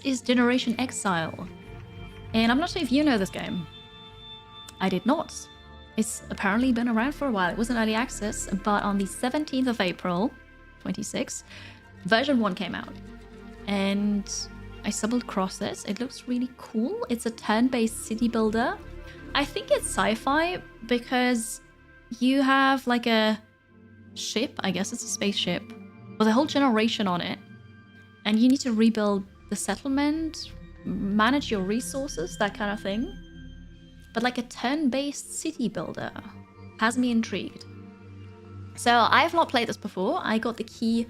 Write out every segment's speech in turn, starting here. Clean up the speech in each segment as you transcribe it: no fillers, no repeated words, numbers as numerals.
is Generation Exile. And I'm not sure if you know this game. I did not. It's apparently been around for a while. It was in early access, but on the 17th of April, 26, version 1 came out. And I stumbled across this. It looks really cool. It's a turn-based city builder. I think it's sci-fi because you have like a ship. I guess it's a spaceship with a whole generation on it. And you need to rebuild the settlement, manage your resources, that kind of thing. But like a turn-based city builder has me intrigued. So I have not played this before. I got the key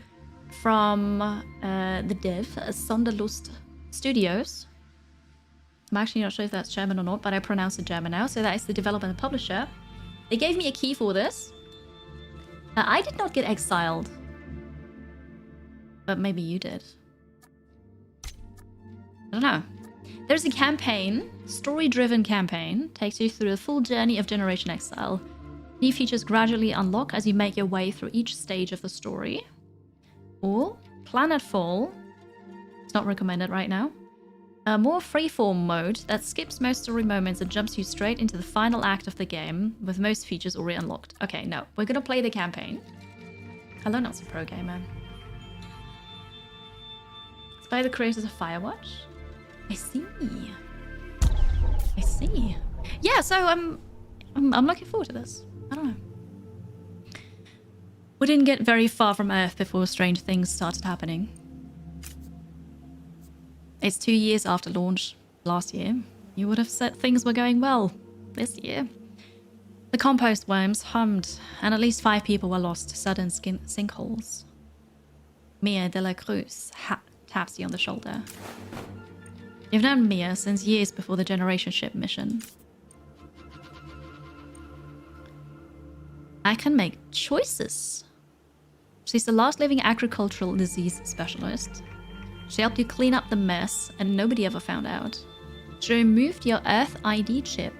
from the dev, Sonderlust Studios. I'm actually not sure if that's German or not, but I pronounce it German now. So that is the developer and the publisher. They gave me a key for this. I did not get exiled. But maybe you did. I don't know. There's a campaign, story-driven campaign, takes you through the full journey of Generation Exile. New features gradually unlock as you make your way through each stage of the story. Or Planetfall, it's not recommended right now. A more freeform mode that skips most story moments and jumps you straight into the final act of the game, with most features already unlocked. Okay, no, we're gonna play the campaign. Hello, not so pro gamer. It's by the creators of Firewatch. I see. I see. Yeah, so I'm looking forward to this. I don't know. We didn't get very far from Earth before strange things started happening. It's 2 years after launch last year. You would have said things were going well this year. The compost worms hummed, and at least 5 people were lost to sudden sinkholes. Mia de la Cruz taps you on the shoulder. You've known Mia since years before the Generation Ship mission. I can make choices. She's the last living agricultural disease specialist. She helped you clean up the mess and nobody ever found out. She removed your Earth ID chip.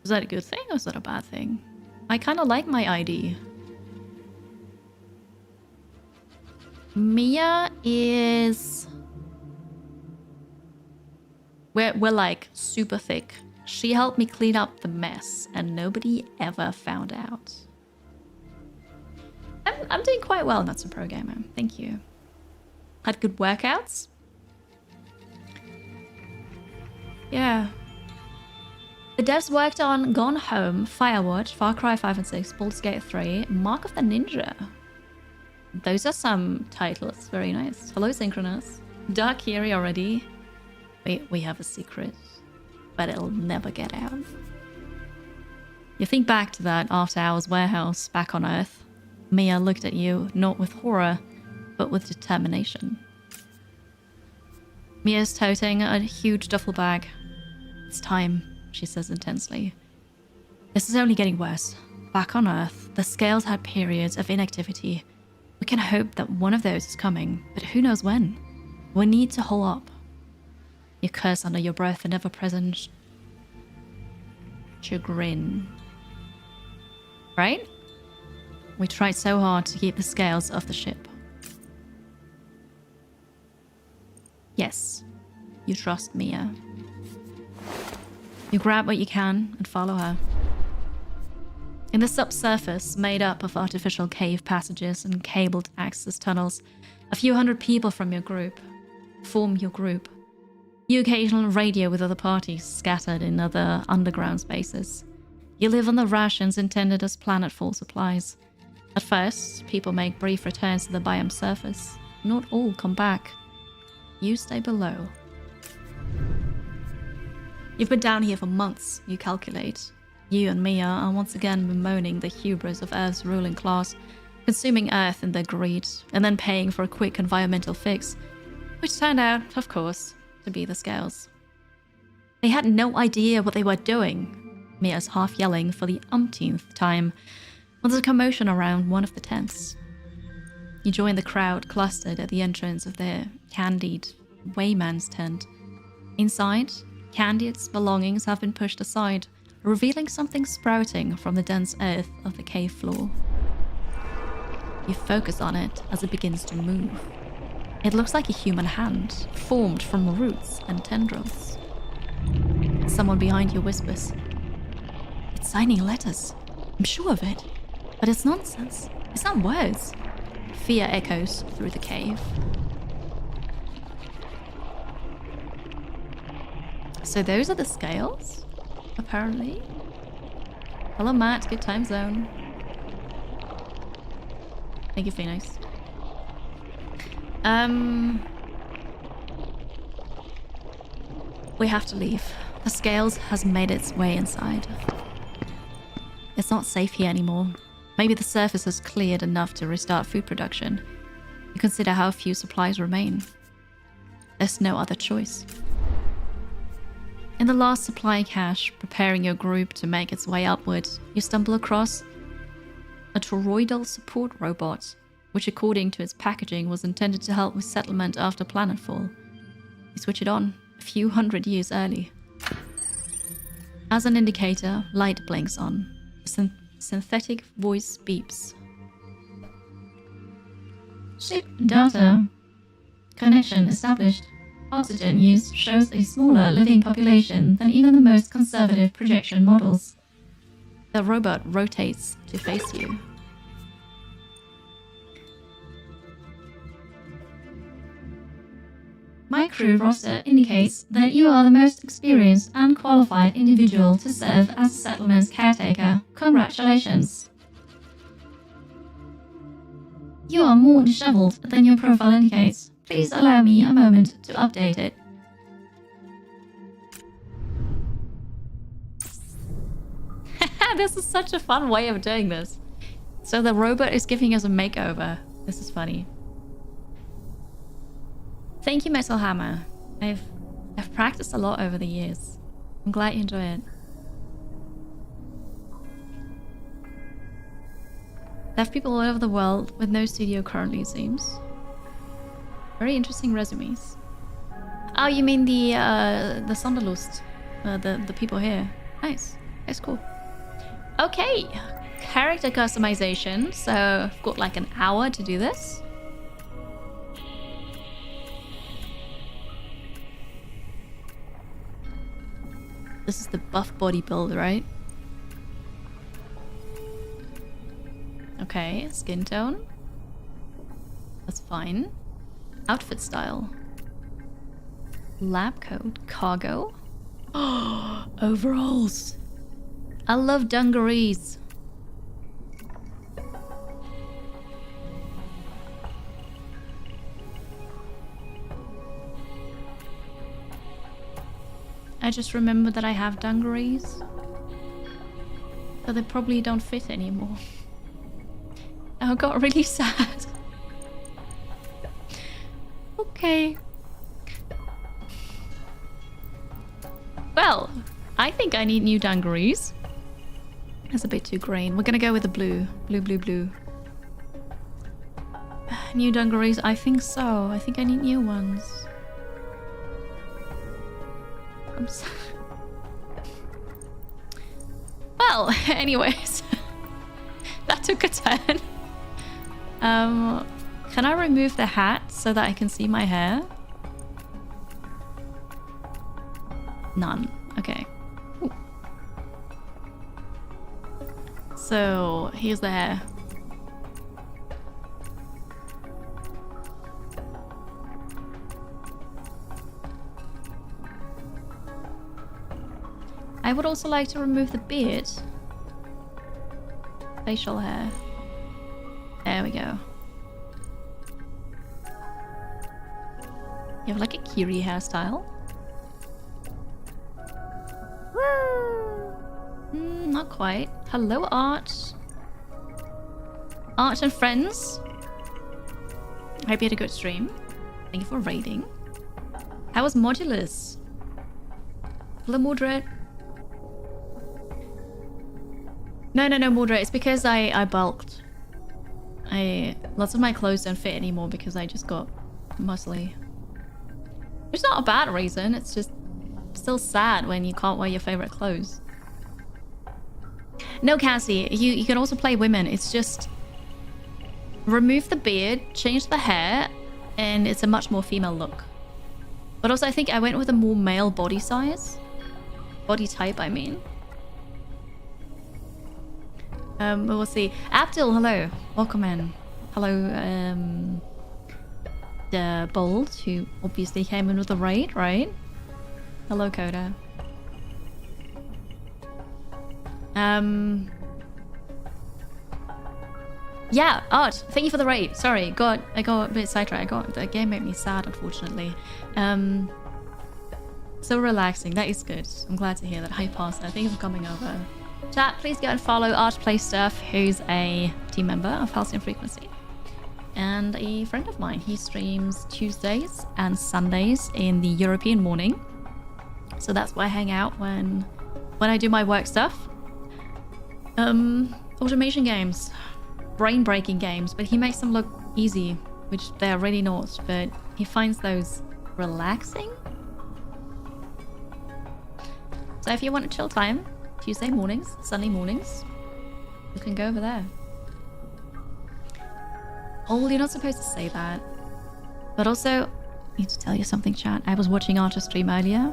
Is that a good thing or is that a bad thing? I kind of like my ID. Mia is... We're like super thick. She helped me clean up the mess and nobody ever found out. I'm doing quite well, Not So Pro Gamer. Thank you. Had good workouts. Yeah. The devs worked on Gone Home, Firewatch, Far Cry 5 and 6, Baldur's Gate 3, Mark of the Ninja. Those are some titles. Very nice. Hello, Synchronous. Dark Kiri already. We have a secret, but it'll never get out. You think back to that after-hours warehouse back on Earth. Mia looked at you, not with horror, but with determination. Mia's toting a huge duffel bag. It's time, she says intensely. This is only getting worse. Back on Earth, the Scales had periods of inactivity. We can hope that one of those is coming, but who knows when? We need to hold up. You curse under your breath and ever-present chagrin. Right? We tried so hard to keep the Scales off the ship. Yes, you trust Mia. You grab what you can and follow her. In the subsurface, made up of artificial cave passages and cabled access tunnels, a few hundred people from your group form your group. You occasionally radio with other parties scattered in other underground spaces. You live on the rations intended as planetfall supplies. At first, people make brief returns to the biome surface. Not all come back. You stay below. You've been down here for months, you calculate. You and Mia are once again bemoaning the hubris of Earth's ruling class, consuming Earth in their greed, and then paying for a quick environmental fix, which turned out, of course, to be the Scales. They had no idea what they were doing. Mia's half yelling for the umpteenth time when there's a commotion around one of the tents. You join the crowd clustered at the entrance of their Candied Wayman's tent. Inside, Candied's belongings have been pushed aside, revealing something sprouting from the dense earth of the cave floor. You focus on it as it begins to move. It looks like a human hand, formed from roots and tendrils. Someone behind you whispers. It's signing letters. I'm sure of it. But it's nonsense. It's not words. Fear echoes through the cave. So those are the scales, apparently. Hello, Matt. Good time zone. Thank you, Phoenix. We have to leave. The scales has made its way inside. It's not safe here anymore. Maybe the surface has cleared enough to restart food production. You consider how few supplies remain. There's no other choice. In the last supply cache, preparing your group to make its way upward, you stumble across a toroidal support robot, which according to its packaging was intended to help with settlement after planetfall. You switch it on, a few hundred years early. As an indicator, light blinks on. A synthetic voice beeps. Ship data. Connection established. Oxygen use shows a smaller living population than even the most conservative projection models. The robot rotates to face you. My crew roster indicates that you are the most experienced and qualified individual to serve as the settlement's caretaker. Congratulations. You are more disheveled than your profile indicates. Please allow me a moment to update it. This is such a fun way of doing this. So the robot is giving us a makeover. This is funny. Thank you, Metal Hammer. I've practiced a lot over the years. I'm glad you enjoy it. They have people all over the world with no studio currently, it seems. Very interesting resumes. Oh, you mean the Sonderlust, the people here? Nice, that's cool. Okay, character customization. So I've got like an hour to do this. This is the buff body build, right? Okay, skin tone. That's fine. Outfit style. Lab coat. Cargo. Oh, overalls. I love dungarees. I just remembered that I have dungarees. But they probably don't fit anymore. I got really sad. Okay. Well, I think I need new dungarees. That's a bit too green. We're gonna go with the blue. Blue. New dungarees? I think so. I think I need new ones. I'm sorry. Well, anyways. That took a turn. Can I remove the hat so that I can see my hair? None. Okay. Ooh. So, here's the hair. I would also like to remove the beard. Facial hair. There we go. You have like a Kiri hairstyle. Not quite. Hello, Art. Art and friends. I hope you had a good stream. Thank you for raiding. How was Modulus? Hello, Mordred. No, Mordred. It's because I bulked. Lots of my clothes don't fit anymore because I just got muscly. It's not a bad reason. It's just still sad when you can't wear your favorite clothes. No, Cassie, you can also play women. It's just remove the beard, change the hair, And it's a much more female look. But also I think I went with a more male body size. Body type, I mean. We'll see. Abdul, hello. Welcome in. Hello, the Bold, who obviously came in with the raid, right? Hello, Coda. Yeah, Art, thank you for the raid. Sorry, I got a bit sidetracked. The game made me sad, unfortunately. So relaxing. That is good. I'm glad to hear that. Hi, Pastor. Thank you for coming over. Chat, please go and follow Art Play Stuff, who's a team member of Halcyon Frequency and a friend of mine. He streams Tuesdays and Sundays in the European morning. So that's why I hang out when I do my work stuff. Automation games, brain-breaking games, but he makes them look easy, which they're really not, but he finds those relaxing. So if you want a chill time, Tuesday mornings, Sunday mornings, you can go over there. Oh, you're not supposed to say that. But also, I need to tell you something, chat. I was watching Archer stream earlier,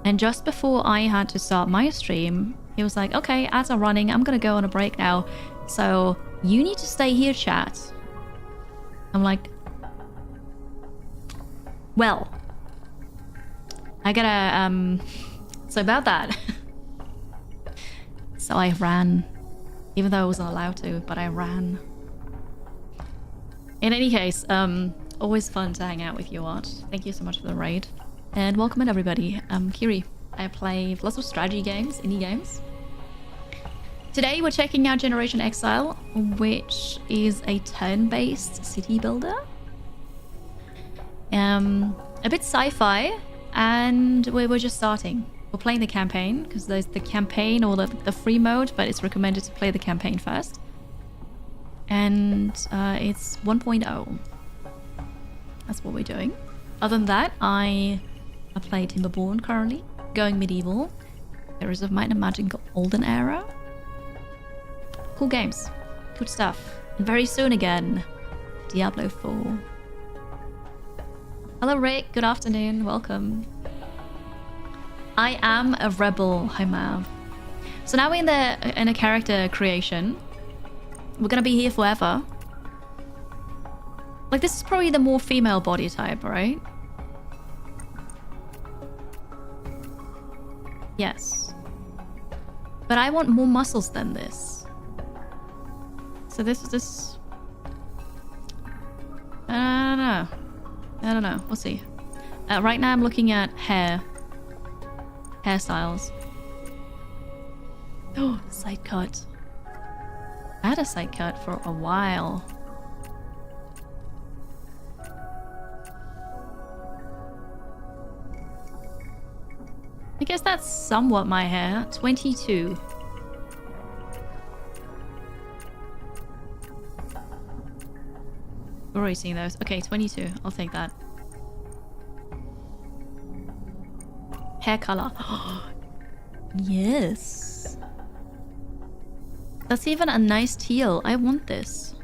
and just before I had to start my stream, he was like, okay, ads are running, I'm gonna go on a break now, so you need to stay here, chat. I'm like, well, I gotta, so about that. So I ran, even though I wasn't allowed to, but I ran. In any case, always fun to hang out with you, Art. Thank you so much for the raid. And welcome in, everybody. I'm Kiri. I play lots of strategy games, indie games. Today we're checking out Generation Exile, which is a turn-based city builder. A bit sci-fi, and we're just starting. We're playing the campaign, because there's the campaign or the free mode, but it's recommended to play the campaign first. And it's 1.0. That's what we're doing. Other than that, I play Timberborn currently, going medieval. Heroes of Might and Magic Golden Era. Cool games. Good stuff. And very soon again, Diablo 4. Hello Rick, good afternoon, welcome. I am a rebel, hi Mav. So now we're in a character creation. We're gonna be here forever. Like, this is probably the more female body type, right? Yes. But I want more muscles than this. So this is this. I don't know. We'll see. Right now I'm looking at hairstyles. Oh, side cut. I had a side cut for a while. I guess that's somewhat my hair. 22. We're already seeing those. Okay, 22. I'll take that. Hair color. Yes. That's even a nice teal. I want this.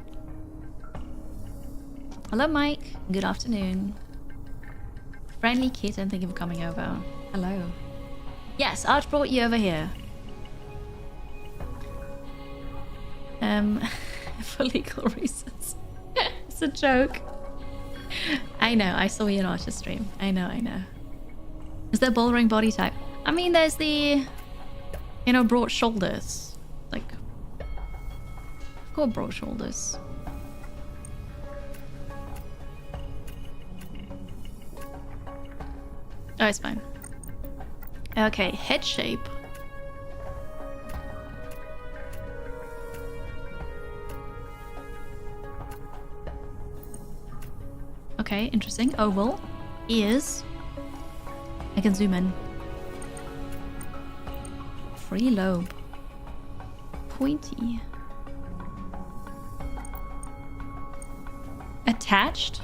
Hello, Mike. Good afternoon. Friendly kitten, thank you for coming over. Hello. Yes, Arch brought you over here. For legal reasons. It's a joke. I know, I saw you in Archer's stream. I know. Is there bouldering body type? I mean, there's the, broad shoulders. Like, I've got broad shoulders. Oh, it's fine. Okay, head shape. Okay, interesting. Oval. Ears. I can zoom in. Free lobe. Pointy. Attached?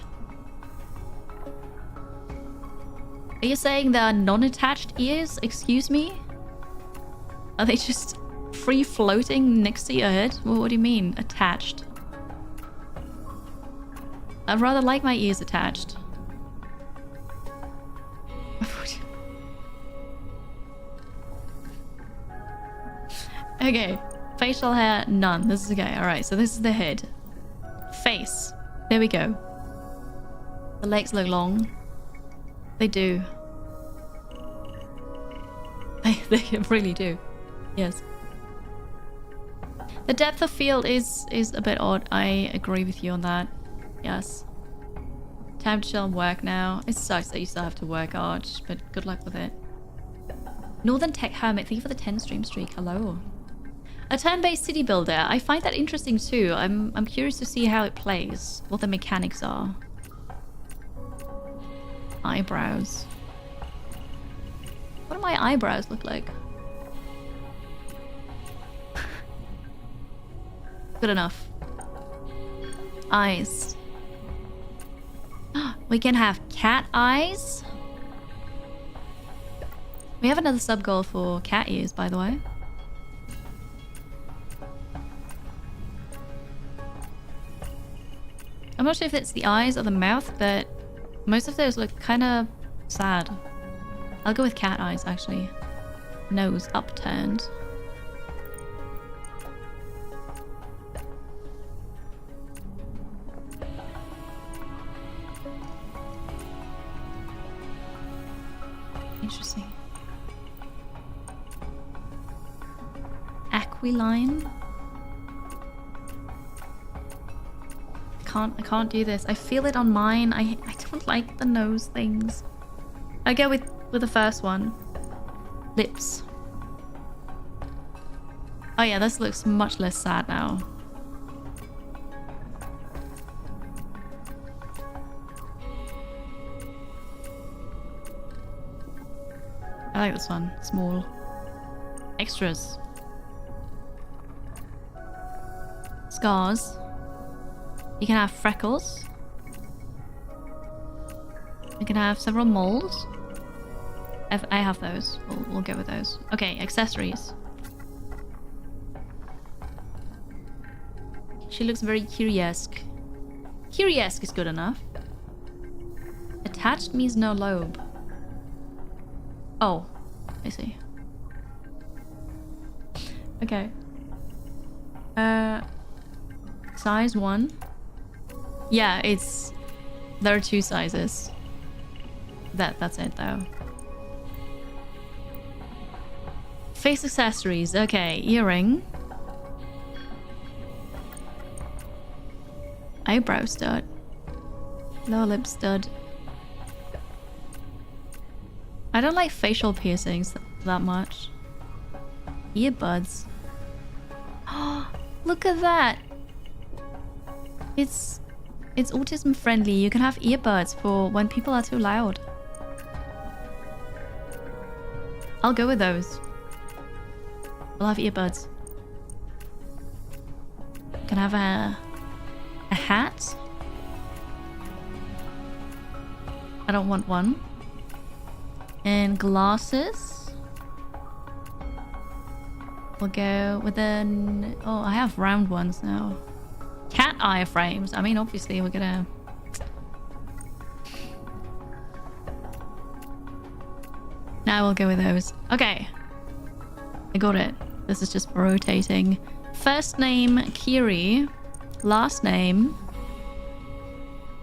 Are you saying there are non-attached ears? Excuse me? Are they just free floating next to your head? Well, what do you mean, attached? I'd rather like my ears attached. Okay, facial hair, none. This is okay. Alright, so this is the head. Face. There we go. The legs look long. They do. They really do. Yes. The depth of field is a bit odd. I agree with you on that. Yes. Time to chill and work now. It sucks that you still have to work, Arch, but good luck with it. Northern Tech Hermit, thank you for the 10 stream streak. Hello. A turn-based city builder. I find that interesting too. I'm curious to see how it plays, what the mechanics are. Eyebrows. What do my eyebrows look like? Good enough. Eyes. We can have cat eyes. We have another sub goal for cat ears, by the way. I'm not sure if it's the eyes or the mouth, but most of those look kind of sad. I'll go with cat eyes, actually. Nose upturned. Interesting. Aquiline. I can't do this. I feel it on mine. I don't like the nose things. I go with the first one. Lips. Oh yeah, this looks much less sad now. I like this one. Small. Extras. Scars. You can have freckles. You can have several moles. I have those. We'll go with those. Okay, accessories. She looks very Curie-esque. Curie-esque is good enough. Attached means no lobe. Oh, I see. Okay. Size 1. Yeah, there are 2 sizes. That's it though. Face accessories. Okay, earring. Eyebrow stud. Lower lip stud. I don't like facial piercings that much. Earbuds. Oh, look at that. It's autism friendly. You can have earbuds for when people are too loud. I'll go with those. We'll have earbuds. You can have a hat. I don't want one. And glasses. We'll go with an... Oh, I have round ones now. Cat eye frames. I mean, obviously we're gonna... Now we'll go with those. Okay. I got it. This is just rotating. First name, Kiri. Last name,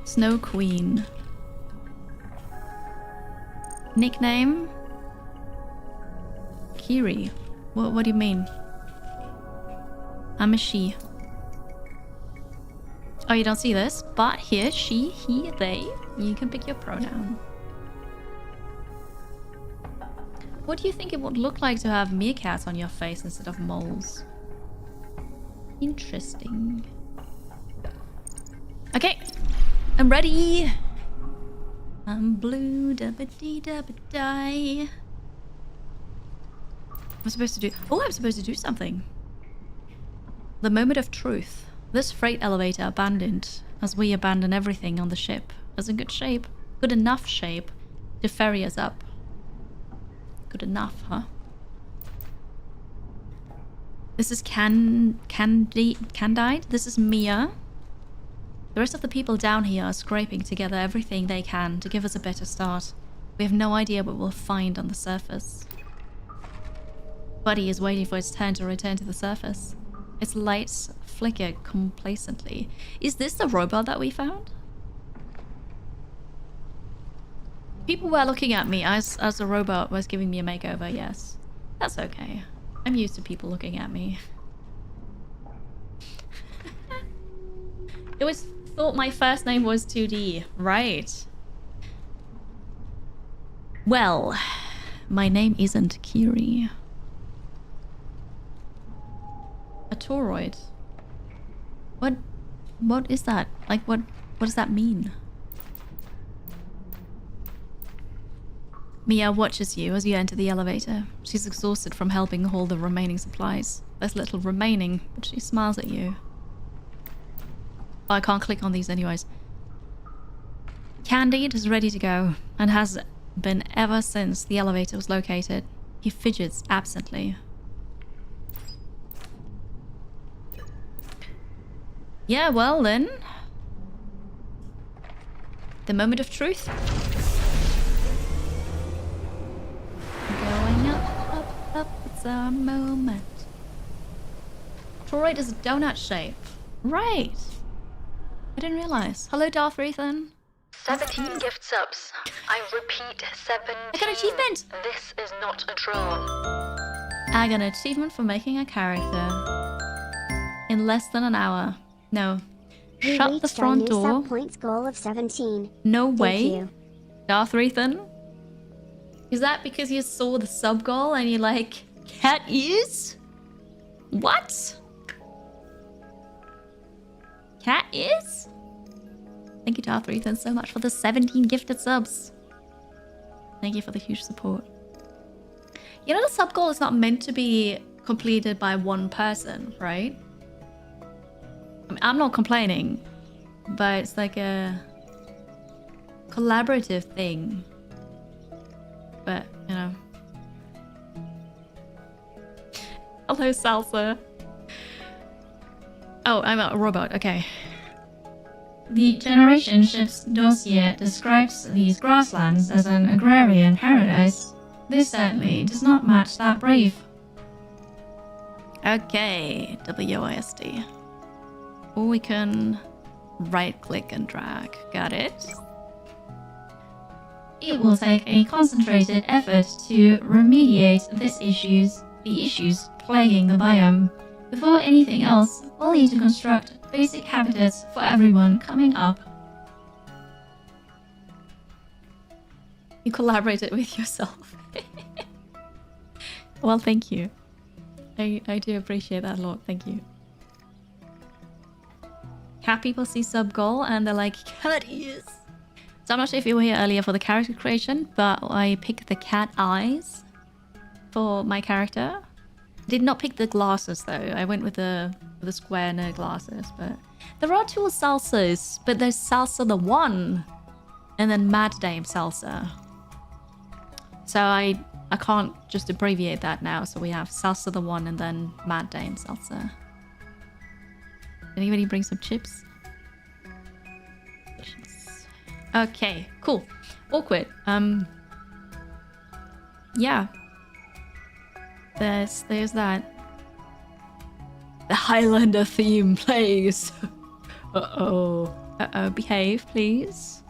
Snow Queen. Nickname, Kiri. What do you mean? I'm a she. Oh, you don't see this? But here, she, he, they. You can pick your pronoun. What do you think it would look like to have meerkats on your face instead of moles? Interesting. Okay, I'm ready. I'm blue, da-ba-dee-da-ba-die. I'm supposed to do... Oh, I'm supposed to do something. The moment of truth. This freight elevator abandoned, as we abandon everything on the ship, is in good shape. Good enough shape to ferry us up. Good enough, huh? This is Candide. This is Mia. The rest of the people down here are scraping together everything they can to give us a better start. We have no idea what we'll find on the surface. Buddy is waiting for its turn to return to the surface. Its lights flicker complacently. Is this the robot that we found? People were looking at me as the robot was giving me a makeover, yes. That's okay. I'm used to people looking at me. It was thought my first name was 2D. Right. Well, my name isn't Kiri. A toroid. What is that? Like, what does that mean? Mia watches you as you enter the elevator. She's exhausted from helping haul the remaining supplies. There's little remaining, but she smiles at you. Oh, I can't click on these anyways. Candide is ready to go, and has been ever since the elevator was located. He fidgets absently. Yeah, well then. The moment of truth. Going up, it's our moment. Toroid is a donut shape. Right. I didn't realize. Hello, Darth Ethan. 17 gift subs. I repeat, 17. I got an achievement! This is not a troll. I got an achievement for making a character. In less than an hour. No. We Shut the front reached our door. new sub points goal of 17. No Thank way. you. Darth Ethan? Is that because you saw the sub goal and you're like, cat ears? What? Cat ears? Thank you, Darth Ethan, so much for the 17 gifted subs. Thank you for the huge support. You know, the sub goal is not meant to be completed by one person, right? I mean, I'm not complaining, but it's like a collaborative thing. But, you know. Hello, Salsa. Oh, I'm a robot. Okay. The Generation Ships dossier describes these grasslands as an agrarian paradise. This certainly does not match that brief. Okay, WASD. Or we can right-click and drag. Got it. It will take a concentrated effort to remediate the issues plaguing the biome. Before anything else, we'll need to construct basic habitats for everyone coming up. You collaborated with yourself. Well, thank you. I do appreciate that a lot. Thank you. Cat people see sub goal and they're like, cat ears. So I'm not sure if you were here earlier for the character creation, but I picked the cat eyes for my character. Did not pick the glasses though. I went with the square no glasses, but there are two Salsas, but there's Salsa the One and then Mad Dame Salsa. So I can't just abbreviate that now. So we have Salsa the One and then Mad Dame Salsa. Anybody bring some chips? Okay, cool. Awkward. Yeah. There's that. The Highlander theme plays. Uh-oh. Uh-oh, behave, please.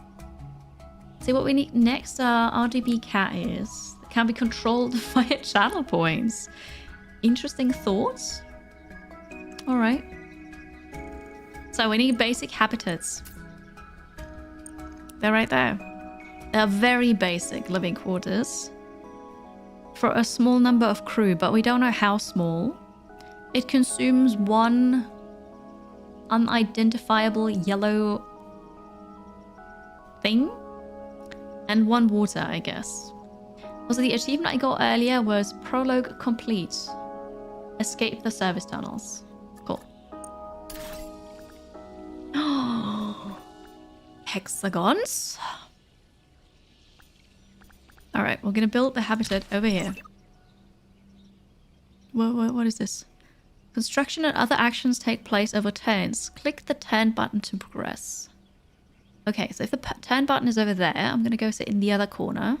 See what we need next are RGB cat ears. That can be controlled via channel points. Interesting thoughts. Alright. So we need basic habitats. They're right there. They're very basic living quarters. For a small number of crew, but we don't know how small. It consumes one unidentifiable yellow thing and one water, I guess. Also, the achievement I got earlier was prologue complete. Escape the service tunnels. Cool. Hexagons. Alright, we're gonna build the habitat over here. What is this? Construction and other actions take place over turns. Click the turn button to progress. Okay, so if the turn button is over there, I'm going to go sit in the other corner.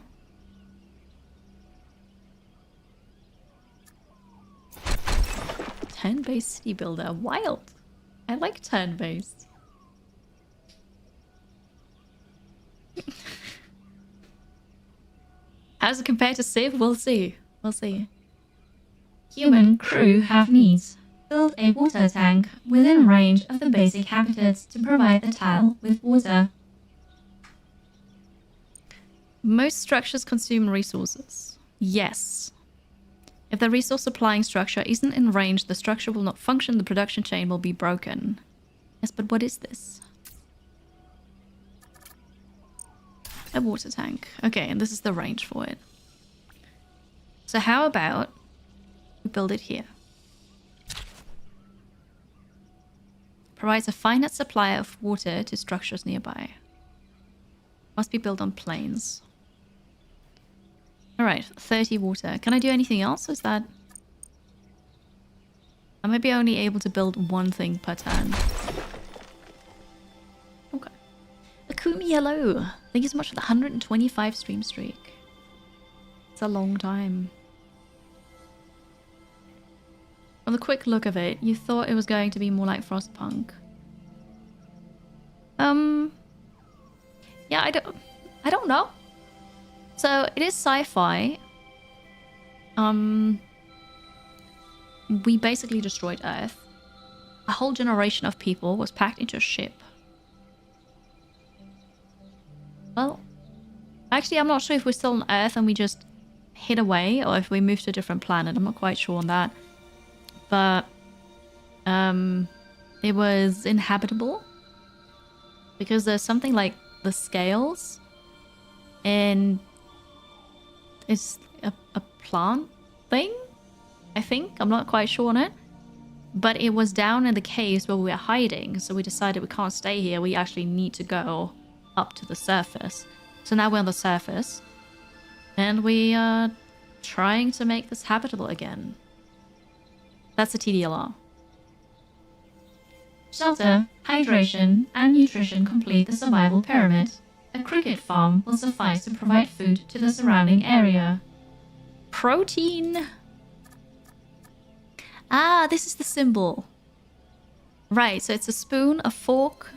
Turn-based city builder. Wild. I like turn-based. How does it compare to Civ? We'll see. We'll see. Human crew have needs. Build a water tank within range of the basic habitats to provide the tile with water. Most structures consume resources. Yes. If the resource supplying structure isn't in range, the structure will not function, the production chain will be broken. Yes, but what is this? A water tank. Okay, and this is the range for it. So how about we build it here? Provides a finite supply of water to structures nearby. Must be built on plains. Alright, 30 water. Can I do anything else? Is that... I might be only able to build one thing per turn. Okay. Akumi, hello! Thank you so much for the 125 stream streak. It's a long time. From the quick look of it, you thought it was going to be more like Frostpunk. Yeah, I don't know. So it is sci-fi. We basically destroyed Earth. A whole generation of people was packed into a ship. Well, actually, I'm not sure if we're still on Earth and we just hid away, or if we moved to a different planet. I'm not quite sure on that. But it was inhabitable because there's something like the scales, and it's a plant thing, I think. I'm not quite sure on it. But it was down in the caves where we were hiding, so we decided we can't stay here. We actually need to go up to the surface. So now we're on the surface, and we are trying to make this habitable again. That's a TDLR. Shelter, hydration, and nutrition complete the survival pyramid. A cricket farm will suffice to provide food to the surrounding area. Protein! Ah, this is the symbol. Right, so it's a spoon, a fork,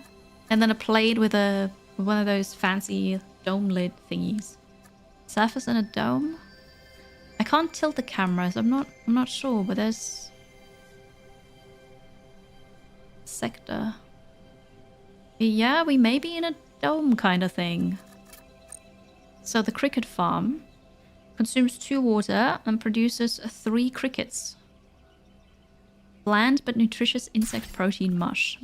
and then a plate with one of those fancy dome lid thingies. Surface and a dome? I can't tilt the cameras. I'm not sure, but there's sector. Yeah, we may be in a dome kind of thing. So the cricket farm consumes 2 water and produces 3 crickets. Bland but nutritious insect protein mush.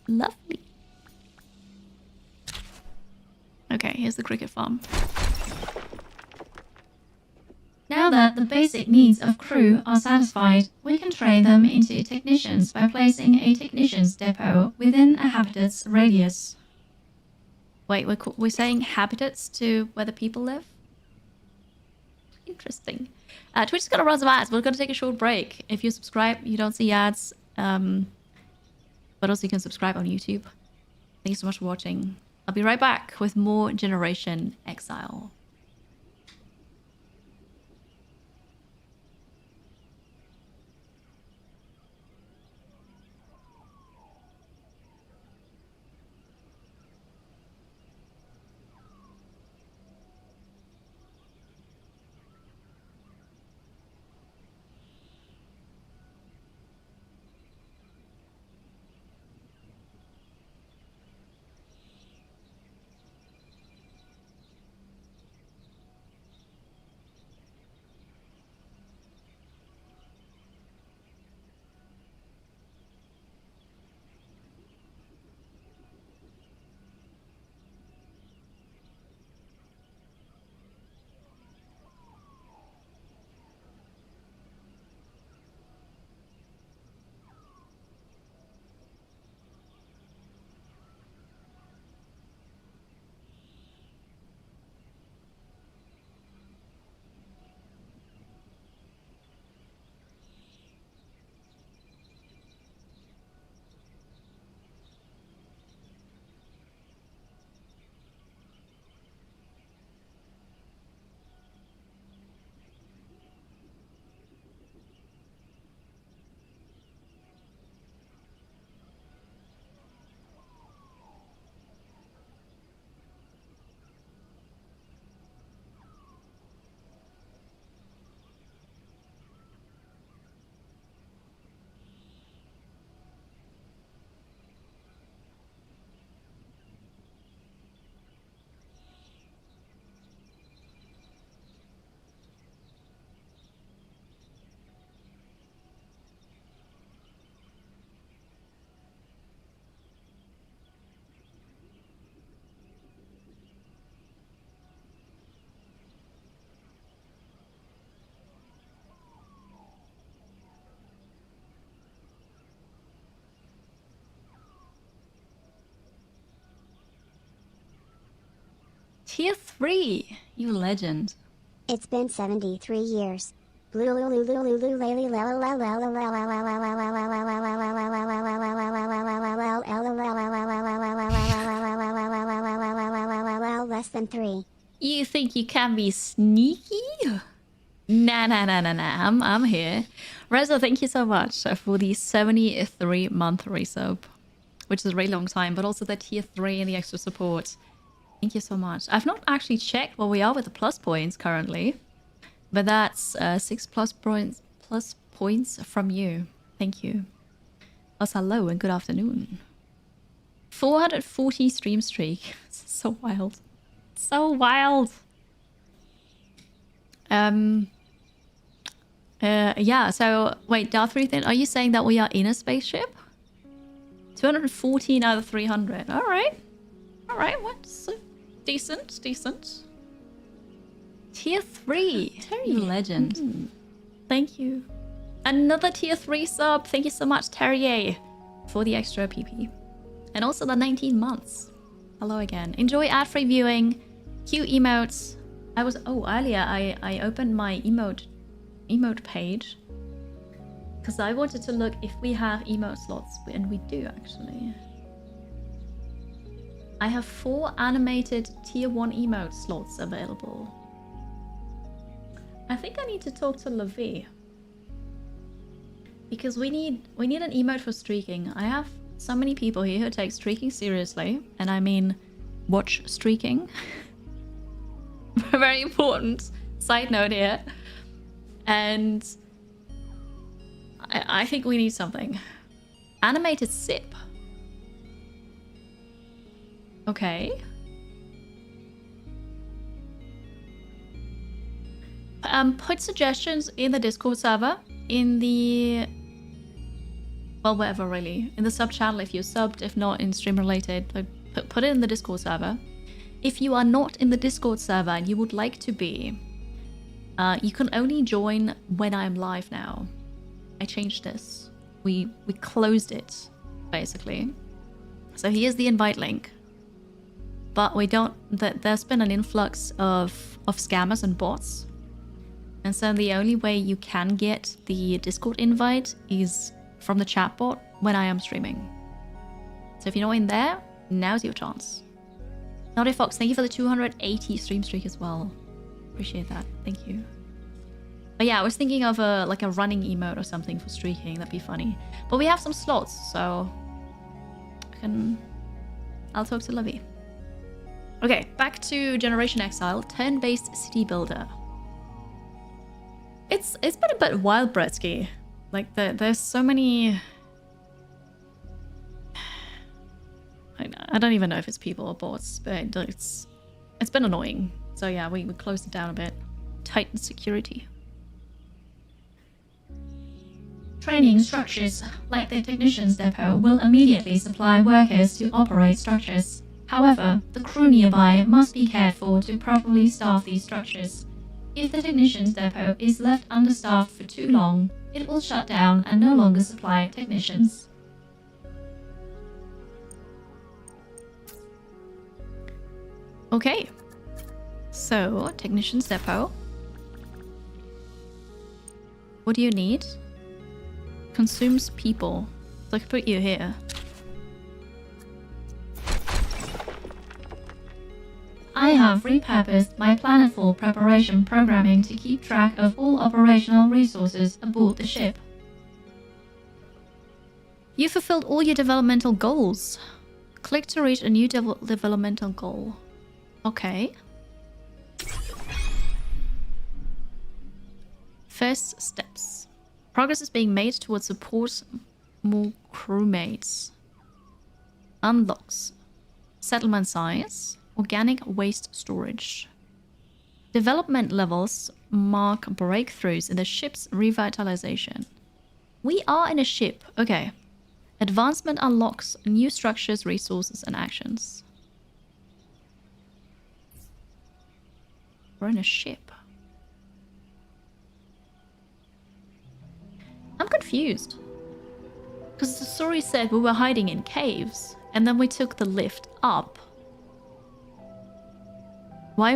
Lovely. Okay, here's the cricket farm. Now that the basic needs of crew are satisfied, we can train them into technicians by placing a technician's depot within a habitat's radius. Wait, we're saying habitats to where the people live? Interesting. Twitch is going to run some ads. We're going to take a short break. If you subscribe, you don't see ads. But also you can subscribe on YouTube. Thank you so much for watching. I'll be right back with more Generation Exile. Tier 3. You legend. It's been 73 years. Less than 3. You think you can be sneaky? Nah. I'm here. Reza, thank you so much for the 73-month resub, which is a really long time, but also the tier 3 and the extra support. Thank you so much. I've not actually checked where we are with the plus points currently, but that's 6 plus points from you. Thank you. Also, hello and good afternoon. 440 stream streak. This is so wild. So wild. Yeah, so wait, Darth3, are you saying that we are in a spaceship? 214 out of 300. Alright. Alright, what's decent. Tier 3. Terry, legend. Thank you. Another tier 3 sub. Thank you so much, Terrier, for the extra PP. And also the 19 months. Hello again. Enjoy ad-free viewing. Cute emotes. Earlier I opened my emote page because I wanted to look if we have emote slots, and we do actually. I have 4 animated tier 1 emote slots available. I think I need to talk to Levi because we need an emote for streaking. I have so many people here who take streaking seriously, and I mean watch streaking. Very important side note here. And I think we need something. Animated sip. Okay. Put suggestions in the Discord server, in the... well, whatever really. In the sub channel if you're subbed, if not in stream related. Put it in the Discord server. If you are not in the Discord server and you would like to be, you can only join when I'm live now. I changed this. We closed it, basically. So here's the invite link. But we don't... there's been an influx of scammers and bots. And so the only way you can get the Discord invite is from the chatbot when I am streaming. So if you're not in there, now's your chance. Naughty Fox, thank you for the 280 stream streak as well. Appreciate that. Thank you. But yeah, I was thinking of a running emote or something for streaking. That'd be funny. But we have some slots, so I'll talk to Levi. Okay, back to Generation Exile, turn-based city builder. It's been a bit wild, Bretsky. Like there's so many. I don't even know if it's people or bots, but it's been annoying. So yeah, we closed it down a bit. Tighten security. Training structures, like the Technicians Depot, will immediately supply workers to operate structures. However, the crew nearby must be cared for to properly staff these structures. If the Technicians Depot is left understaffed for too long, it will shut down and no longer supply technicians. Okay, so Technicians Depot. What do you need? Consumes people. So I can put you here. I have repurposed my planetfall preparation programming to keep track of all operational resources aboard the ship. You fulfilled all your developmental goals. Click to reach a new developmental goal. Okay. First steps. Progress is being made towards support more crewmates. Unlocks. Settlement size. Organic waste storage. Development levels mark breakthroughs in the ship's revitalization. We are in a ship. Okay. Advancement unlocks new structures, resources, and actions. We're in a ship. I'm confused. Because the story said we were hiding in caves, and then we took the lift up. Why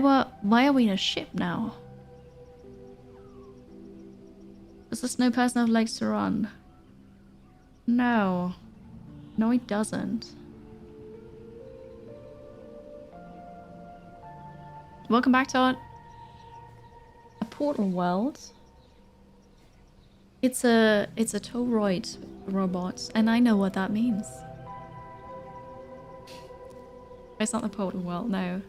are we in a ship now? Does the snow person have legs to run? No. No, he doesn't. Welcome back to a portal world. It's a Toroid robot, and I know what that means. It's not the portal world, no.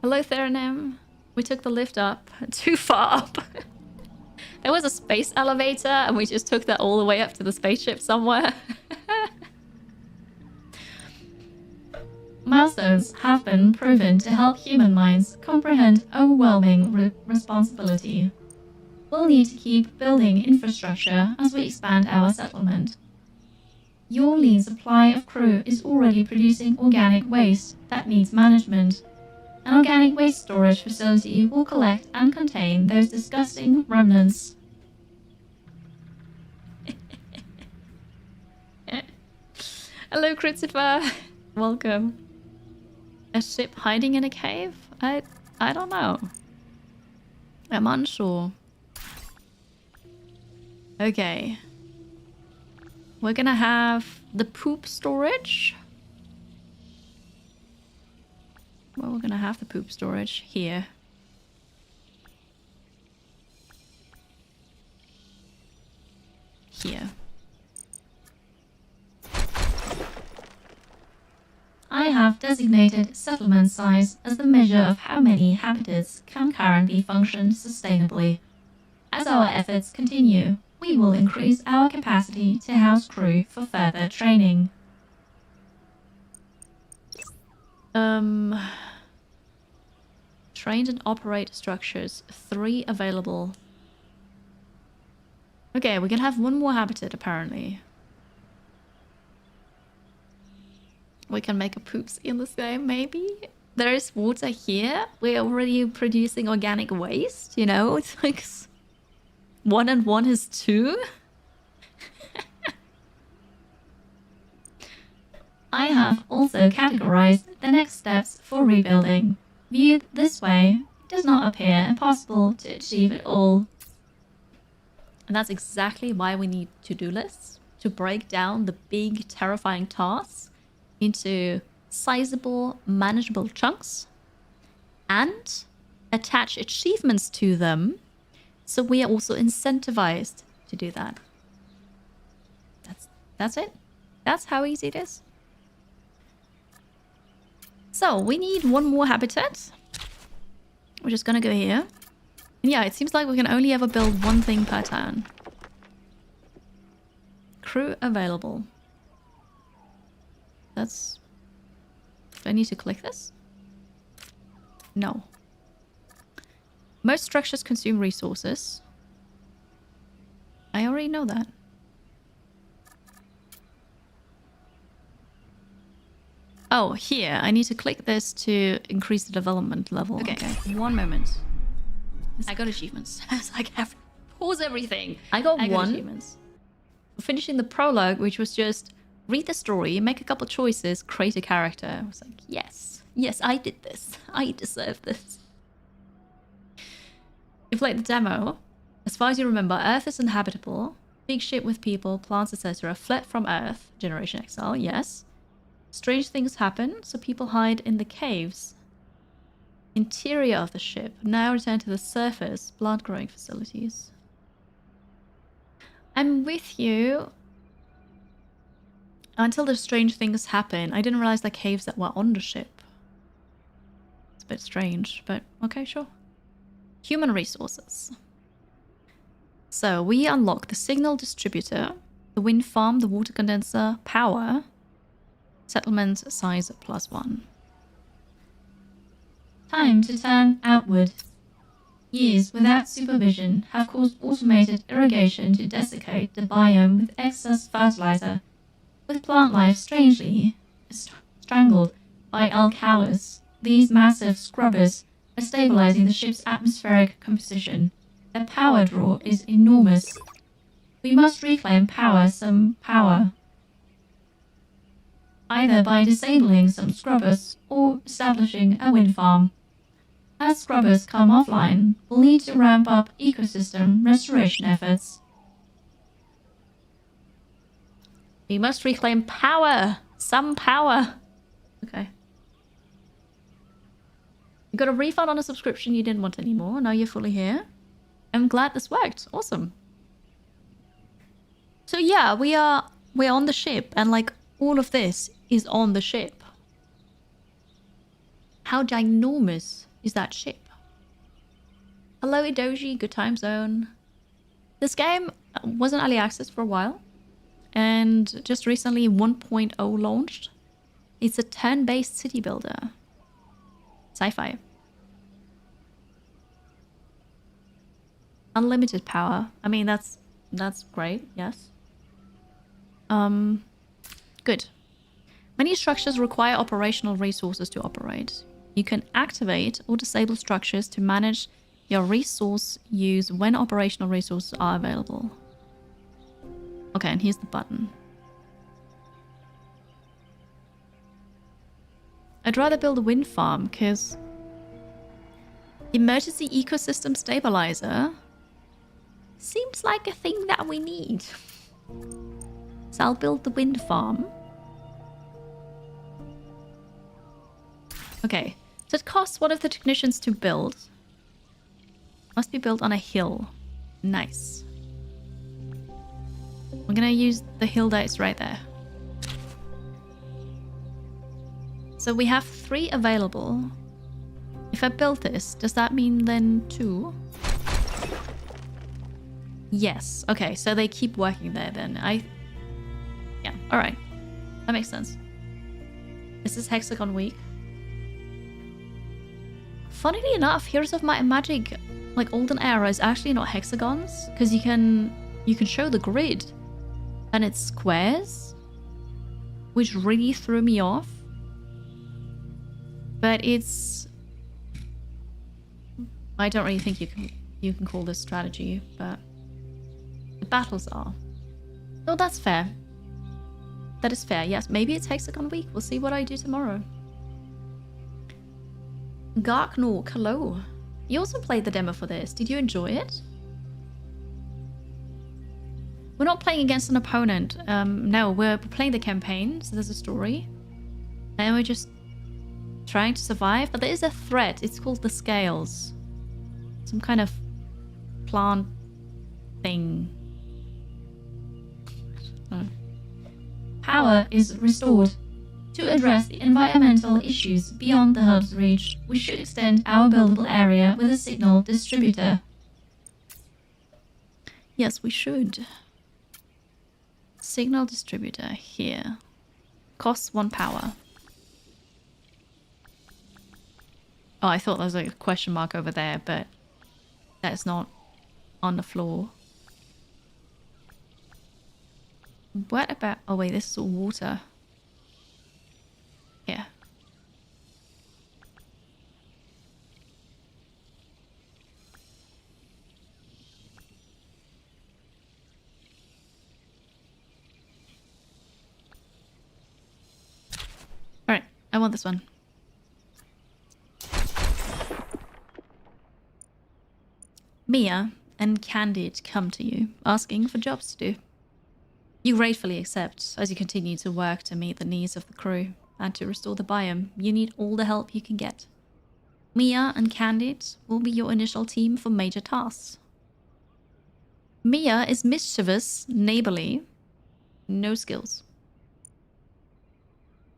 Hello, Theranim. We took the lift up. Too far up. There was a space elevator, and we just took that all the way up to the spaceship somewhere. Milestones have been proven to help human minds comprehend overwhelming responsibility. We'll need to keep building infrastructure as we expand our settlement. Your lean supply of crew is already producing organic waste that needs management. An organic waste storage facility will collect and contain those disgusting remnants. Hello, Christopher. Welcome. A ship hiding in a cave? I don't know. I'm unsure. Okay. We're gonna have the poop storage. Well, we're gonna have the poop storage here. Here. I have designated settlement size as the measure of how many habitats can currently function sustainably. As our efforts continue, we will increase our capacity to house crew for further training. Trained and operate structures. 3 available. Okay, we can have 1 more habitat apparently. We can make a poops in this game, maybe? There is water here. We're already producing organic waste, you know? It's like 1 and 1 is 2. I have also categorized the next steps for rebuilding. Viewed this way, it does not appear impossible to achieve it all. And that's exactly why we need to-do lists. To break down the big, terrifying tasks into sizable, manageable chunks. And attach achievements to them. So we are also incentivized to do that. That's it. That's how easy it is. So we need 1 more habitat. We're just gonna go here. And yeah, it seems like we can only ever build 1 thing per turn. Crew available. That's... Do I need to click this? No. Most structures consume resources. I already know that. Oh, here. I need to click this to increase the development level. Okay. 1 moment. I got achievements. It's like, pause everything. I got 1. Achievements. Finishing the prologue, which was just read the story, make a couple choices, create a character. I was like, yes. Yes, I did this. I deserve this. You played the demo. As far as you remember, Earth is inhabitable. Big ship with people, plants, etc. fled from Earth. Generation Exile, yes. Strange things happen, so people hide in the caves. Interior of the ship. Now return to the surface. Plant growing facilities. I'm with you. Until the strange things happen. I didn't realize the caves that were on the ship. It's a bit strange, but okay, sure. Human resources. So we unlock the signal distributor, the wind farm, the water condenser, power, settlement size +1. Time to turn outward. Years without supervision have caused automated irrigation to desiccate the biome with excess fertilizer, with plant life strangely strangled by alkalis. These massive scrubbers are stabilizing the ship's atmospheric composition. Their power draw is enormous. We must reclaim some power. either by disabling some scrubbers or establishing a wind farm. As scrubbers come offline, we'll need to ramp up ecosystem restoration efforts. We must reclaim power. Some power. Okay. You got a refund on a subscription you didn't want anymore. Now you're fully here. I'm glad this worked. Awesome. So yeah, we're on the ship, and like all of this is on the ship. How ginormous is that ship? Hello Idoji, good time zone. This game was in early access for a while, and just recently 1.0 launched. It's a turn-based city builder. Sci-fi. Unlimited power. I mean, that's great, yes. Good. Many structures require operational resources to operate. You can activate or disable structures to manage your resource use when operational resources are available. Okay, and here's the button. I'd rather build a wind farm because emergency ecosystem stabilizer seems like a thing that we need. So I'll build the wind farm. Okay, so it costs one of the technicians to build. Must be built on a hill. Nice. We're gonna use the hill dice right there. So we have 3 available. If I build this, does that mean then 2? Yes. Okay, so they keep working there then. Yeah, alright. That makes sense. This is Hexagon Week. Funnily enough, Heroes of Might and Magic, like Olden Era, is actually not hexagons, because you can show the grid and it's squares, which really threw me off. But it's... I don't really think you can call this strategy, but the battles are. Oh, that's fair. That is fair. Yes, maybe it's Hexagon Week. We'll see what I do tomorrow. Garknork, hello. You also played the demo for this. Did you enjoy it? We're not playing against an opponent. No, we're playing the campaign, so there's a story. And we're just trying to survive. But there is a threat. It's called the Scales. Some kind of plant thing. Power is restored. To address the environmental issues beyond the hub's reach, we should extend our buildable area with a signal distributor. Yes, we should. Signal distributor here. Costs 1 power. Oh, I thought there was like a question mark over there, but that's not on the floor. What about... Oh wait, this is all water. Yeah. Alright, I want this one. Mia and Candid come to you, asking for jobs to do. You gratefully accept as you continue to work to meet the needs of the crew and to restore the biome. You need all the help you can get. Mia and Candid will be your initial team for major tasks. Mia is mischievous, neighborly, no skills.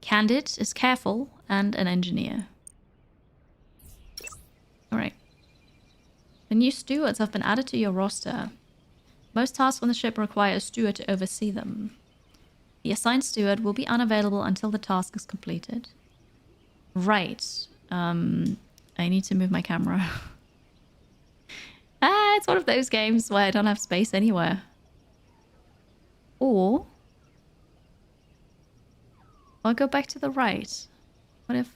Candid is careful and an engineer. Alright. The new stewards have been added to your roster. Most tasks on the ship require a steward to oversee them. The assigned steward will be unavailable until the task is completed. Right. I need to move my camera. It's one of those games where I don't have space anywhere. Or... I'll go back to the right. What if...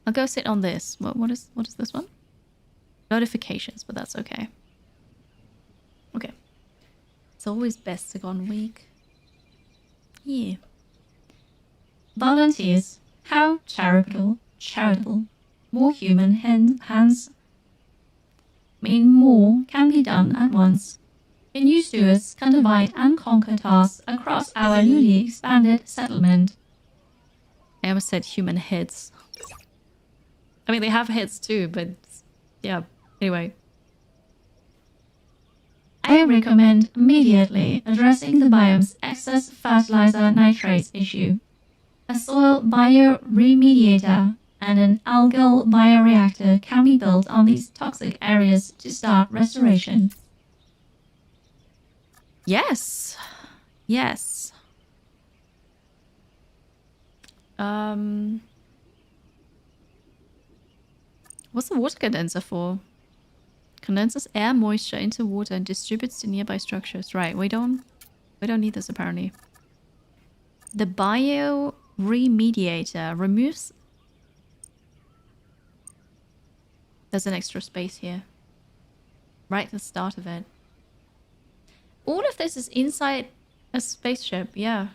I'll go sit on this. What is this one? Notifications, but that's okay. Okay. It's always best to go on week. Yeah. Volunteers. How charitable. More human hands mean more can be done at once. Your new stewards can divide and conquer tasks across our newly expanded settlement. I almost said human heads. I mean, they have heads too, but yeah. Anyway. I recommend immediately addressing the biome's excess fertilizer nitrates issue. A soil bioremediator and an algal bioreactor can be built on these toxic areas to start restoration. Yes. Yes. What's the water condenser for? Condenses air moisture into water and distributes to nearby structures. Right, we don't need this apparently. The bioremediator removes. There's an extra space here. Right at the start of it. All of this is inside a spaceship, yeah.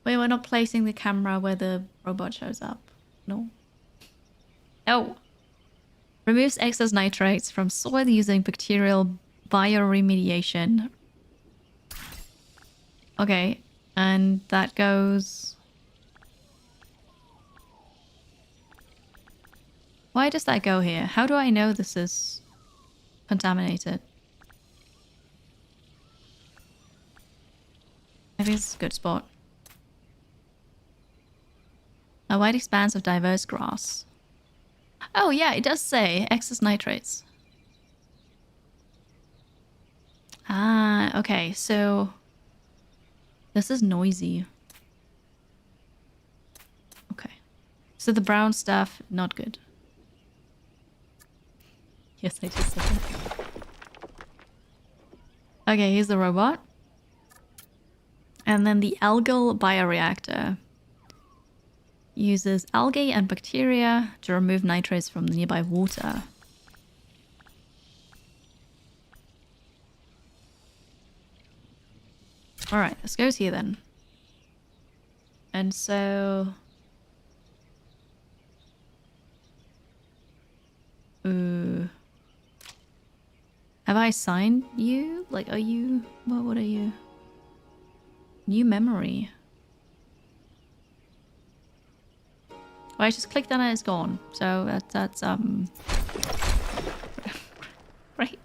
Wait, we're not placing the camera where the robot shows up. No. Oh. Removes excess nitrates from soil using bacterial bioremediation. Okay, and that goes... Why does that go here? How do I know this is contaminated? I think it's a good spot. A wide expanse of diverse grass. Oh yeah, it does say excess nitrates. Ah, okay, so this is noisy. Okay. So the brown stuff, not good. Yes, I just said that. Okay, here's the robot. And then the algal bioreactor uses algae and bacteria to remove nitrates from the nearby water. Alright, this goes here then. And so... Have I assigned you? Like, are you... What are you? New memory. Oh, I just clicked on it, it's gone. So that's great.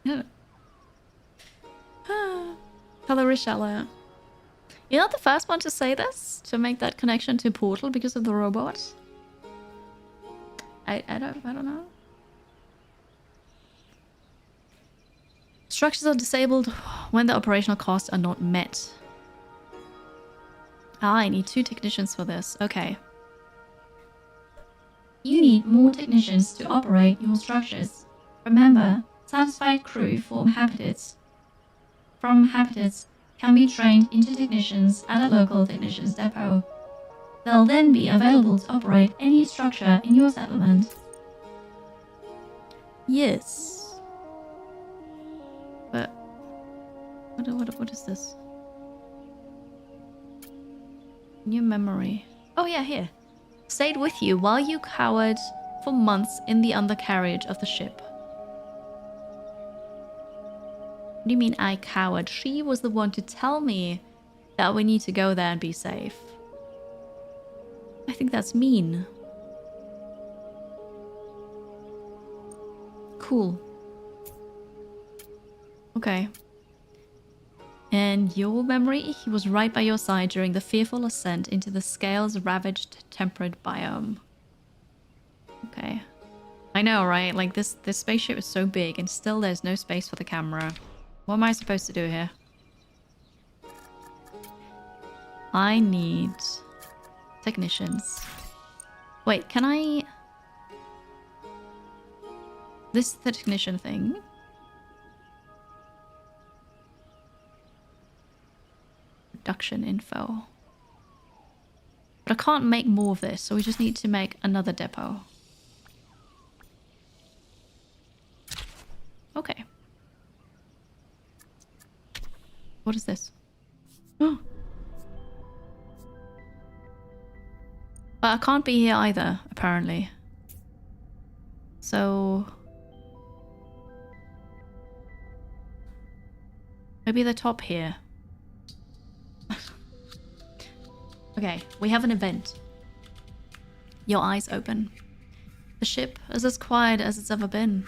Yeah. Colorishala. You're not the first one to say this, to make that connection to Portal because of the robot. I don't know. Structures are disabled when the operational costs are not met. Ah, I need 2 technicians for this. Okay. You need more technicians to operate your structures. Remember, satisfied crew form habitats. From habitats can be trained into technicians at a local technicians depot. They'll then be available to operate any structure in your settlement. Yes. But what is this? New memory. Oh yeah, here. Stayed with you while you cowered for months in the undercarriage of the ship. What do you mean I cowered? She was the one to tell me that we need to go there and be safe. I think that's mean. Cool. Okay. And your memory? He was right by your side during the fearful ascent into the scales-ravaged temperate biome. Okay. I know, right? Like, this spaceship is so big and still there's no space for the camera. What am I supposed to do here? I need technicians. Wait, can I... This is the technician thing. Production info. But I can't make more of this, so we just need to make another depot. Okay. What is this? But I can't be here either, apparently. So... maybe the top here. Okay, we have an event. Your eyes open. The ship is as quiet as it's ever been.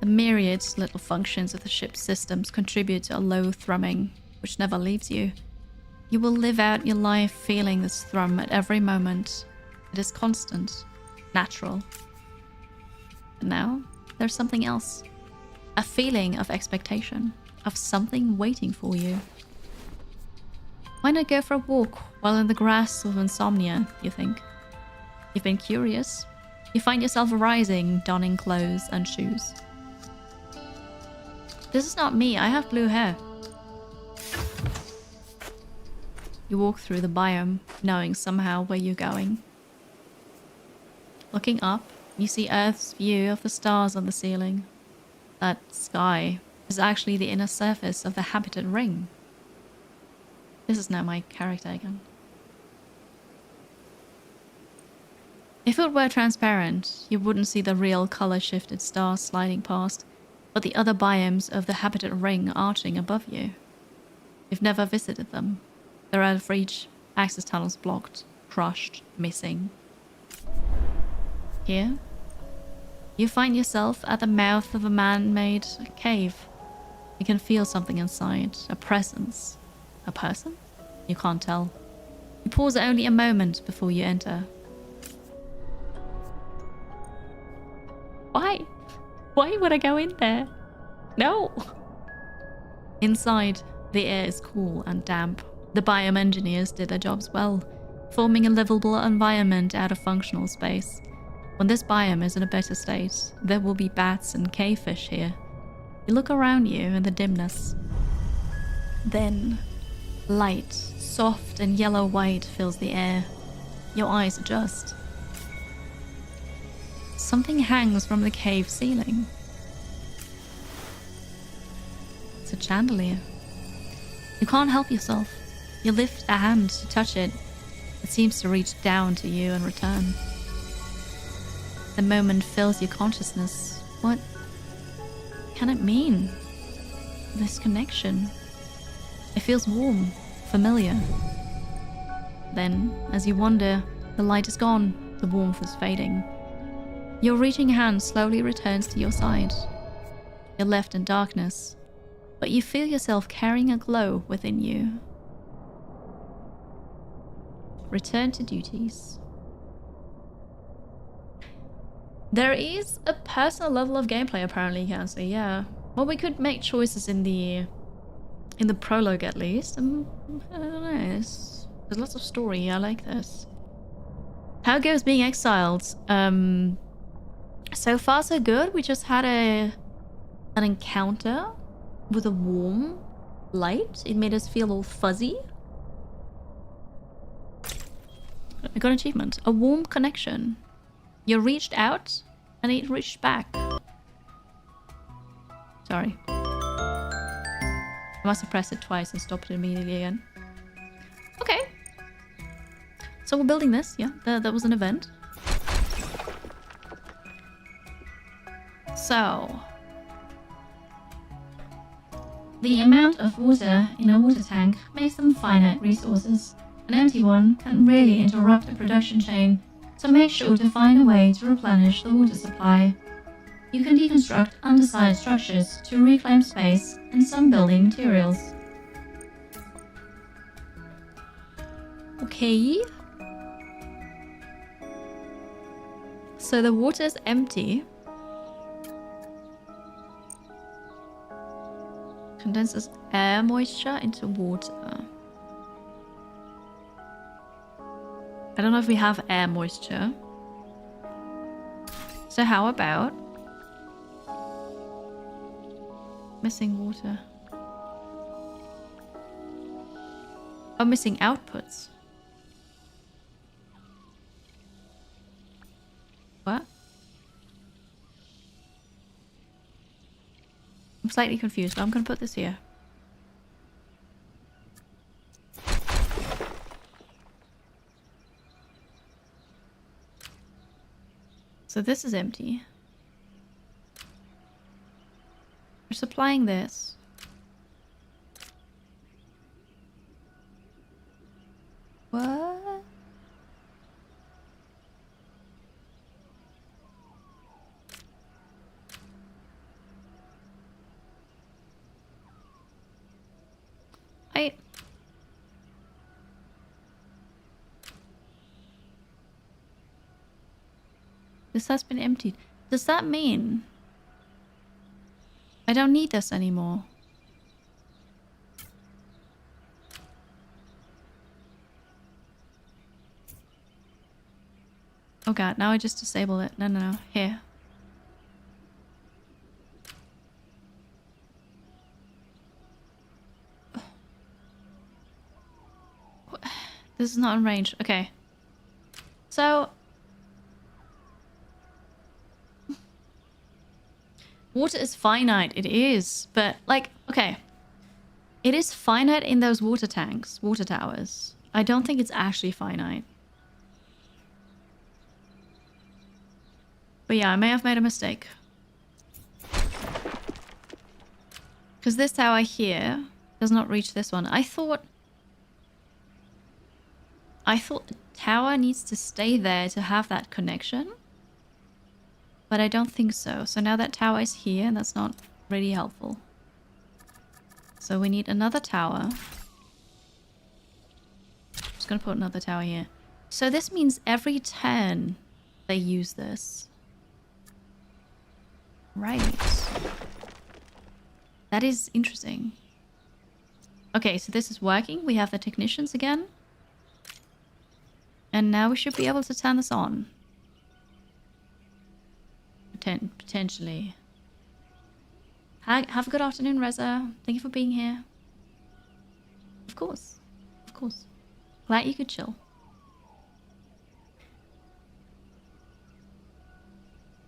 The myriad little functions of the ship's systems contribute to a low thrumming, which never leaves you. You will live out your life feeling this thrum at every moment. It is constant, natural. But now, there's something else. A feeling of expectation, of something waiting for you. Why not go for a walk while in the grasp of insomnia, you think? You've been curious. You find yourself rising, donning clothes and shoes. This is not me, I have blue hair. You walk through the biome, knowing somehow where you're going. Looking up, you see Earth's view of the stars on the ceiling. That sky is actually the inner surface of the habited ring. This is now my character again. If it were transparent, you wouldn't see the real color-shifted stars sliding past, but the other biomes of the habited ring arching above you. You've never visited them. They're out of reach, access tunnels blocked, crushed, missing. Here, you find yourself at the mouth of a man-made cave. You can feel something inside, a presence. A person? You can't tell. You pause only a moment before you enter. Why? Why would I go in there? No! Inside, the air is cool and damp. The biome engineers did their jobs well, forming a livable environment out of functional space. When this biome is in a better state, there will be bats and cavefish here. You look around you in the dimness. Then, light, soft and yellow-white fills the air. Your eyes adjust. Something hangs from the cave ceiling. It's a chandelier. You can't help yourself. You lift a hand to touch it. It seems to reach down to you and return. The moment fills your consciousness. What can it mean? This connection. It feels warm, familiar. Then, as you wonder, the light is gone, the warmth is fading. Your reaching hand slowly returns to your side. You're left in darkness, but you feel yourself carrying a glow within you. Return to duties. There is a personal level of gameplay apparently, you can say, yeah. Well, we could make choices in the prologue at least. I don't know, there's lots of story, I like this. How goes being exiled? So far so good. We just had an encounter with a warm light. It made us feel all fuzzy. I got an achievement. A warm connection. You reached out and it reached back. Sorry. I must have pressed it twice and stopped it immediately again. Okay. So we're building this. Yeah, that was an event. So, The amount of water in a water tank makes them finite resources. An empty one can really interrupt the production chain, so make sure to find a way to replenish the water supply. You can deconstruct undersized structures to reclaim space and some building materials. okay. So the water is empty. Condenses air moisture into water. I don't know if we have air moisture. So how about missing water? Oh, missing outputs. What? I'm slightly confused, but I'm gonna put this here. So this is empty. We're supplying this. What? This has been emptied. Does that mean I don't need this anymore? Oh god, now I just disabled it. No, no, no. Here. This is not in range. Okay. So... water is finite. It is. But, like, okay. It is finite in those water tanks. Water towers. I don't think it's actually finite. But yeah, I may have made a mistake. Because this tower here does not reach this one. I thought the tower needs to stay there to have that connection. But I don't think so. So now that tower is here, and that's not really helpful. So we need another tower. Just gonna put another tower here. So this means every turn they use this. Right. That is interesting. Okay, so this is working. We have the technicians again. And now we should be able to turn this on. Potentially. Have a good afternoon, Reza. Thank you for being here. Of course. Of course. Glad you could chill.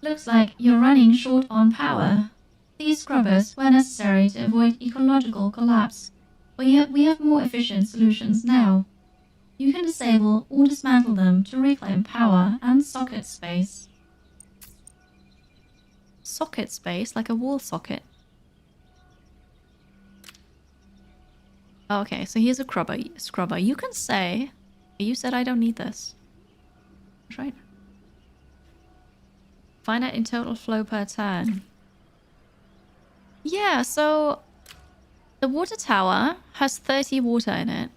Looks like you're running short on power. These scrubbers were necessary to avoid ecological collapse, but yet we have more efficient solutions now. You can disable or dismantle them to reclaim power and socket space. Socket space? Like a wall socket? Oh, okay, so here's a scrubber. You can say... You said I don't need this. That's right. Find out in total flow per turn. Yeah, so... the water tower has 30 water in it.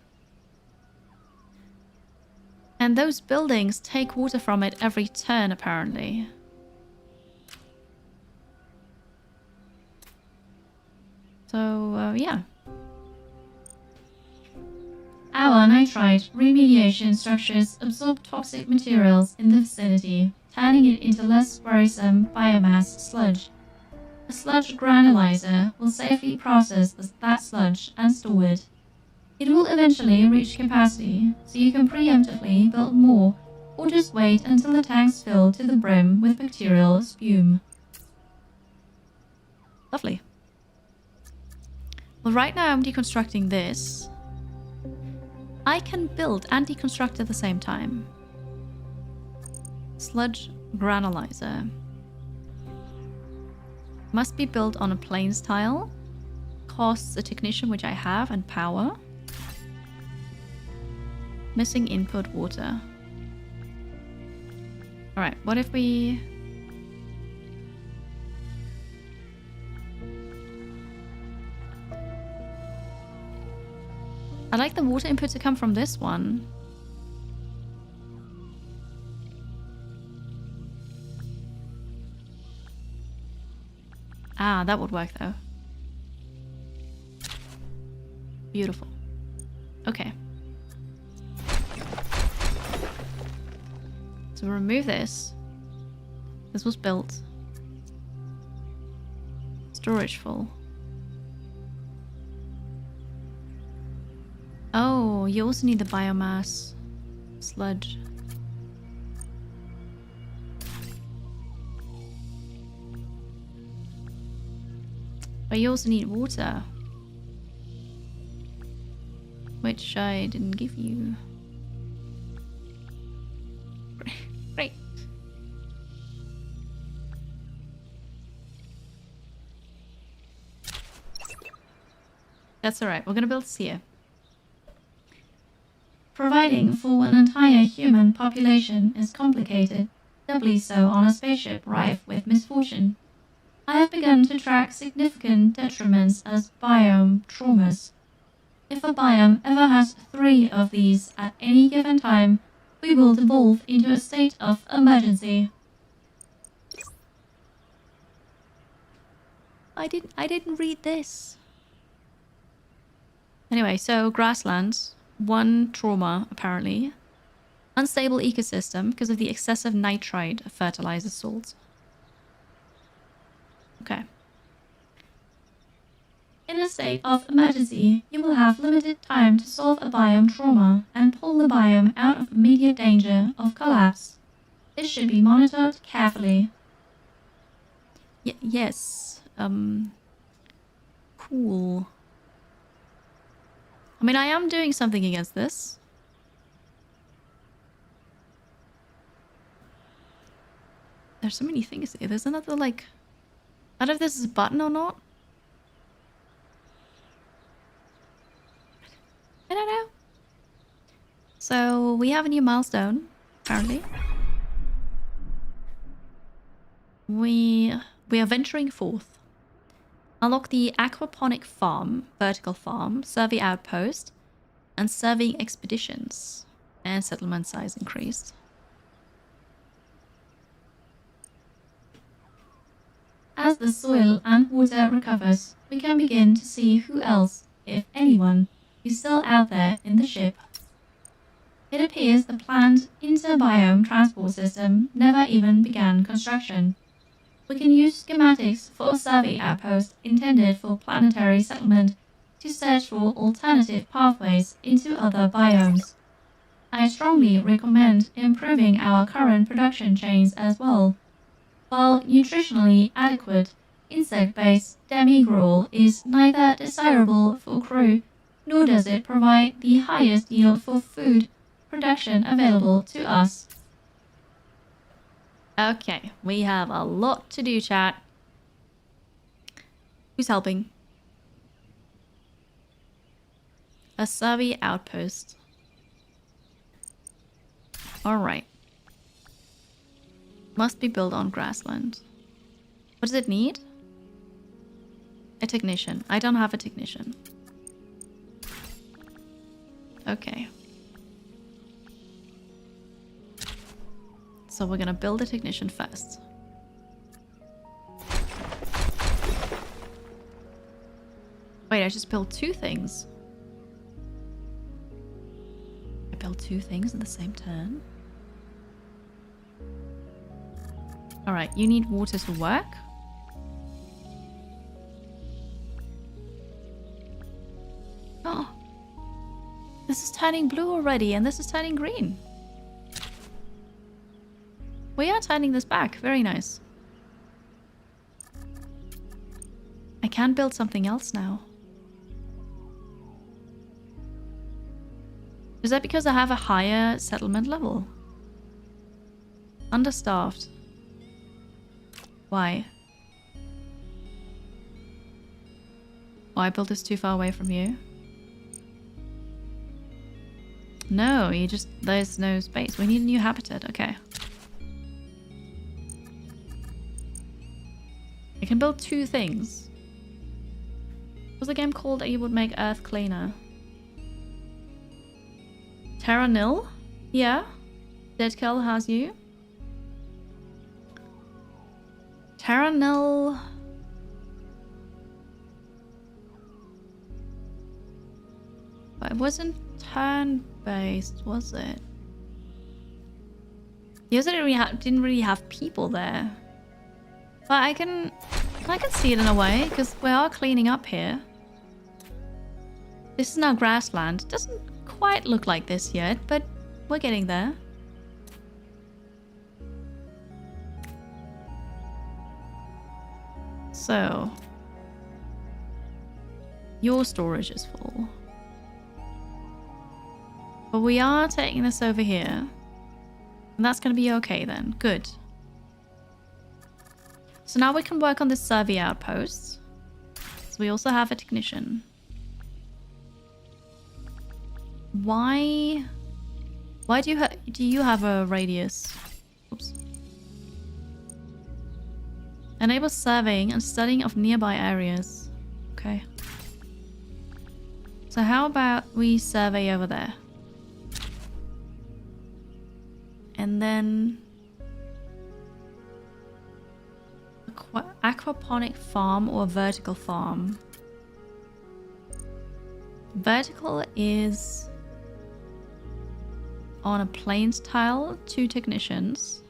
And those buildings take water from it every turn, apparently. So, yeah. Our nitrite remediation structures absorb toxic materials in the vicinity, turning it into less worrisome biomass sludge. A sludge granulizer will safely process that sludge and store it. It will eventually reach capacity, so you can preemptively build more, or just wait until the tanks fill to the brim with bacterial spume. Lovely. Well, right now I'm deconstructing this. I can build and deconstruct at the same time. Sludge granulizer. Must be built on a plains tile. Costs a technician, which I have, and power. Missing input water. Alright, what if we... I'd like the water input to come from this one. Ah, that would work though. Beautiful. Okay. So remove this. This was built. Storage full. Oh, you also need the biomass sludge. But you also need water, which I didn't give you. Great. That's alright. We're gonna build this here. Providing for an entire human population is complicated, doubly so on a spaceship rife with misfortune. I have begun to track significant detriments as biome traumas. If a biome ever has 3 of these at any given time, we will devolve into a state of emergency. I didn't read this. Anyway, so grasslands, 1 trauma apparently. Unstable ecosystem because of the excessive nitrite fertilizer salts. Okay. In a state of emergency, you will have limited time to solve a biome trauma and pull the biome out of immediate danger of collapse. This should be monitored carefully. Yes. Cool. I mean, I am doing something against this. There's so many things here. There's another, like... I don't know if this is a button or not. I don't know. So, we have a new milestone, apparently. We are venturing forth. Unlock the aquaponic farm, vertical farm, survey outpost, and surveying expeditions. And settlement size increased. As the soil and water recovers, we can begin to see who else, if anyone, is still out there in the ship. It appears the planned inter-biome transport system never even began construction. We can use schematics for a survey outpost intended for planetary settlement to search for alternative pathways into other biomes. I strongly recommend improving our current production chains as well. While nutritionally adequate, insect-based demi-gruel is neither desirable for crew, nor does it provide the highest yield for food production available to us. Okay, we have a lot to do, chat. Who's helping? A survey outpost. Alright. Must be built on grassland. What does it need? A technician. I don't have a technician. Okay. So we're gonna build a technician first. Wait, I just built 2 things. I built 2 things in the same turn. Alright, you need water to work. Oh. This is turning blue already, and this is turning green. We are turning this back. Very nice. I can build something else now. Is that because I have a higher settlement level? Understaffed. Why? Oh, I built this too far away from you. No, there's no space. We need a new habitat. Okay. I can build 2 things. What's the game called that you would make Earth cleaner? Terra Nil? Yeah. Deadkill has you. Terra Nil. But it wasn't turn-based, was it? Yours didn't really have people there. But I can see it in a way, because we are cleaning up here. This is now grassland. It doesn't quite look like this yet, but we're getting there. So, your storage is full. But we are taking this over here. And that's going to be okay then. Good. So now we can work on this survey outpost. So we also have a technician. Why do you have a radius? Oops. Enable surveying and studying of nearby areas. Okay. So how about we survey over there? And then aquaponic farm or vertical farm. Vertical is on a plains tile, 2 technicians.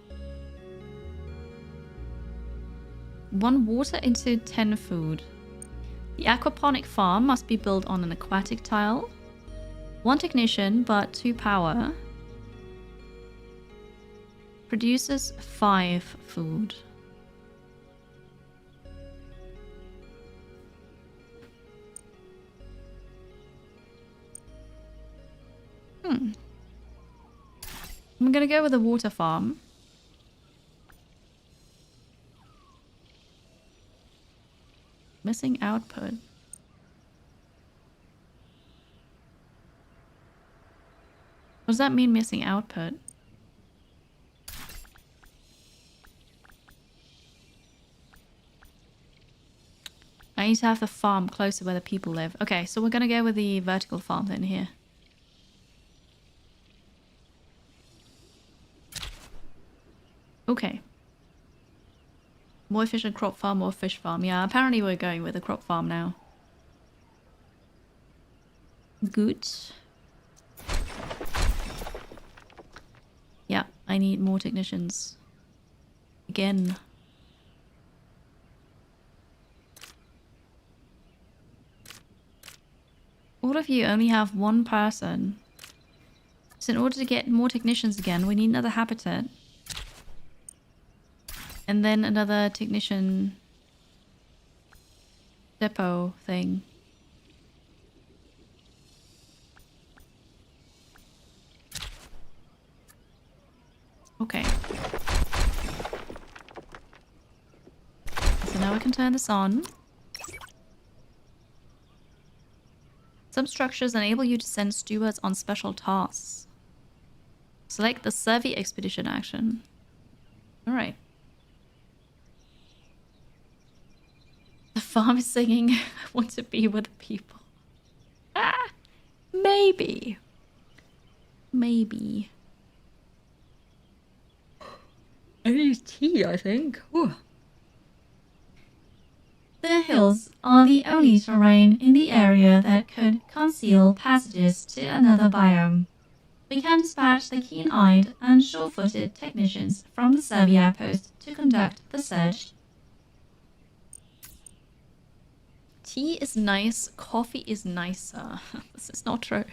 1 water into 10 food. The aquaponic farm must be built on an aquatic tile. 1 technician, but 2 power. Produces 5 food. I'm gonna go with a water farm. Missing output. What does that mean, missing output? I need to have the farm close to where the people live. Okay, so we're gonna go with the vertical farm then here. Okay. More efficient crop farm, more fish farm. Yeah, apparently we're going with the crop farm now. Good. Yeah, I need more technicians. Again. All of you only have 1 person. So in order to get more technicians again, we need another habitat. And then another technician depot thing. Okay. So now we can turn this on. Some structures enable you to send stewards on special tasks. Select the survey expedition action. Alright. The farm is singing, I want to be with the people. Ah! Maybe. Maybe. I need tea, I think. Ooh. The hills are the only terrain in the area that could conceal passages to another biome. We can dispatch the keen-eyed and sure-footed technicians from the survey outpost to conduct the search. Tea is nice, coffee is nicer. This is not true.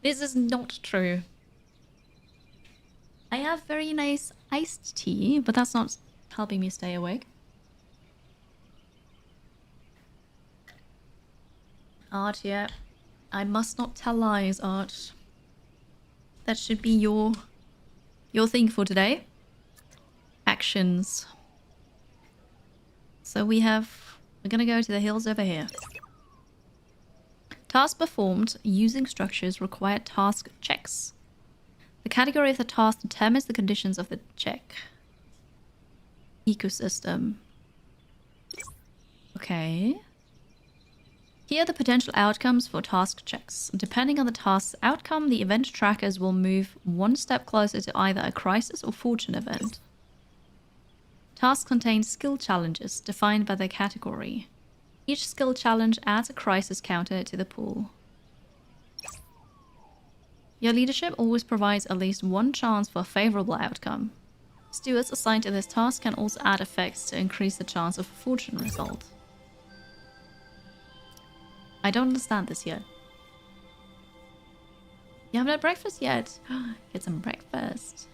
This is not true. I have very nice iced tea, but that's not helping me stay awake. Art, yeah. I must not tell lies, Art. That should be your thing for today. Actions. So we're gonna go to the hills over here. Tasks performed using structures require task checks. The category of the task determines the conditions of the check. Ecosystem. Okay. Here are the potential outcomes for task checks. Depending on the task's outcome, the event trackers will move 1 step closer to either a crisis or fortune event. Tasks contain skill challenges defined by their category. Each skill challenge adds a crisis counter to the pool. Your leadership always provides at least 1 chance for a favorable outcome. Stewards assigned to this task can also add effects to increase the chance of a fortune result. I don't understand this yet. You haven't had breakfast yet? Get some breakfast.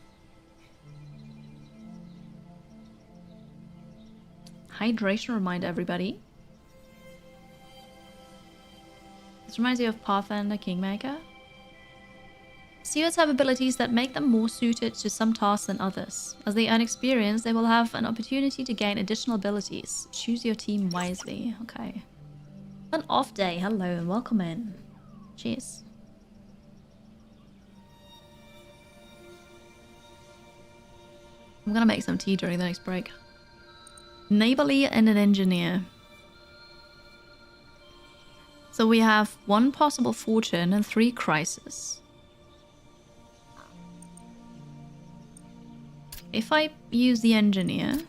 Hydration reminder, everybody. This reminds you of Pathfinder Kingmaker. Stewards have abilities that make them more suited to some tasks than others. As they earn experience, they will have an opportunity to gain additional abilities. Choose your team wisely. Okay. An off day. Hello and welcome in. Cheers. I'm gonna make some tea during the next break. Neighborly and an engineer. So we have 1 possible fortune and 3 crisis. If I use the engineer,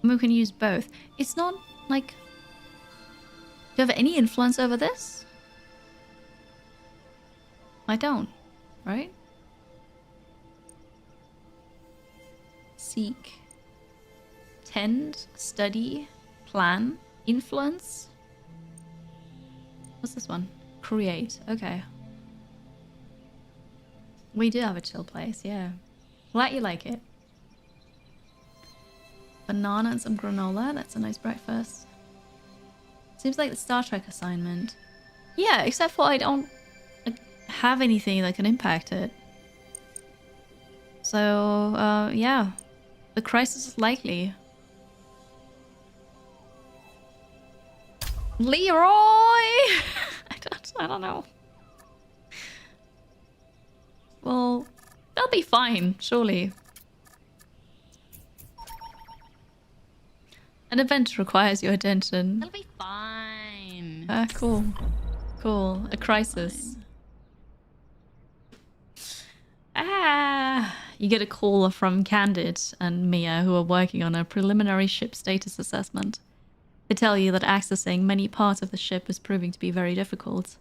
we can use both. It's not like... Do you have any influence over this? I don't, right? Seek. Tend, study, plan, influence. What's this one? Create. Okay. We do have a chill place, yeah. Glad you like it. Banana and some granola. That's a nice breakfast. Seems like the Star Trek assignment. Yeah, except for I don't have anything that can impact it. So, yeah. The crisis is likely. Leroy! I don't know. Well, they'll be fine, surely. An event requires your attention. They'll be fine. Ah, cool. Cool. A crisis. Ah! You get a call from Candid and Mia, who are working on a preliminary ship status assessment. They tell you that accessing many parts of the ship is proving to be very difficult.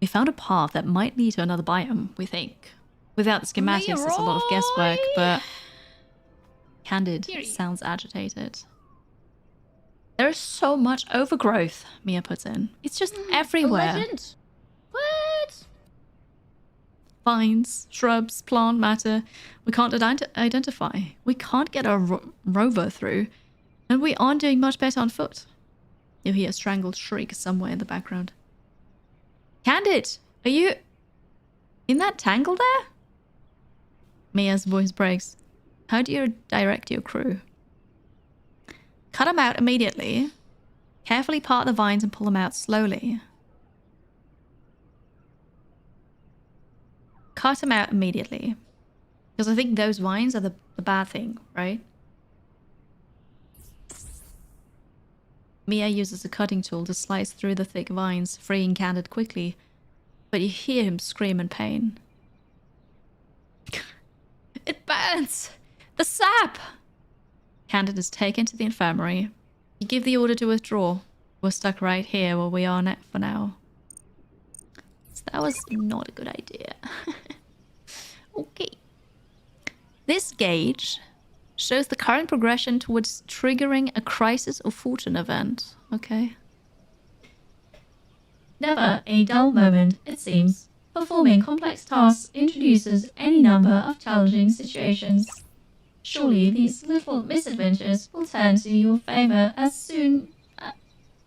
We found a path that might lead to another biome, we think. Without the schematics, it's a lot of guesswork, but... Candid sounds agitated. There is so much overgrowth, Mia puts in. It's just everywhere. A legend. What? Vines, shrubs, plant matter. We can't identify. We can't get a rover through. And we aren't doing much better on foot. You hear a strangled shriek somewhere in the background. Candid, are you in that tangle there? Mia's voice breaks. How do you direct your crew? Cut them out immediately. Carefully part the vines and pull them out slowly. Cut them out immediately. Because I think those vines are the bad thing, right? Mia uses a cutting tool to slice through the thick vines, freeing Candid quickly. But you hear him scream in pain. It burns! The sap! Candid is taken to the infirmary. You give the order to withdraw. We're stuck right here where we are for now. So that was not a good idea. Okay. This gauge shows the current progression towards triggering a crisis or fortune event. Okay. Never a dull moment, it seems. Performing complex tasks introduces any number of challenging situations. Surely these little misadventures will turn to your favor as soon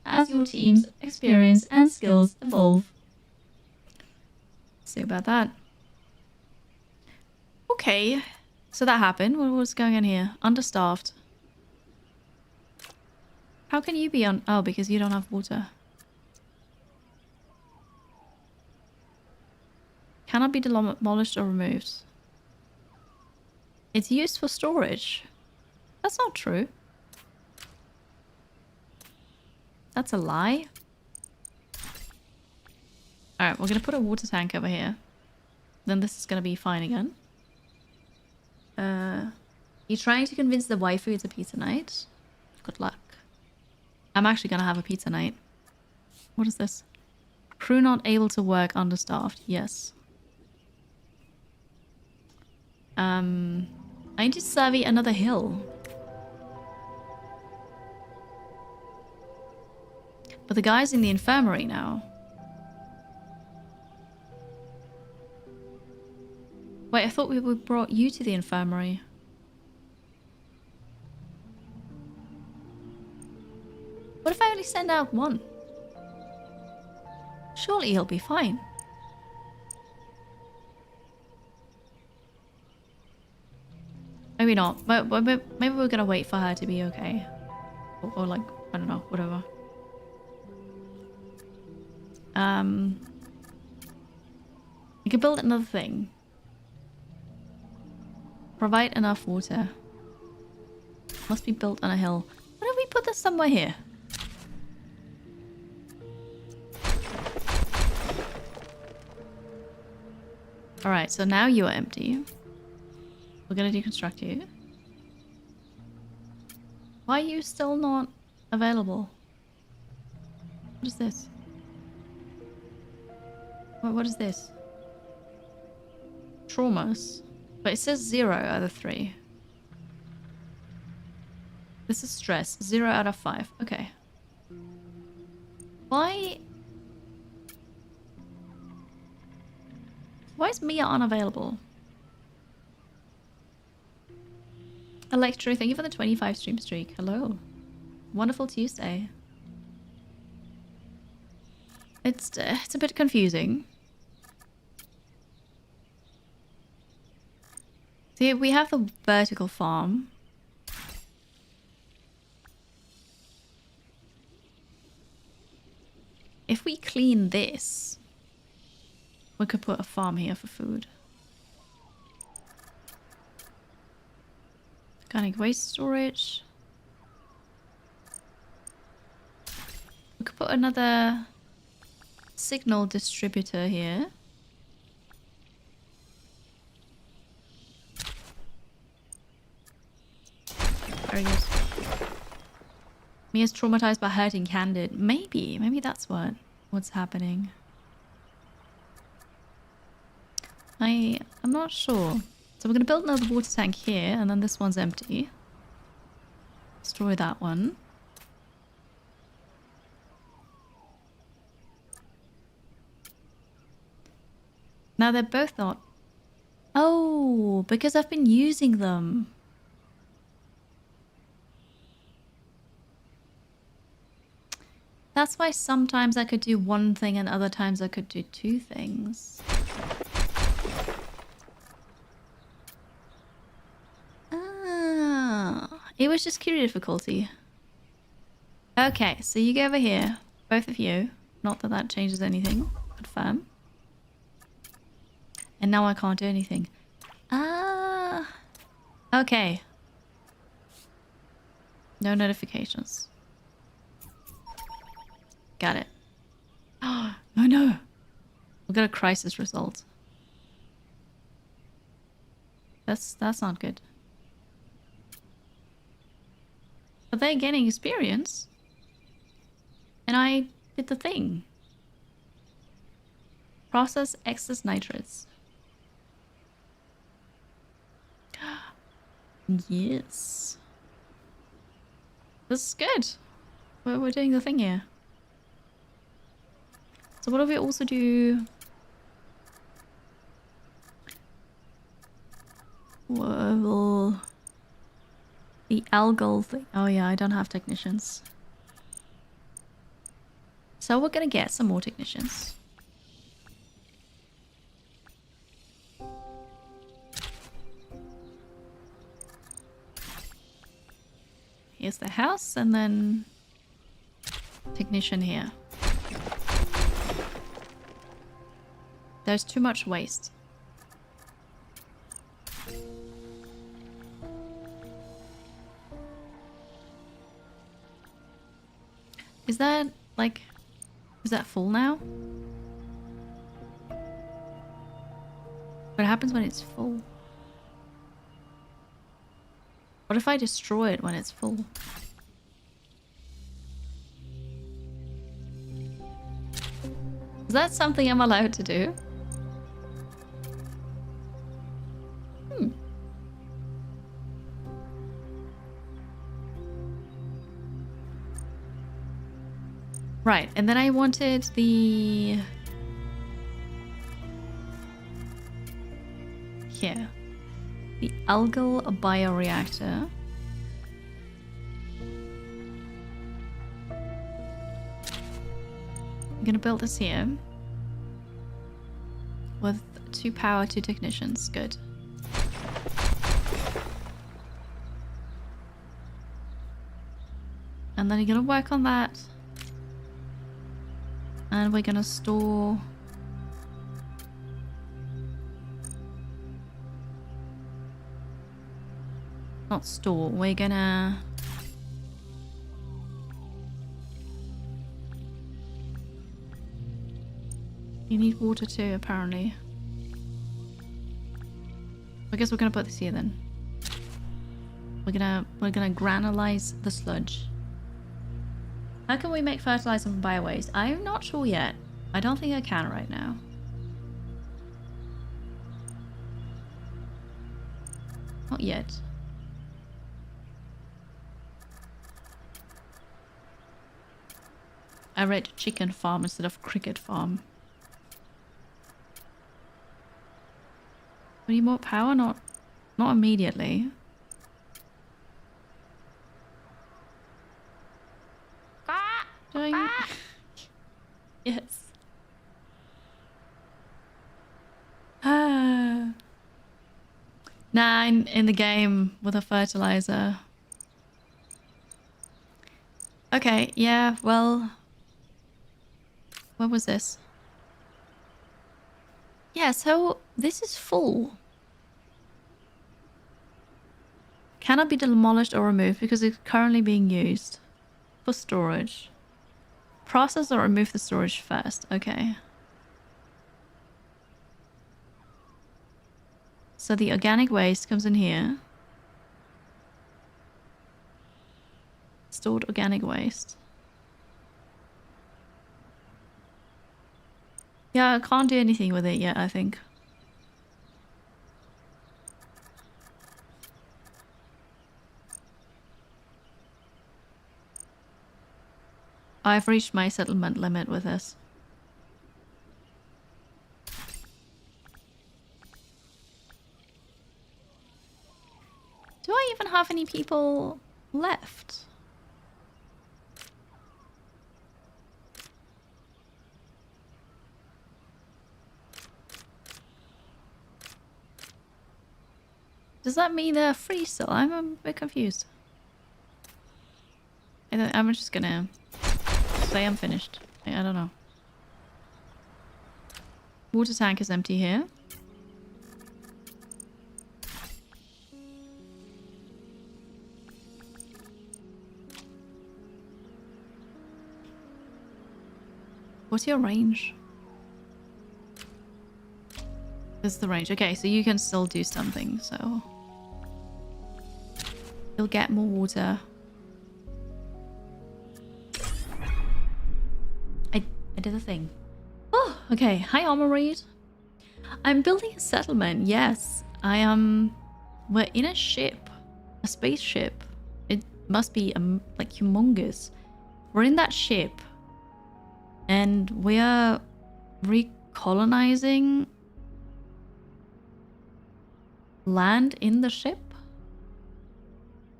as your team's experience and skills evolve. See about that. Okay. So that happened. What's going on here? Understaffed. How can you be on... Oh, because you don't have water. Cannot be demolished or removed. It's used for storage. That's not true. That's a lie. Alright, we're going to put a water tank over here. Then this is going to be fine again. You're trying to convince the waifu it's a pizza night? Good luck. I'm actually going to have a pizza night. What is this? Crew not able to work, understaffed. Yes. I need to survey another hill. But the guy's in the infirmary now. Wait, I thought we brought you to the infirmary. What if I only send out one? Surely he'll be fine. Maybe not. But maybe we're gonna wait for her to be okay. Or like, I don't know, whatever. We can build another thing. Provide enough water. Must be built on a hill. Why don't we put this somewhere here? Alright, so now you are empty. We're gonna deconstruct you. Why are you still not available? What is this? What is this? Traumas. But it says 0 out of 3. This is stress. 0 out of 5. Okay. Why is Mia unavailable? Electro, thank you for the 25 stream streak. Hello. Wonderful Tuesday. It's a bit confusing. See, we have the vertical farm. If we clean this, we could put a farm here for food. Organic waste storage. We could put another signal distributor here. Very good. Mia's traumatized by hurting Candid. Maybe that's what's happening. I'm not sure. So we're gonna build another water tank here, and then this one's empty. Destroy that one. Now they're both not. Oh, because I've been using them. That's why sometimes I could do one thing and other times I could do two things. Ah, it was just Curie difficulty. Okay, so you go over here. Both of you. Not that that changes anything. Confirm. And now I can't do anything. Ah. Okay. No notifications. Got it. Oh, no. We got a crisis result. That's not good. But they're gaining experience. And I did the thing. Process excess nitrates. Yes. This is good. We're doing the thing here. So what do we also do? Well, the algal thing. Oh yeah, I don't have technicians. So we're gonna get some more technicians. Here's the house, and then technician here. There's too much waste. Is that, like, is that full now? What happens when it's full? What if I destroy it when it's full? Is that something I'm allowed to do? Right, and then I wanted the... Here. The algal bioreactor. I'm gonna build this here. With 2 power, 2 technicians. Good. And then you're gonna work on that. And we're gonna store... Not store. We're gonna... You need water too, apparently. I guess we're gonna put this here then. We're gonna granulize the sludge. How can we make fertilizer from biowaste? I'm not sure yet. I don't think I can right now. Not yet. I read chicken farm instead of cricket farm. We need more power? Not immediately. Yes. Nah, in the game with a fertilizer. Okay, yeah, well... What was this? Yeah, so this is full. Cannot be demolished or removed because it's currently being used for storage. Process or remove the storage first. Okay. So the organic waste comes in here. Stored organic waste. Yeah, I can't do anything with it yet, I think. I've reached my settlement limit with this. Do I even have any people left? Does that mean they're free still? I'm a bit confused. I'm just gonna say I'm finished. I don't know. Water tank is empty here. What's your range? This is the range. Okay, so you can still do something, so... You'll get more water. I did a thing. Oh, okay. Hi, Armored. I'm building a settlement. Yes, I am. We're in a ship, a spaceship. It must be like humongous. We're in that ship, and we are recolonizing land in the ship.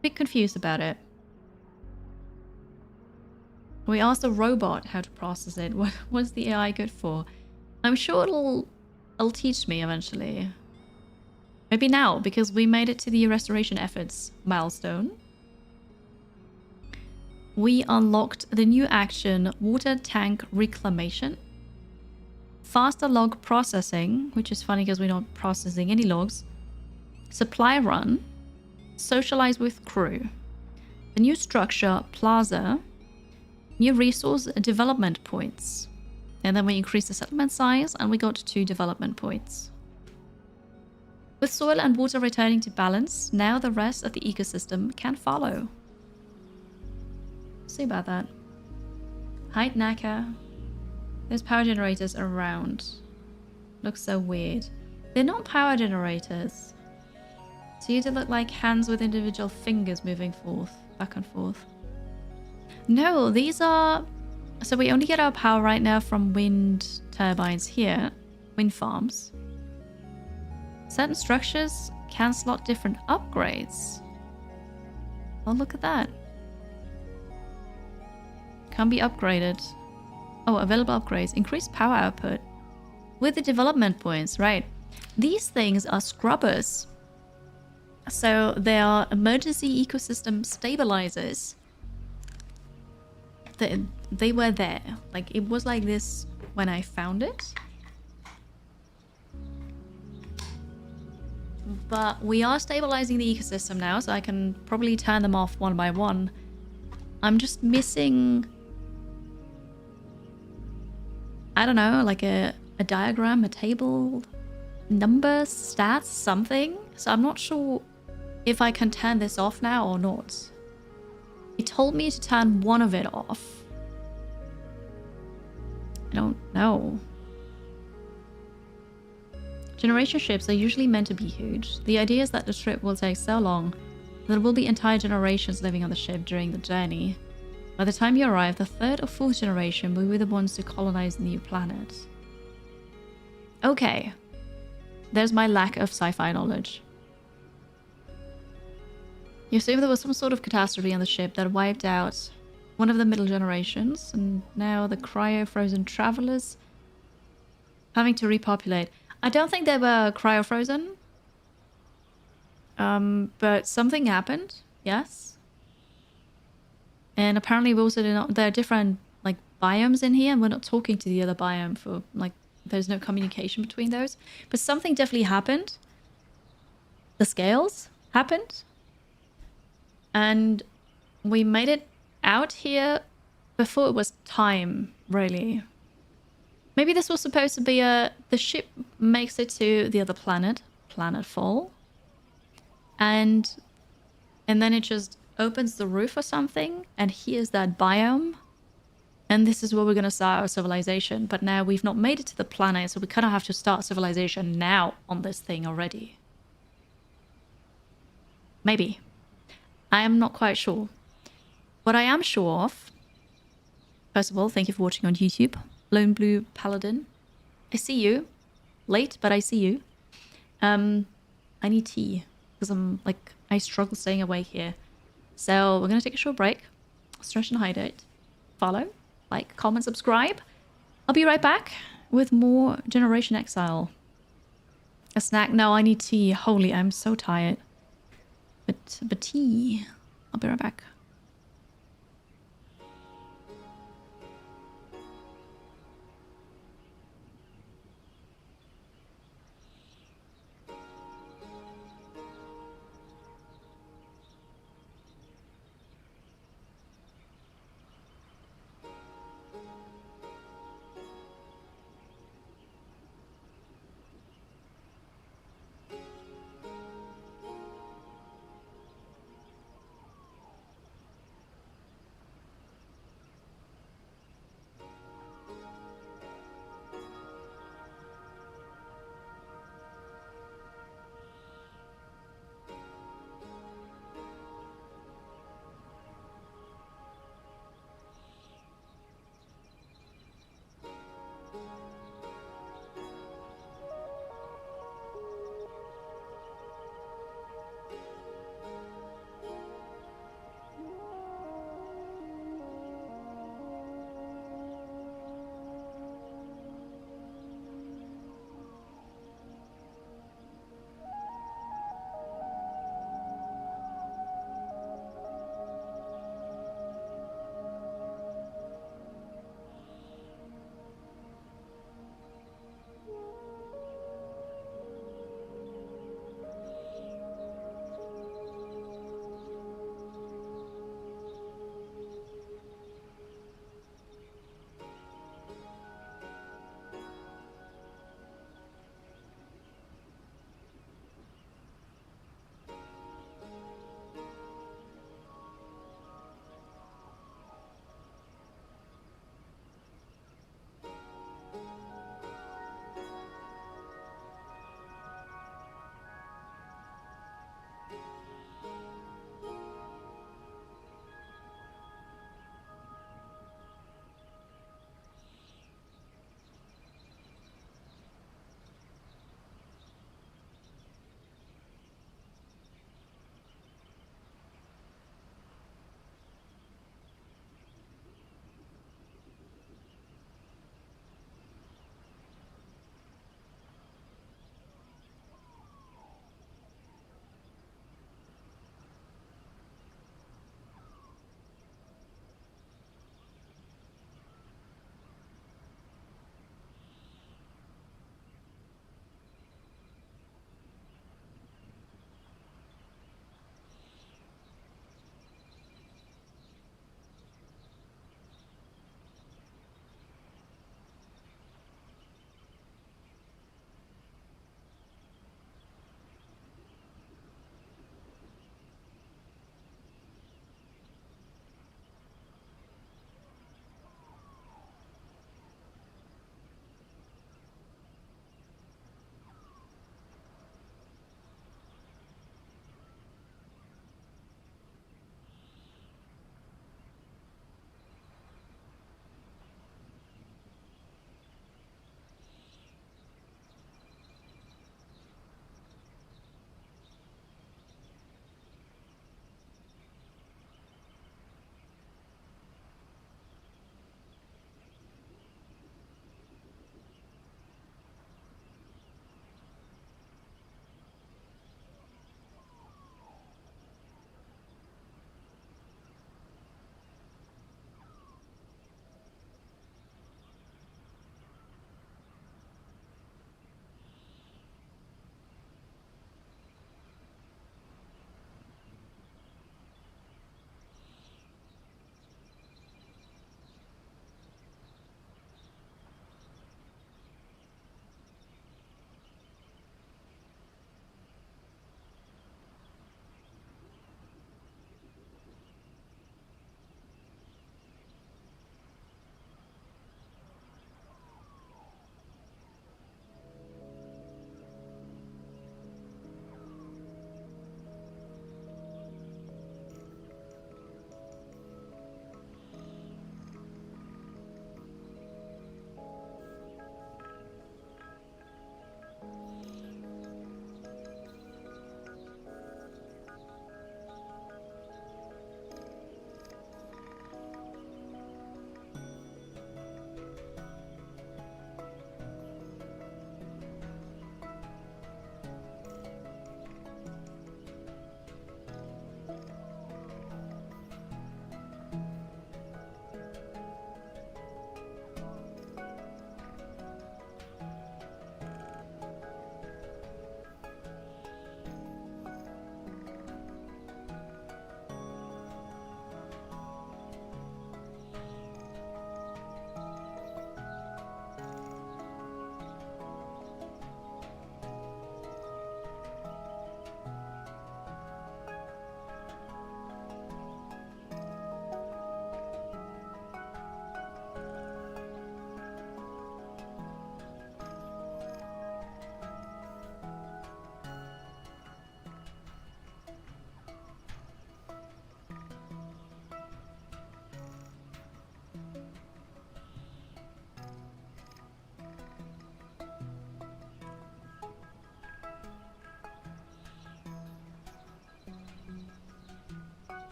Bit confused about it. We asked a robot how to process it. What's the AI good for? I'm sure it'll teach me eventually. Maybe now, because we made it to the restoration efforts milestone. We unlocked the new action, water tank reclamation. Faster log processing, which is funny because we're not processing any logs. Supply run. Socialize with crew. The new structure, plaza. New resource development points. And then we increased the settlement size and we got 2 development points. With soil and water returning to balance, now the rest of the ecosystem can follow. See about that. Height Naka. There's power generators around. Looks so weird. They're not power generators. So you look like hands with individual fingers moving back and forth. No, these are... So we only get our power right now from wind turbines here. Wind farms. Certain structures can slot different upgrades. Oh, look at that. Can be upgraded. Oh, available upgrades. Increased power output. With the development points, right. These things are scrubbers. So they are emergency ecosystem stabilizers. They were there. Like, it was like this when I found it. But we are stabilizing the ecosystem now, so I can probably turn them off one by one. I'm just missing... I don't know, like a diagram, a table, numbers, stats, something. So I'm not sure if I can turn this off now or not. It told me to turn one of it off. I don't know. Generation ships are usually meant to be huge. The idea is that the trip will take so long that there will be entire generations living on the ship during the journey. By the time you arrive, the third or fourth generation will be the ones to colonize the new planet. Okay. There's my lack of sci-fi knowledge. You assume there was some sort of catastrophe on the ship that wiped out one of the middle generations, and now the cryo-frozen travelers having to repopulate. I don't think they were cryo-frozen. But something happened, yes. And apparently we also did not, there are different like biomes in here, and we're not talking to the other biome for like, there's no communication between those. But something definitely happened. The scales happened. And we made it out here before it was time, really. Maybe this was supposed to be the ship makes it to the other planet, planetfall. And then it just opens the roof or something, and here's that biome. And this is where we're going to start our civilization. But now we've not made it to the planet, so we kind of have to start civilization now on this thing already. Maybe. I am not quite sure. What I am sure of... First of all, thank you for watching on YouTube. Lone Blue Paladin. I see you. Late, but I see you. I need tea. Because I'm, like, I struggle staying awake here. So we're going to take a short break. Stretch and hydrate. Follow. Like, comment, subscribe. I'll be right back with more Generation Exile. A snack? No, I need tea. Holy, I'm so tired. But tea. I'll be right back.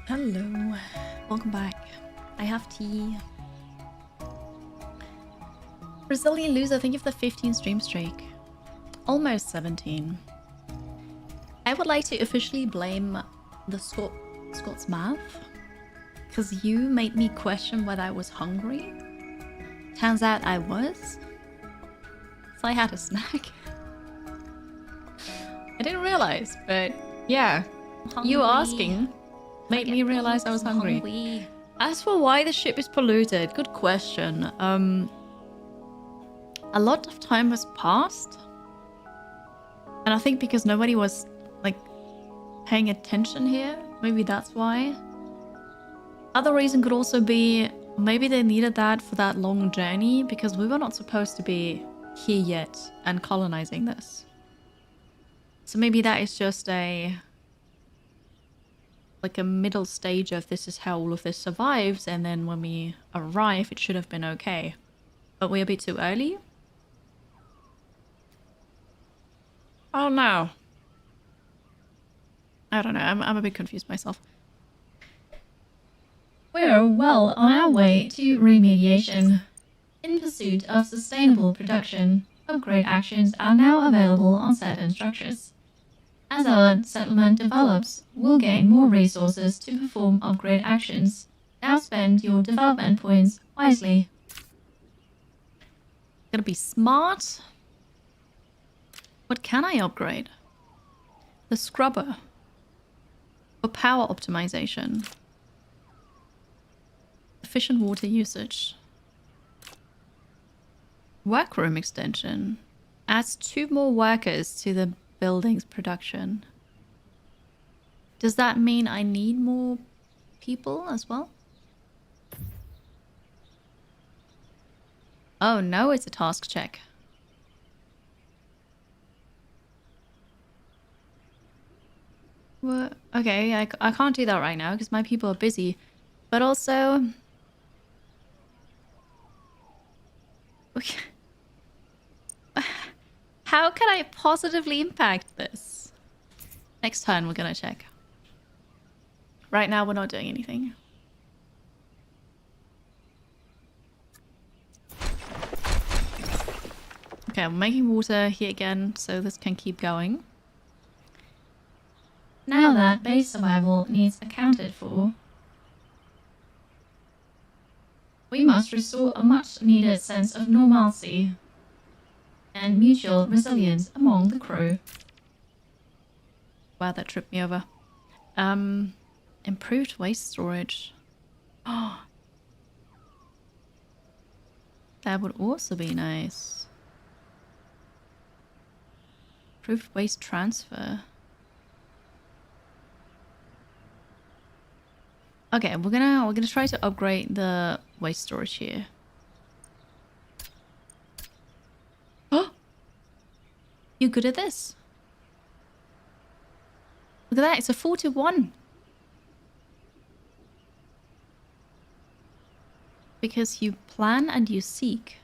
Hello. Welcome back. I have tea. Brazilian loser, thank you for the 15 stream streak. Almost 17. I would like to officially blame the Scots math. Because you made me question whether I was hungry. Turns out I was. So I had a snack. I didn't realize, but yeah. You asking made me realize I was hungry. As for why the ship is polluted, good question. A lot of time has passed. And I think because nobody was, like, paying attention here. Maybe that's why. Other reason could also be maybe they needed that for that long journey because we were not supposed to be here yet and colonizing this. So maybe that is just a middle stage of this is how all of this survives, and then when we arrive it should have been okay. But we're a bit too early? Oh no. I don't know, I'm a bit confused myself. We're well on our way to remediation. In pursuit of sustainable production, upgrade actions are now available on certain structures. As our settlement develops, we'll gain more resources to perform upgrade actions. Now spend your development points wisely. Gonna be smart. What can I upgrade? The scrubber. For power optimization. Efficient water usage. Workroom extension. Adds 2 more workers to the building's production. Does that mean I need more people as well? Oh no, it's a task check. Well, okay, I can't do that right now because my people are busy. But also... How can I positively impact this? Next turn we're gonna check. Right now we're not doing anything. Okay, I'm making water here again so this can keep going. Now that base survival needs accounted for, we must restore a much-needed sense of normalcy and mutual resilience among the crew. Wow, that tripped me over. Improved waste storage. Oh, that would also be nice. Improved waste transfer. Okay, we're gonna try to upgrade the waste storage here. Oh, you're good at this. Look at that, it's a 4-1. Because you plan and you seek.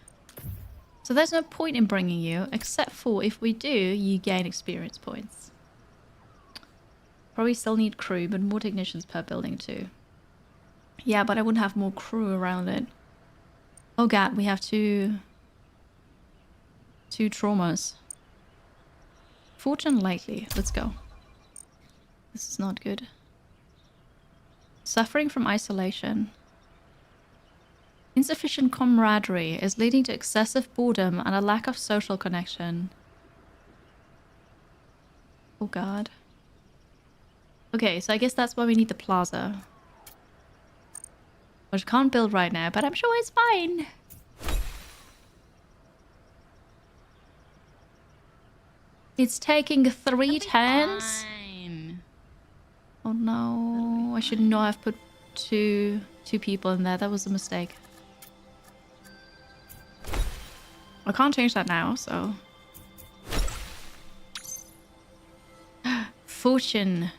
So there's no point in bringing you, except for if we do, you gain experience points. Probably still need crew, but more technicians per building too. Yeah, but I wouldn't have more crew around it. Oh god, we have two traumas. Fortune lightly. Let's go. This is not good. Suffering from isolation. Insufficient camaraderie is leading to excessive boredom and a lack of social connection. Oh god. Okay, so I guess that's why we need the plaza. Which I can't build right now, but I'm sure it's fine. It's taking 3 turns. Oh no, I should not have put two people in there. That was a mistake. I can't change that now, so... Fortune.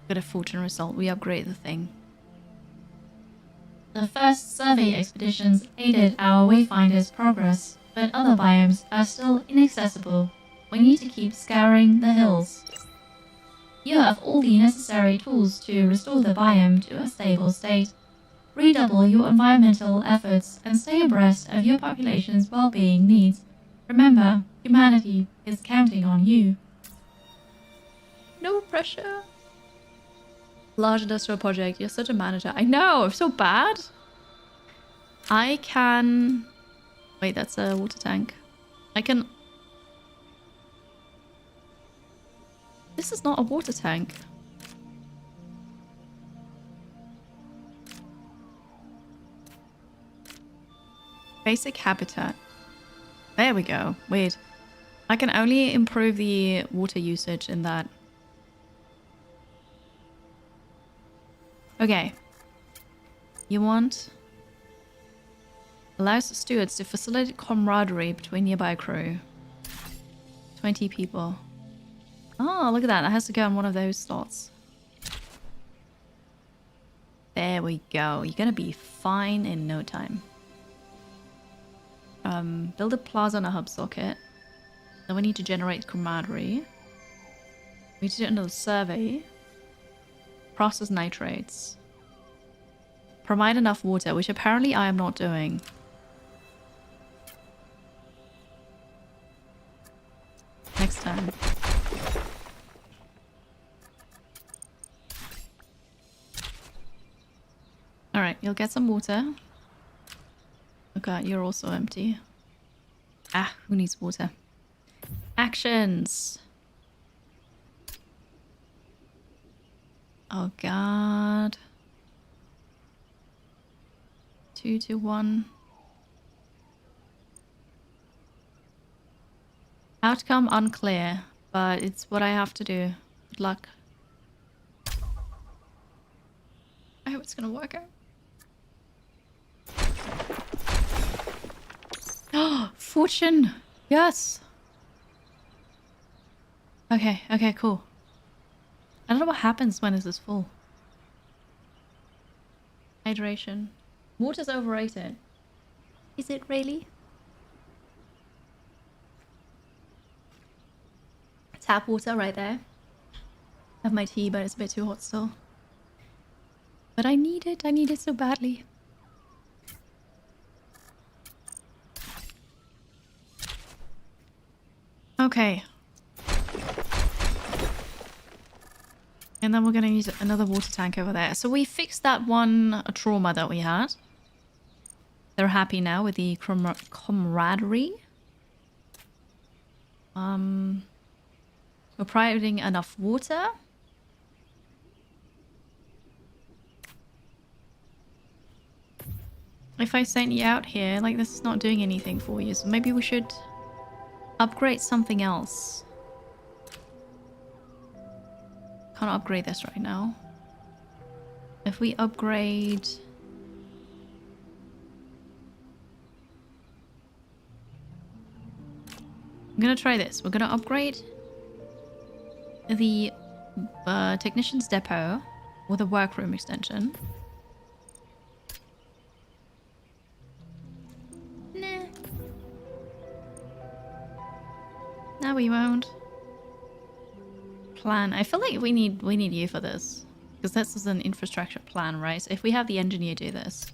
Got a fortune result. We upgrade the thing. The first survey expeditions aided our wayfinders' progress, but other biomes are still inaccessible. We need to keep scouring the hills. You have all the necessary tools to restore the biome to a stable state. Redouble your environmental efforts and stay abreast of your population's well-being needs. Remember, humanity is counting on you. No pressure. Large industrial project. You're such a manager. I know. I'm so bad. I can... Wait, that's a water tank. I can... This is not a water tank. Basic habitat. There we go. Weird. I can only improve the water usage in that. Okay. You want... Allows stewards to facilitate camaraderie between nearby crew. 20 people. Oh, look at that. That has to go on one of those slots. There we go. You're gonna be fine in no time. Build a plaza on a hub socket. Then we need to generate camaraderie. We need to do another survey. Process nitrates. Provide enough water, which apparently I am not doing. Next time. Alright, you'll get some water. Oh god, you're also empty. Ah, who needs water? Actions! Oh god. 2 to 1. Outcome unclear, but it's what I have to do. Good luck. I hope it's gonna work out. Oh, fortune! Yes! Okay, okay, cool. I don't know what happens when this is full. Hydration. Water's overrated. Is it really? Tap water right there. Have my tea, but it's a bit too hot still. But I need it so badly. Okay. And then we're gonna use another water tank over there. So we fixed that one trauma that we had. They're happy now with the camaraderie. We're providing enough water. If I sent you out here, like this is not doing anything for you, so maybe we should upgrade something else. Can't upgrade this right now. If we upgrade... I'm gonna try this. We're gonna upgrade the technician's depot with a workroom extension. Nah. No, we won't. Plan. I feel like we need you for this. Because this is an infrastructure plan, right? So if we have the engineer do this.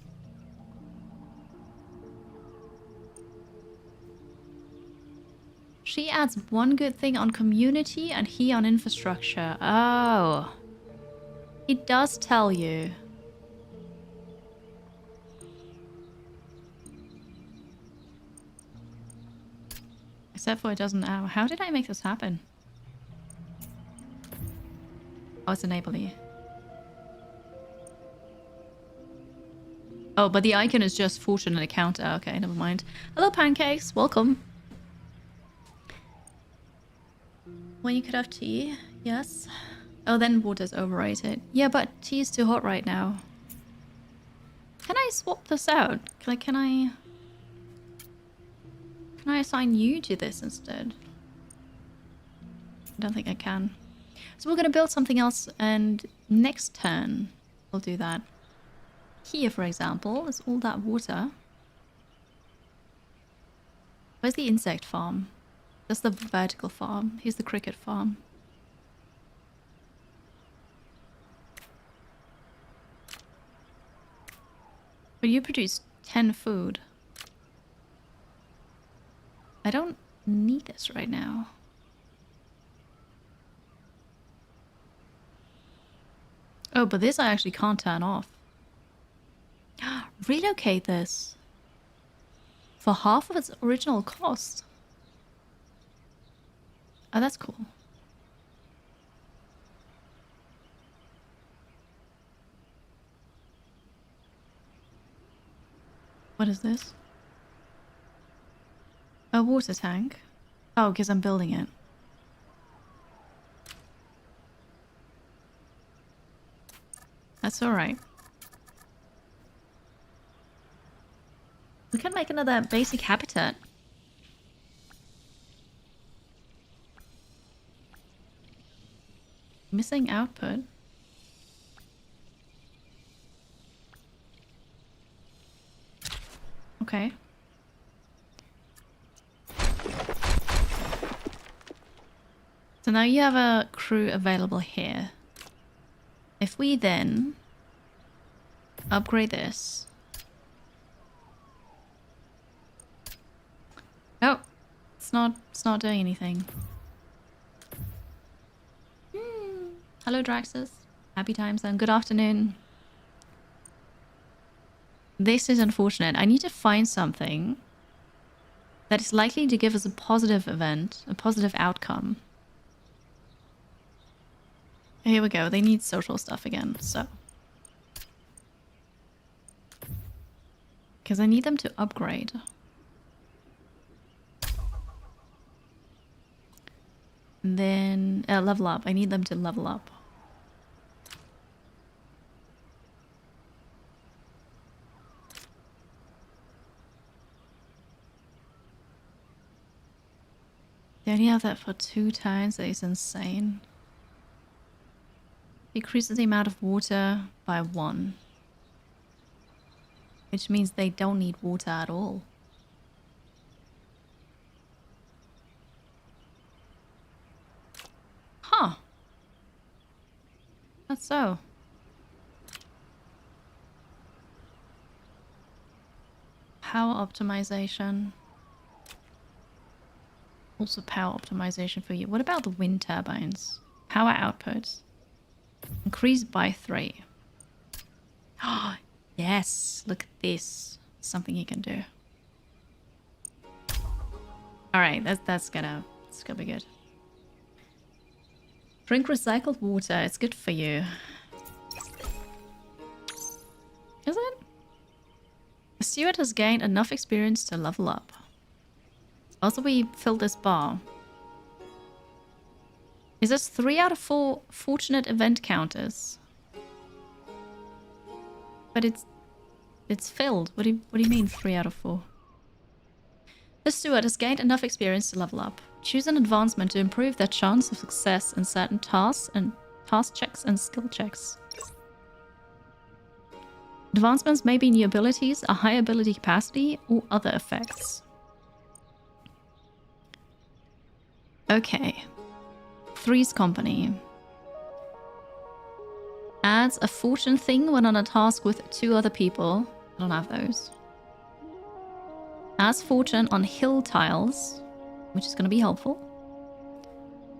She adds one good thing on community and he on infrastructure. Oh. It does tell you. Except for it doesn't now. How did I make this happen? Oh, it's enabling. Oh, but the icon is just fortune and a counter. Okay, never mind. Hello, pancakes. Welcome. When you could have tea, yes. Oh, then water's overrated. Yeah, but tea is too hot right now. Can I swap this out? Like, can I assign you to this instead? I don't think I can. So we're going to build something else, and next turn we'll do that. Here, for example, is all that water. Where's the insect farm? That's the vertical farm. Here's the cricket farm. But you produce 10 food. I don't need this right now. Oh, but this I actually can't turn off. Relocate this. For half of its original cost. Oh, that's cool. What is this? A water tank. Oh, because I'm building it. That's alright. We can make another basic habitat. Missing output. Okay. So now you have a crew available here. If we then upgrade this. Oh, it's not doing anything. Hello Draxus. Happy times and good afternoon. This is unfortunate. I need to find something that is likely to give us a positive event, a positive outcome. Here we go. They need social stuff again, so. Because I need them to upgrade. And then level up. I need them to level up. They only have that for 2 times. That is insane. Decreases the amount of water by 1. Which means they don't need water at all. Huh. That's so. Power optimization. Also power optimization for you. What about the wind turbines? Power output. Increased by 3. Oh, yes. Look at this. Something you can do. Alright, that's gonna be good. Drink recycled water. It's good for you. Is it? The steward has gained enough experience to level up. Also, we filled this bar. Is this 3 out of 4 fortunate event counters? But it's filled. What do you mean 3 out of 4? The steward has gained enough experience to level up. Choose an advancement to improve their chance of success in certain tasks and task checks and skill checks. Advancements may be new abilities, a high ability capacity, or other effects. Okay. Three's Company. Adds a fortune thing when on a task with 2 other people. I don't have those. Adds fortune on hill tiles, which is going to be helpful.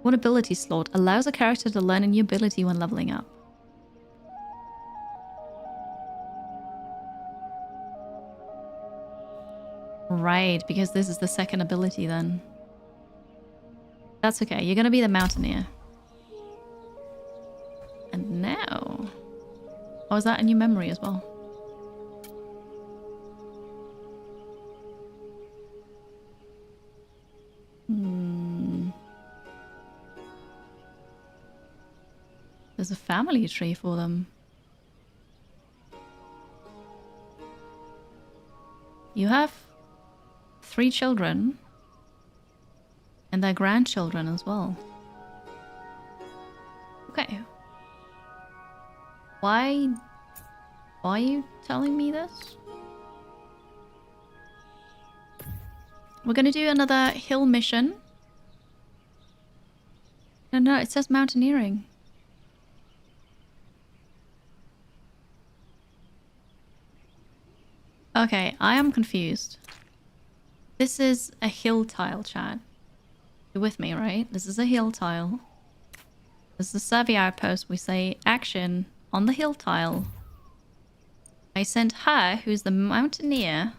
One ability slot allows a character to learn a new ability when leveling up. Right, because this is the second ability then. That's okay, you're gonna be the mountaineer. And now... Oh, is that a new memory as well? There's a family tree for them. You have 3 children. And their grandchildren as well. Okay. Why are you telling me this? We're gonna do another hill mission. No, it says mountaineering. Okay, I am confused. This is a hill tile, chat. You're with me, right? This is a hill tile. This is a survey outpost. We say action on the hill tile. I sent her, who's the mountaineer,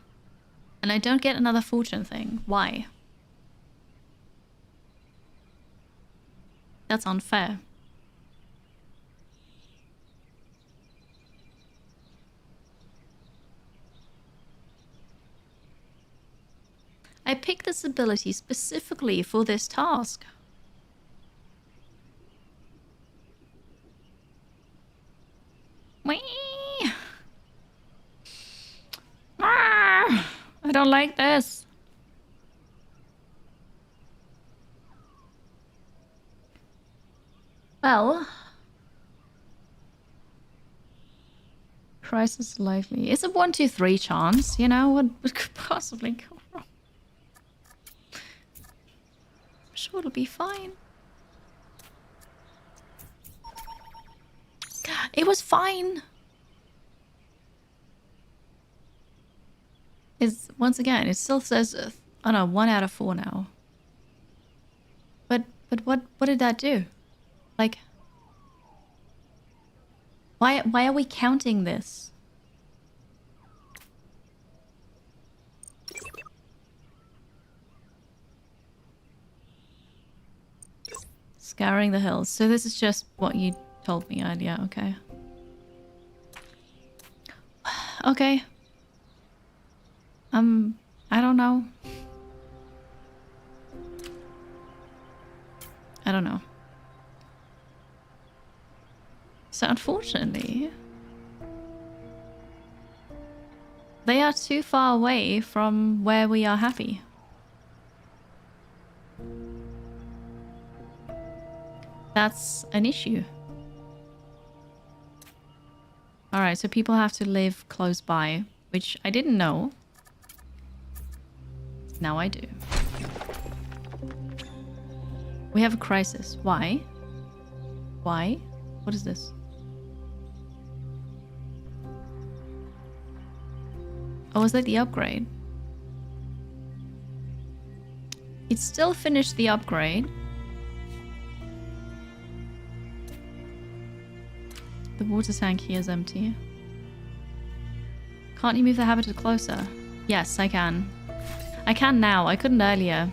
and I don't get another fortune thing. Why? That's unfair. I picked this ability specifically for this task. Whee! Ah, I don't like this. Well, crisis likely. It's a 1, 2, 3 chance. You know what could possibly go wrong? I'm sure it'll be fine. It was fine. It's once again. It still says, oh no, 1 out of 4 now. But what did that do? Like, why are we counting this? Scouring the hills. So this is just what you told me earlier. Okay. Okay. I don't know. I don't know. So unfortunately, they are too far away from where we are happy. That's an issue. Alright, so people have to live close by, which I didn't know. Now I do. We have a crisis. Why? Why? What is this? Oh, was that the upgrade? It still finished the upgrade. The water tank here is empty. Can't you move the habitat closer? Yes, I can. I can now. I couldn't earlier.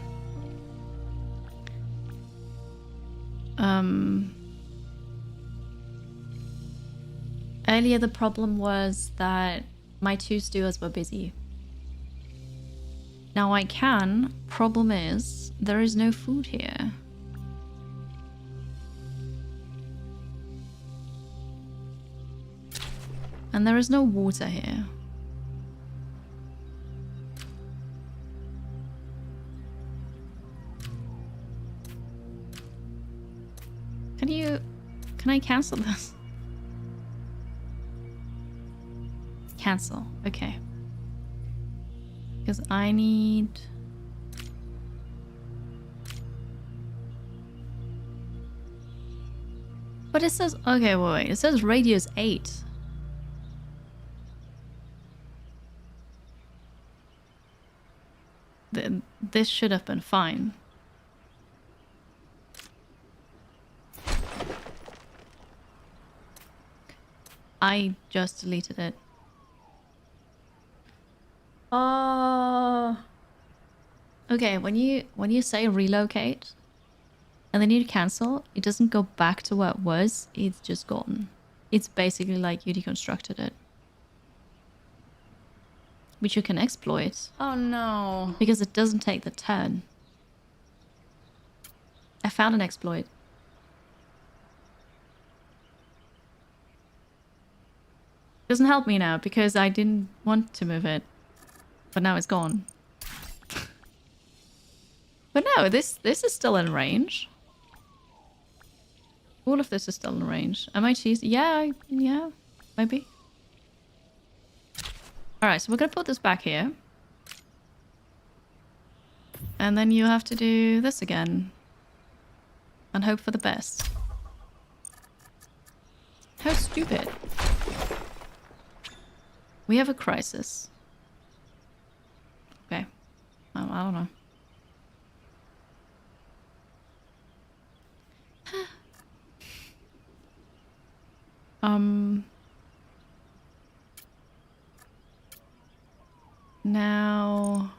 Earlier the problem was that my 2 stewards were busy. Now I can. Problem is, there is no food here. And there is no water here. Can I cancel this? Cancel. Okay. Because I need... But it says... Okay, wait. It says radius 8. This should have been fine. I just deleted it. Okay, when you say relocate and then you cancel, it doesn't go back to where it was, it's just gone. It's basically like you deconstructed it. Which you can exploit. Oh no. Because it doesn't take the turn. I found an exploit. Doesn't help me now because I didn't want to move it. But now it's gone. But no, this is still in range. All of this is still in range. Am I cheesy? Yeah, maybe. Alright, so we're gonna put this back here. And then you have to do this again. And hope for the best. How stupid. We have a crisis. I don't know. Now,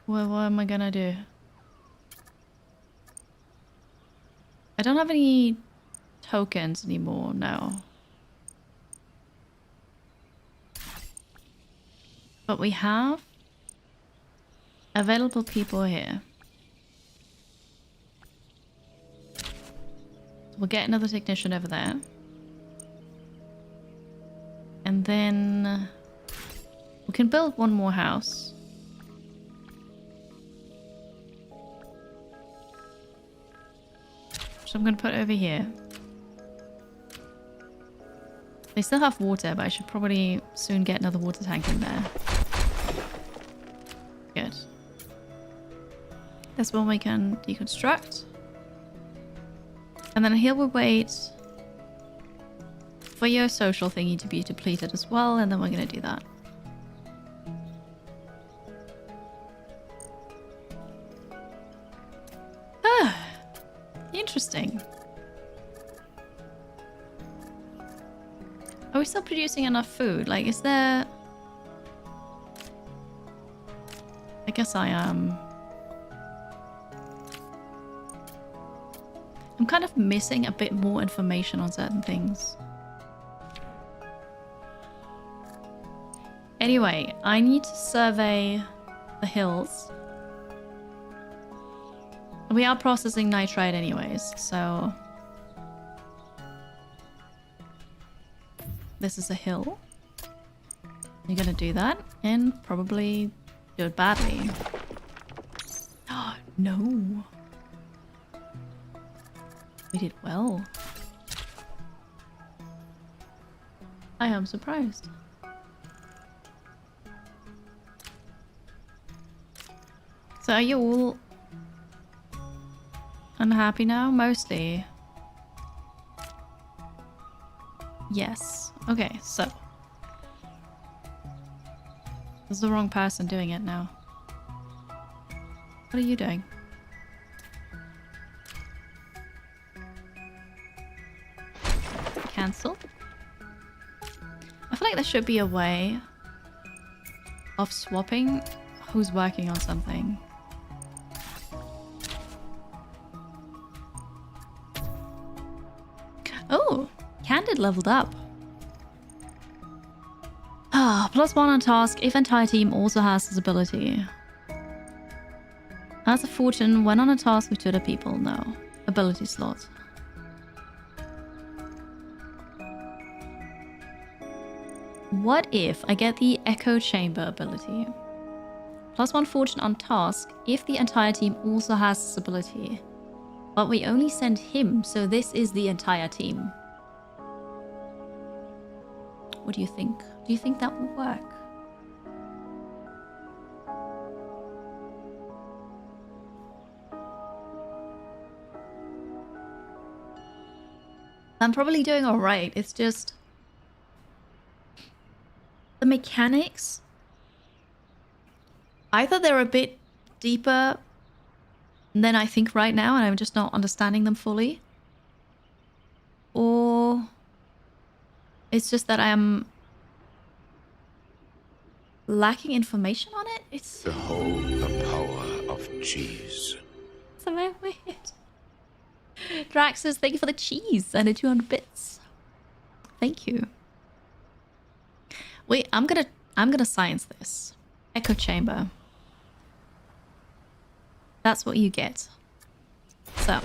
what am I gonna do? I don't have any tokens anymore, no. But we have available people here. We'll get another technician over there. And then we can build one more house. So I'm going to put it over here. They still have water, but I should probably soon get another water tank in there. Good. This one we can deconstruct. And then here we'll wait for your social thingy to be depleted as well, and then we're going to do that. Interesting. Are we still producing enough food? Like, is there... I guess I am. I'm kind of missing a bit more information on certain things. Anyway, I need to survey the hills. We are processing nitrite anyways, so... This is a hill. You're gonna do that, and probably do it badly. Oh, no. We did well. I am surprised. So are you all unhappy now? Mostly. Yes. Okay, so. This is the wrong person doing it now. What are you doing? Cancel. I feel like there should be a way of swapping who's working on something. Oh, Candid leveled up. Ah, +1 on task if entire team also has this ability. As a fortune, when on a task with 2 other people, no. Ability slot. What if I get the Echo Chamber ability? +1 fortune on task if the entire team also has this ability. But we only send him, so this is the entire team. What do you think? Do you think that will work? I'm probably doing alright. It's just... the mechanics... either they're a bit deeper than I think right now, and I'm just not understanding them fully. Or... it's just that I'm... lacking information on it? It's... Behold the power of cheese. It's a bit weird. Drax says, thank you for the cheese and the 200 bits. Thank you. Wait, I'm gonna science this. Echo chamber. That's what you get. So.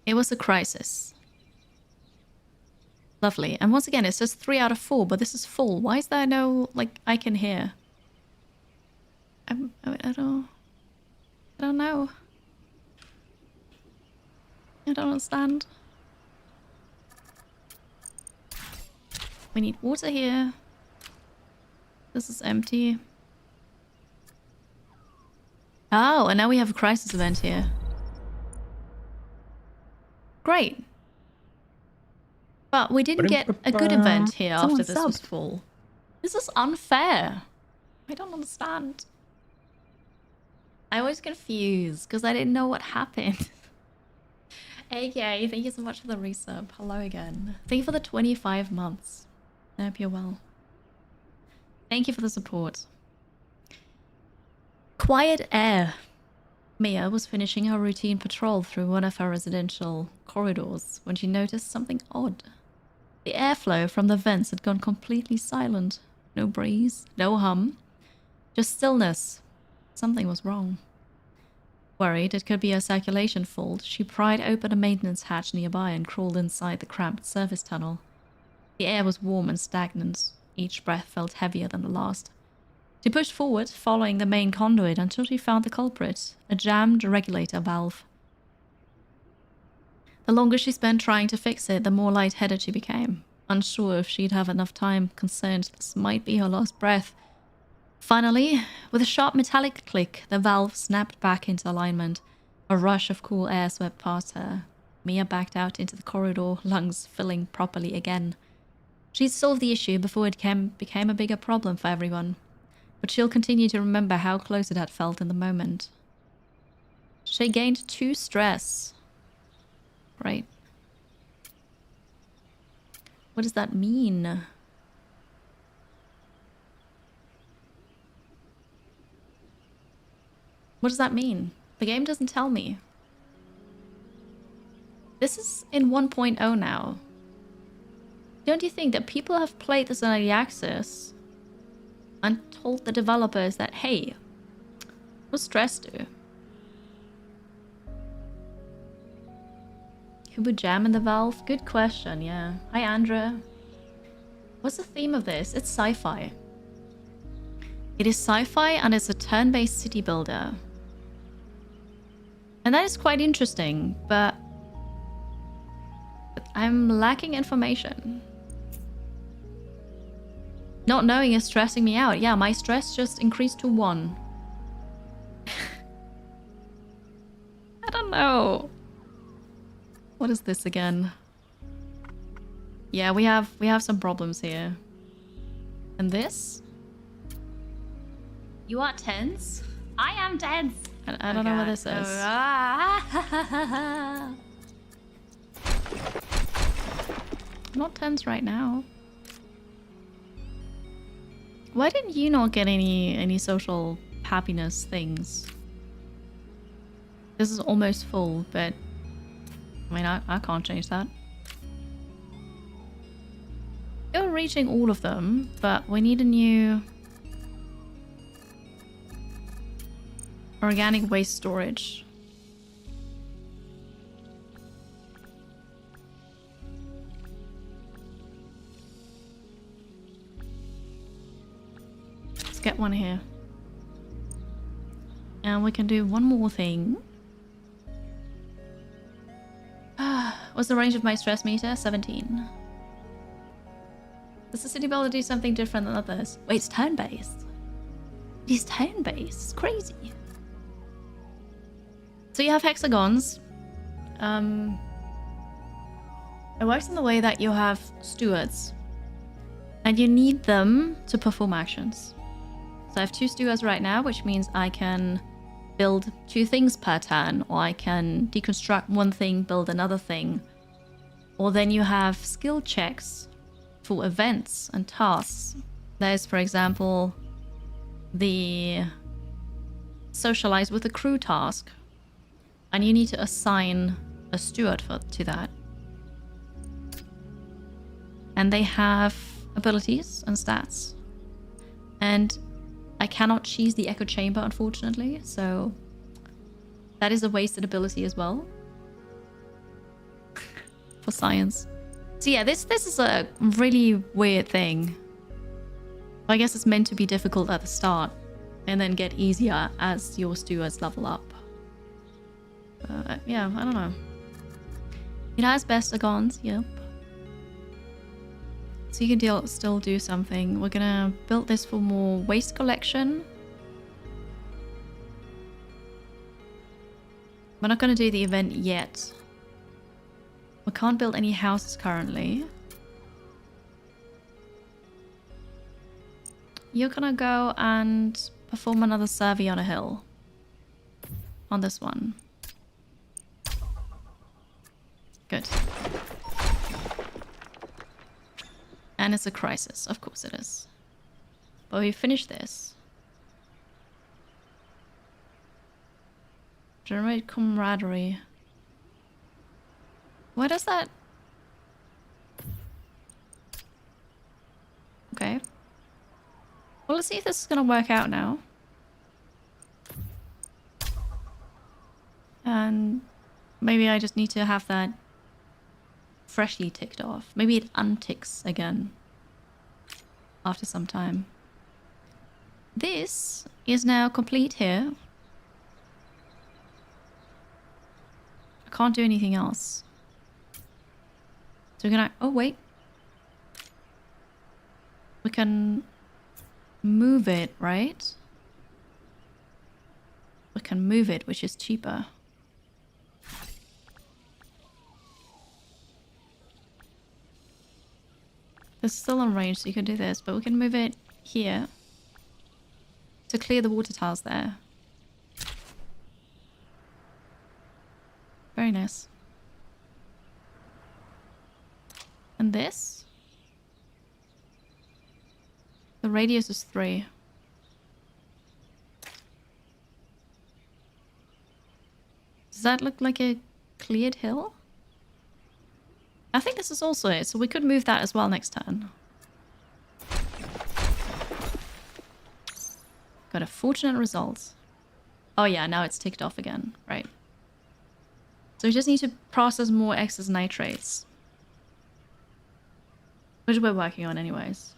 It was a crisis. Lovely. And once again, it says 3 out of 4, but this is full. Why is there no, like, icon here? I don't know. I don't understand. We need water here. This is empty. Oh, and now we have a crisis event here. Great. But we didn't get a good event here after this was full. This is unfair. I don't understand. I was confused because I didn't know what happened. Okay, thank you so much for the resub. Hello again. Thank you for the 25 months. I hope you're well. Thank you for the support. Quiet air. Mia was finishing her routine patrol through one of her residential corridors when she noticed something odd. The airflow from the vents had gone completely silent. No breeze, no hum, just stillness. Something was wrong. Worried it could be a circulation fault, she pried open a maintenance hatch nearby and crawled inside the cramped service tunnel. The air was warm and stagnant. Each breath felt heavier than the last. She pushed forward, following the main conduit until she found the culprit, a jammed regulator valve. The longer she spent trying to fix it, the more lightheaded she became. Unsure if she'd have enough time, concerned this might be her last breath. Finally, with a sharp metallic click, the valve snapped back into alignment. A rush of cool air swept past her. Mia backed out into the corridor, lungs filling properly again. She'd solved the issue before it became a bigger problem for everyone. But she'll continue to remember how close it had felt in the moment. She gained 2 stress. Right. What does that mean? What does that mean? The game doesn't tell me. This is in 1.0 now. Don't you think that people have played this in early access and told the developers that, hey, what's stress do? Who would jam in the valve? Good question, yeah. Hi, Andrea. What's the theme of this? It's sci-fi. It is sci-fi and it's a turn-based city builder. And that is quite interesting, but I'm lacking information. Not knowing is stressing me out. Yeah, my stress just increased to 1. I don't know. What is this again? Yeah, we have some problems here. And this? You are tense? I am tense. I don't know what this is. I'm not tense right now. Why didn't you not get any social happiness things? This is almost full, but I mean, I can't change that. You're reaching all of them, but we need a new organic waste storage. Let's get one here. And we can do one more thing. What's the range of my stress meter? 17. Does the city builder do something different than others? Wait, it's turn-based. It is turn-based. It's crazy. So you have hexagons. It works in the way that you have stewards. And you need them to perform actions. So I have 2 stewards right now, which means I can build 2 things per turn, or I can deconstruct one thing, build another thing. Or then you have skill checks for events and tasks. There's, for example, the socialize with the crew task. And you need to assign a steward to that. And they have abilities and stats. And I cannot cheese the echo chamber, unfortunately, so that is a wasted ability as well. For science. So yeah, this is a really weird thing. I guess it's meant to be difficult at the start and then get easier as your stewards level up. Yeah, I don't know. It has bestagons, yep. So you can still do something. We're gonna build this for more waste collection. We're not gonna do the event yet. We can't build any houses currently. you're gonna go and perform another survey on a hill. On this one. Good. And it's a crisis. Of course it is. But we finish this. Generate camaraderie. Why does that... Okay. Well, let's see if this is gonna work out now. And maybe I just need to have that freshly ticked off. Maybe it unticks again after some time. This is now complete here. I can't do anything else. So we're gonna... Oh, wait. We can move it, right? We can move it, which is cheaper. It's still on range, so you can do this, but we can move it here to clear the water tiles there. Very nice. And this? The radius is 3. Does that look like a cleared hill? I think this is also it, so we could move that as well next turn. Got a fortunate result. Oh yeah, now it's ticked off again, right. So we just need to process more excess nitrates. Which we're working on anyways.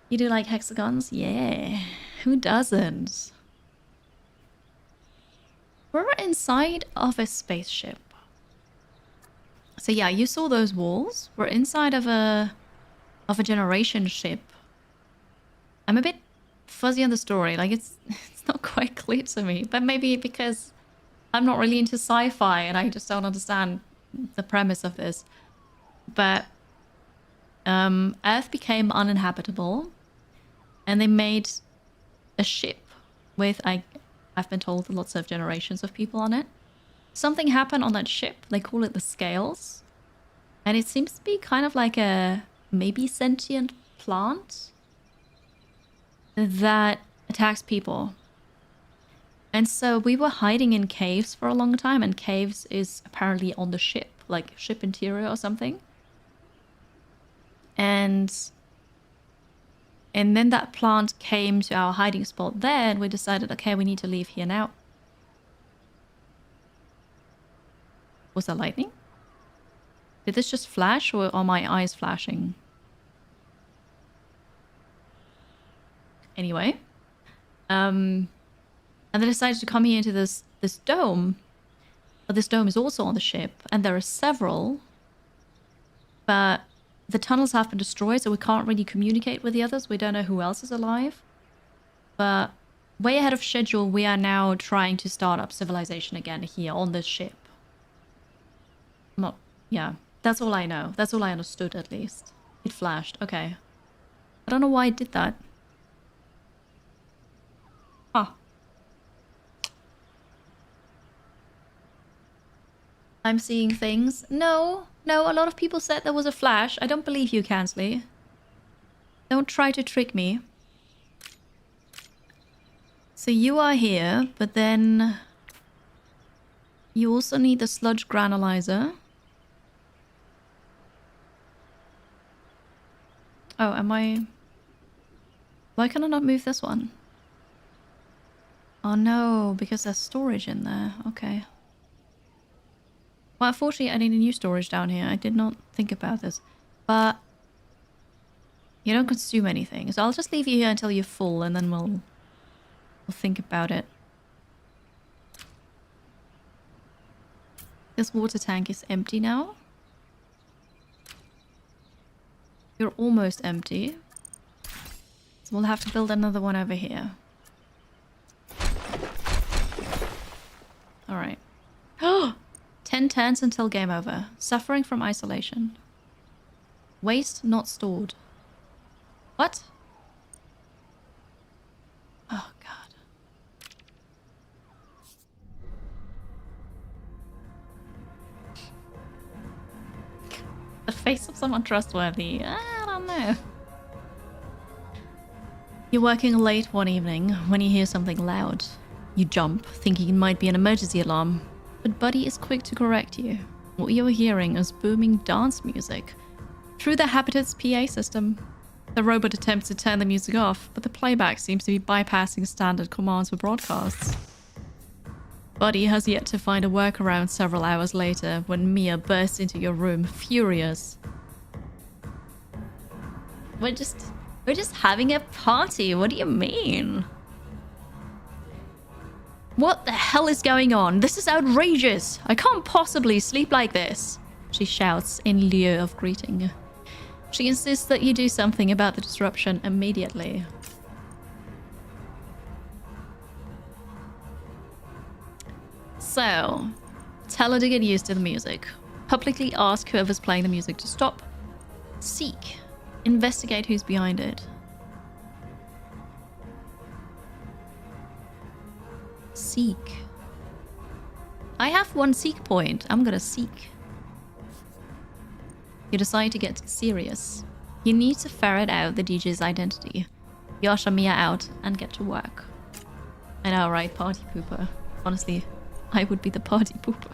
You do like hexagons? Yeah, who doesn't? We're inside of a spaceship. So yeah, you saw those walls. We're inside of a generation ship. I'm a bit fuzzy on the story. Like it's not quite clear to me. But maybe because I'm not really into sci-fi and I just don't understand the premise of this. But Earth became uninhabitable, and they made a ship with I've been told lots of generations of people on it. Something happened on that ship. They call it the Scales. And it seems to be kind of like a maybe sentient plant that attacks people. And so we were hiding in caves for a long time, and caves is apparently on the ship, like ship interior or something. And then that plant came to our hiding spot there, and we decided, okay, we need to leave here now. Was that lightning? Did this just flash, or are my eyes flashing? Anyway. And they decided to come here into this dome. But this dome is also on the ship, and there are several. But the tunnels have been destroyed, so we can't really communicate with the others. We don't know who else is alive. But way ahead of schedule, we are now trying to start up civilization again here on this ship. Not, yeah, that's all I know. That's all I understood, at least. It flashed. Okay. I don't know why it did that. Huh. I'm seeing things. No, a lot of people said there was a flash. I don't believe you, Kansley. Don't try to trick me. So you are here, but then you also need the sludge granulizer. Oh, am I... Why can I not move this one? Oh no, because there's storage in there. Okay. Well, unfortunately, I need a new storage down here. I did not think about this. But you don't consume anything. So I'll just leave you here until you're full, and then we'll think about it. This water tank is empty now. You're almost empty. So we'll have to build another one over here. Alright. Oh! 10 turns until game over. Suffering from isolation. Waste not stored. What? face of someone trustworthy. I don't know. You're working late one evening when you hear something loud. You jump, thinking it might be an emergency alarm, but Buddy is quick to correct you. What you're hearing is booming dance music through the Habitat's PA system. The robot attempts to turn the music off, but the playback seems to be bypassing standard commands for broadcasts. Buddy has yet to find a workaround several hours later when Mia bursts into your room, furious. We're just having a party. What do you mean? What the hell is going on? This is outrageous. I can't possibly sleep like this, she shouts in lieu of greeting. She insists that you do something about the disruption immediately. So, tell her to get used to the music. Publicly ask whoever's playing the music to stop. Seek. Investigate who's behind it. Seek. I have one seek point. I'm gonna seek. You decide to get serious. You need to ferret out the DJ's identity. You usher Mia out and get to work. I know, right? Party pooper. Honestly, I would be the party pooper.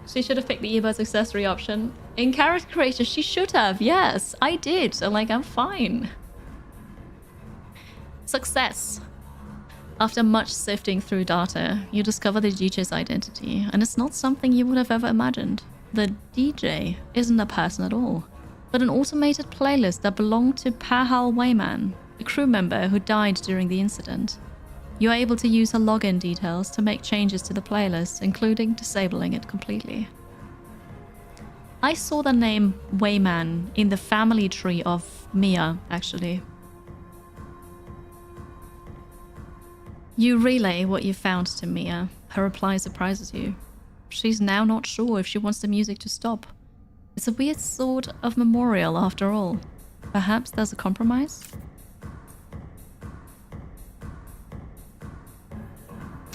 She should have picked the earbuds accessory option. In character creator, she should have. Yes, I did. So, like, I'm fine. Success. After much sifting through data, you discover the DJ's identity, and it's not something you would have ever imagined. The DJ isn't a person at all, but an automated playlist that belonged to Pahal Wayman, a crew member who died during the incident. You are able to use her login details to make changes to the playlist, including disabling it completely. I saw the name Wayman in the family tree of Mia, actually. You relay what you found to Mia. Her reply surprises you. She's now not sure if she wants the music to stop. It's a weird sort of memorial after all. Perhaps there's a compromise?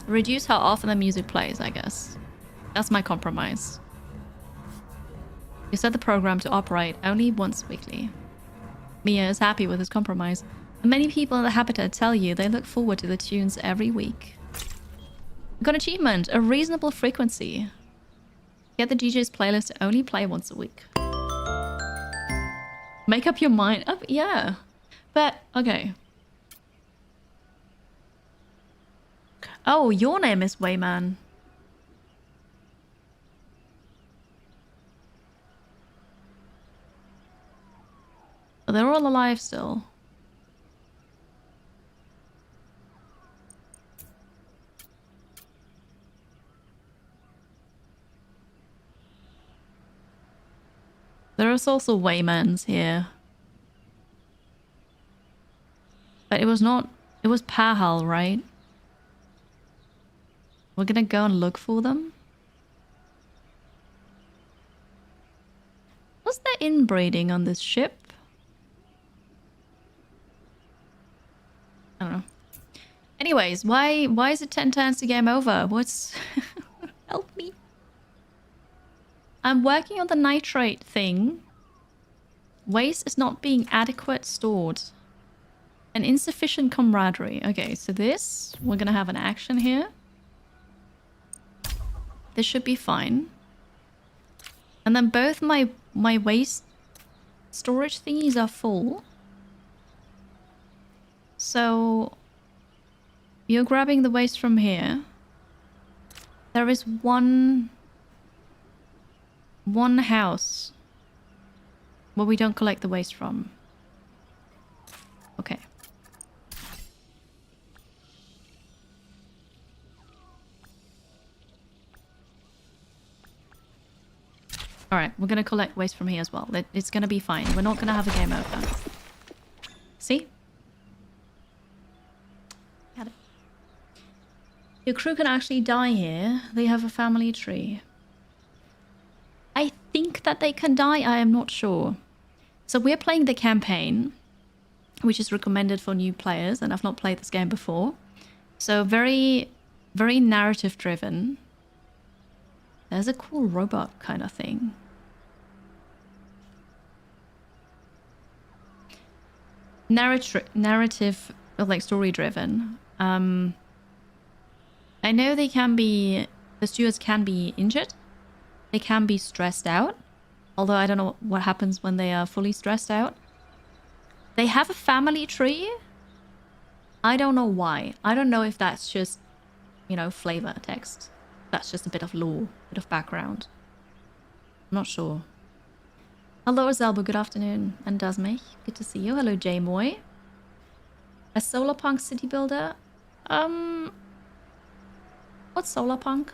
Reduce how often the music plays, I guess. That's my compromise. You set the program to operate only once weekly. Mia is happy with this compromise. Many people in the Habitat tell you they look forward to the tunes every week. Got achievement, a reasonable frequency. Get the DJ's playlist to only play once a week. Make up your mind. Oh, yeah. But, okay. Oh, your name is Wayman. Oh, they're all alive still. There is also Waymans here. But it was not... It was Pahal, right? We're gonna go and look for them? Was there inbreeding on this ship? I don't know. Anyways, why is it 10 turns to game over? What's... Help me. I'm working on the nitrate thing. Waste is not being adequate stored. And insufficient camaraderie. Okay, so this, we're gonna have an action here. This should be fine. And then both my waste storage thingies are full. So you're grabbing the waste from here. There is one house where we don't collect the waste from. Okay. Alright, we're gonna collect waste from here as well. It's gonna be fine. We're not gonna have a game over. See? Got it. Your crew can actually die here. They have a family tree. I think that they can die. I am not sure. So we're playing the campaign, which is recommended for new players, and I've not played this game before. So very, very narrative driven. There's a cool robot kind of thing. Narrative, like story driven. I know they can be, the stewards can be injured. They can be stressed out. Although I don't know what happens when they are fully stressed out. They have a family tree. I don't know why. I don't know if that's just, you know, flavor text. That's just a bit of lore, bit of background. I'm not sure. Hello, Zelba. Good afternoon. And Dasmich. Good to see you. Hello, J Moy. A solarpunk city builder. What's solarpunk?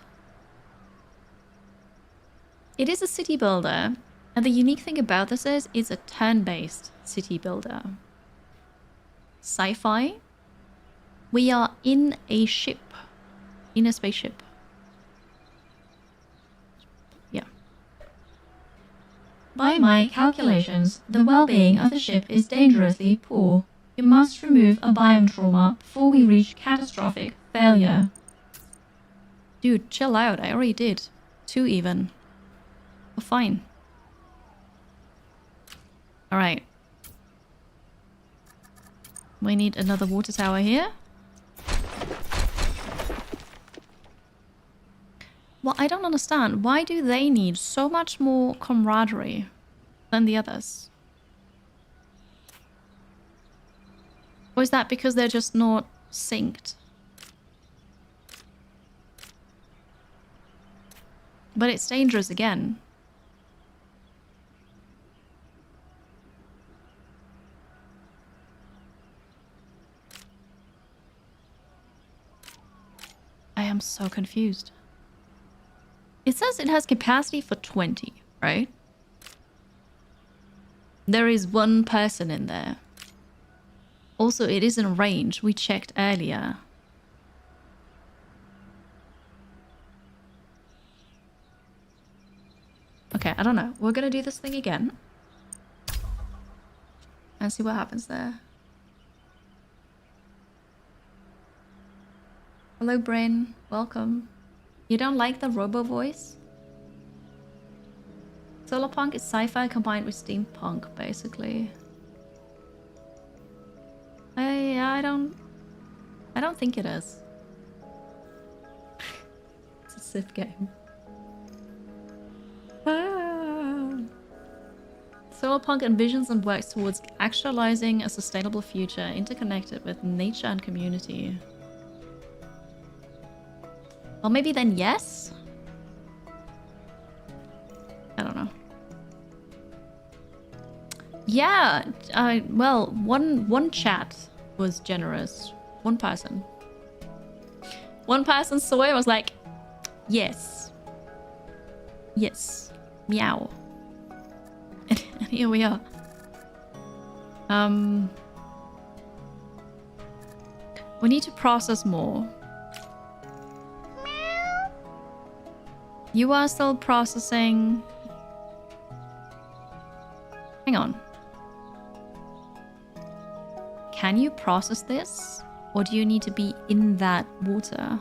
It is a city builder. And the unique thing about this is it's a turn-based city builder. Sci-fi. We are in a ship. In a spaceship. Yeah. By my calculations, the well-being of the ship is dangerously poor. You must remove a biome trauma before we reach catastrophic failure. Dude, chill out. I already did. 2 even. We're fine. Alright. We need another water tower here. Well, I don't understand. Why do they need so much more camaraderie than the others? Or is that because they're just not synced? But it's dangerous again. I am so confused. It says it has capacity for 20, right? There is 1 person in there. Also, it is in range. We checked earlier. Okay, I don't know. We're gonna do this thing again. And see what happens there. Hello, Brain. Welcome. You don't like the robo voice? Solarpunk is sci-fi combined with steampunk, basically. I don't think it is. It's a Civ game. Solarpunk envisions and works towards actualizing a sustainable future interconnected with nature and community. Well, maybe then yes? I don't know. Yeah, well, one chat was generous. One person. One person saw it and was like, yes. Yes. Meow. And here we are. We need to process more. You are still processing. Hang on. Can you process this? Or do you need to be in that water?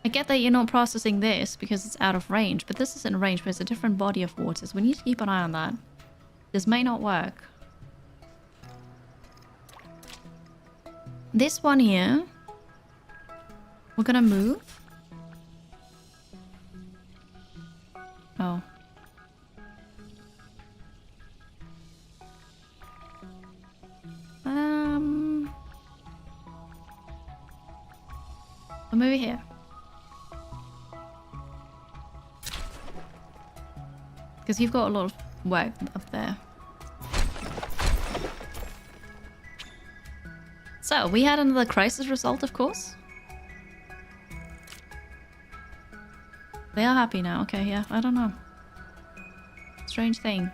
I get that you're not processing this because it's out of range, but this is in range, but it's a different body of waters. We need to keep an eye on that. This may not work. This one here, we're gonna move. Oh. We'll move it here. Because you've got a lot of work up there. So, we had another crisis result, of course. They are happy now. Okay, yeah, I don't know. Strange thing.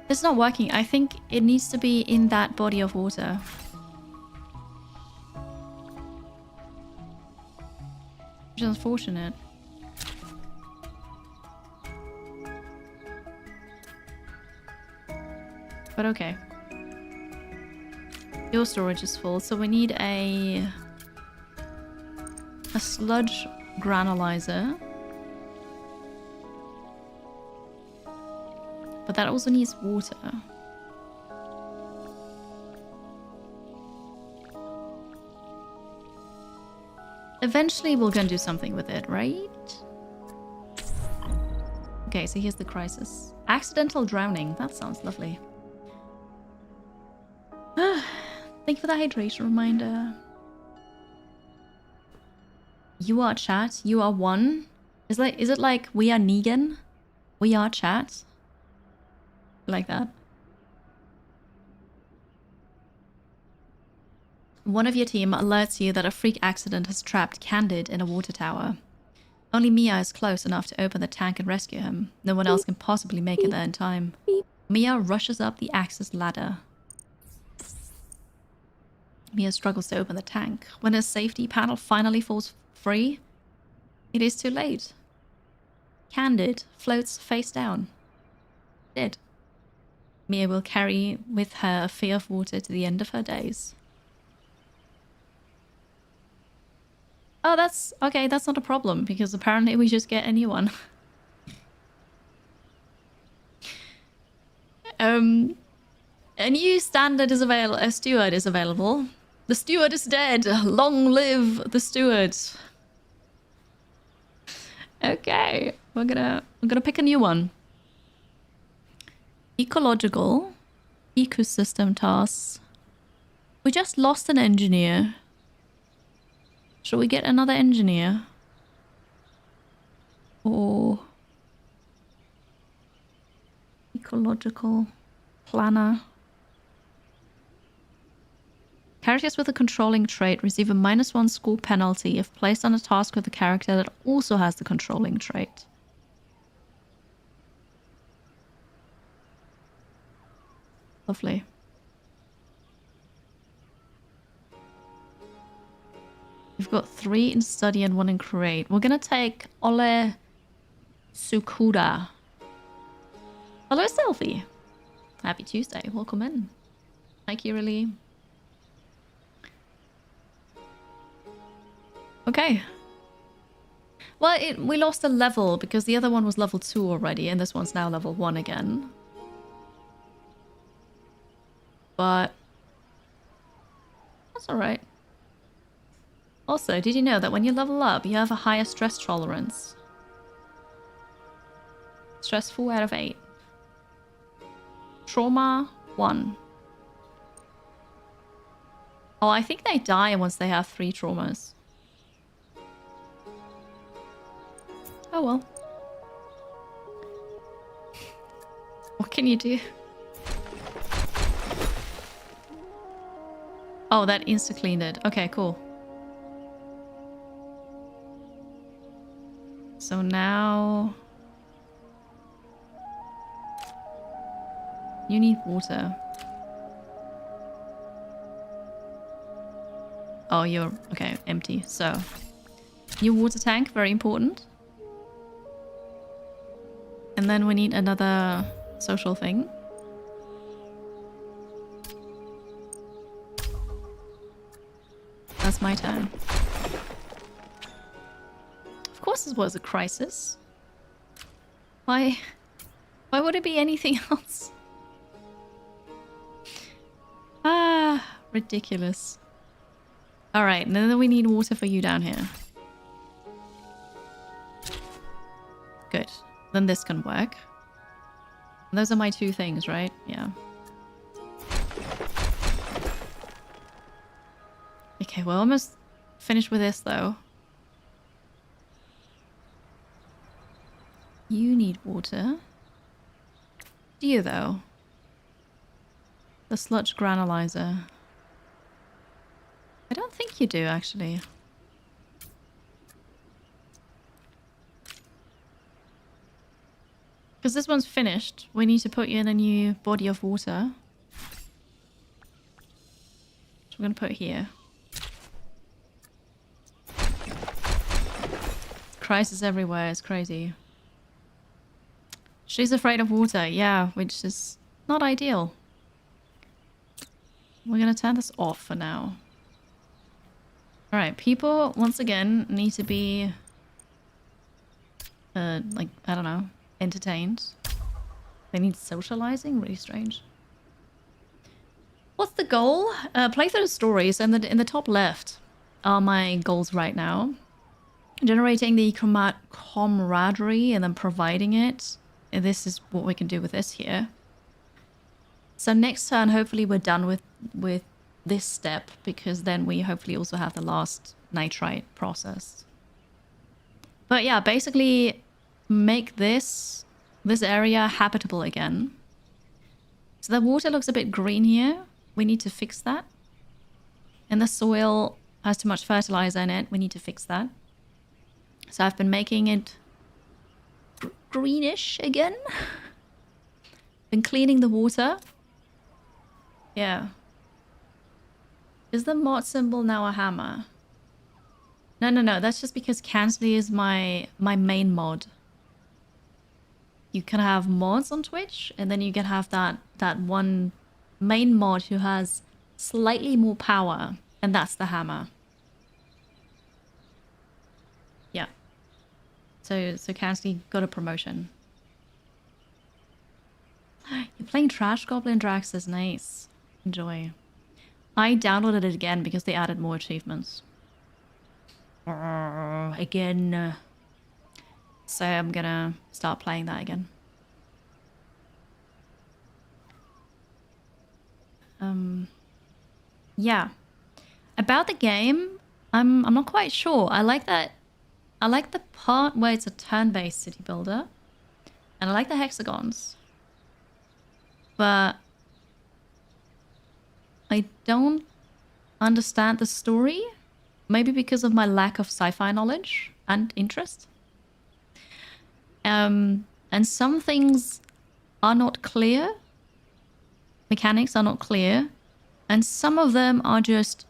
It's not working. I think it needs to be in that body of water. Which is unfortunate. But okay. Your storage is full, so we need a sludge granulizer. But that also needs water. Eventually we're gonna do something with it, right? Okay, so here's the crisis. Accidental drowning. That sounds lovely. Thank you for that hydration reminder. You are chat. You are one. Is it like we are Negan? We are chat. Like that. One of your team alerts you that a freak accident has trapped Candid in a water tower. Only Mia is close enough to open the tank and rescue him. No one else can possibly make it there in time. Mia rushes up the access ladder. Mia struggles to open the tank. When her safety panel finally falls free, it is too late. Candid floats face down. Dead. Mia will carry with her a fear of water to the end of her days. Oh, that's... okay, that's not a problem, because apparently we just get a new one. A new standard is available. A steward is available. The steward is dead. Long live the steward. Okay, we're gonna pick a new one. Ecological, ecosystem tasks. We just lost an engineer. Shall we get another engineer? Or ecological planner. Characters with a controlling trait receive a -1 school penalty if placed on a task with a character that also has the controlling trait. Lovely. We've got 3 in study and 1 in create. We're gonna take Ole Sukuda. Hello, Selfie. Happy Tuesday. Welcome in. Hi, Kiralee. Okay. Well, we lost a level because the other one was level 2 already, and this one's now level 1 again. But that's alright. Also, did you know that when you level up, you have a higher stress tolerance? Stress 4 out of 8. Trauma 1. Oh, I think they die once they have 3 traumas. Oh well. What can you do? Oh, that insta-cleaned it. Okay, cool. So now... you need water. Oh, you're... okay, empty. So... new water tank, very important. And then we need another social thing. That's my turn. Of course this was a crisis. Why would it be anything else? Ah, ridiculous. Alright, and then we need water for you down here. Good. Then this can work. Those are my 2 things, right? Yeah. Okay, we're almost finished with this, though. You need water. Do you, though? The sludge granulizer. I don't think you do, actually. Because this one's finished. We need to put you in a new body of water. So we're going to put it here. Crisis everywhere. It's crazy. She's afraid of water. Yeah, which is not ideal. we're gonna turn this off for now. Alright, people, once again, need to be, like, I don't know, entertained. They need socializing? Really strange. What's the goal? Play through the stories, and in the top left are my goals right now. Generating the camaraderie and then providing it. And this is what we can do with this here. So next turn, hopefully we're done with this step, because then we hopefully also have the last nitrite process. But yeah, basically make this area habitable again. So the water looks a bit green here. We need to fix that. And the soil has too much fertilizer in it. We need to fix that. So I've been making it greenish again. Been cleaning the water. Yeah. Is the mod symbol now a hammer? No. That's just because Kansley is my main mod. You can have mods on Twitch, and then you can have that one main mod who has slightly more power, and that's the hammer. Yeah. So Kansley got a promotion. You're playing Trash Goblin Draxus, nice. Enjoy. I downloaded it again because they added more achievements. Again. So I'm gonna start playing that again. Yeah. About the game, I'm not quite sure. I like that. I like the part where it's a turn-based city builder. And I like the hexagons. But I don't understand the story. Maybe because of my lack of sci-fi knowledge and interest. And some things are not clear. Mechanics are not clear. And some of them are just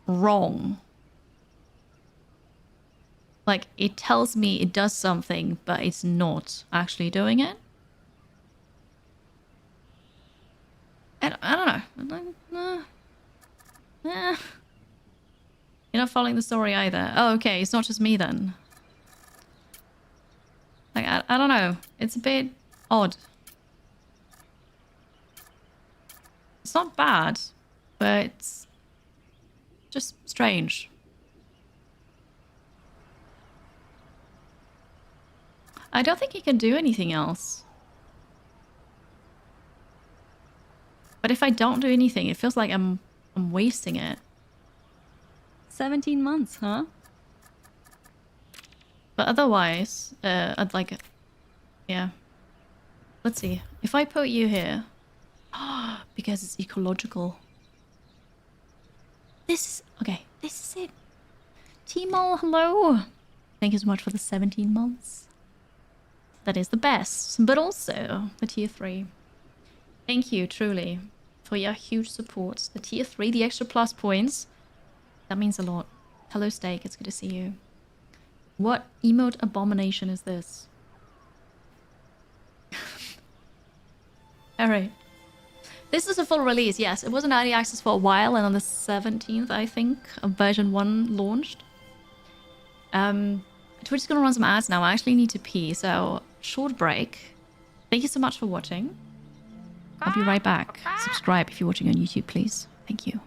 wrong. Like, it tells me it does something, but it's not actually doing it. I don't know. You're not following the story either. Oh, okay. It's not just me then. Like, I don't know. It's a bit odd. It's not bad, but it's just strange. I don't think you can do anything else. But if I don't do anything, it feels like I'm wasting it. 17 months, huh? But otherwise, I'd like it. Yeah. Let's see. If I put you here... because it's ecological. This is... Okay, this is it. Timo, hello. Thank you so much for the 17 months. That is the best. But also, the tier 3. Thank you, truly, for your huge support. The tier 3, the extra plus points. That means a lot. Hello, Steak. It's good to see you. What emote abomination is this? Alright. This is a full release, yes. It was in early access for a while, and on the 17th, I think, version 1 launched. Twitch is going to run some ads now. I actually need to pee, so short break. Thank you so much for watching. I'll be right back. Subscribe if you're watching on YouTube, please. Thank you.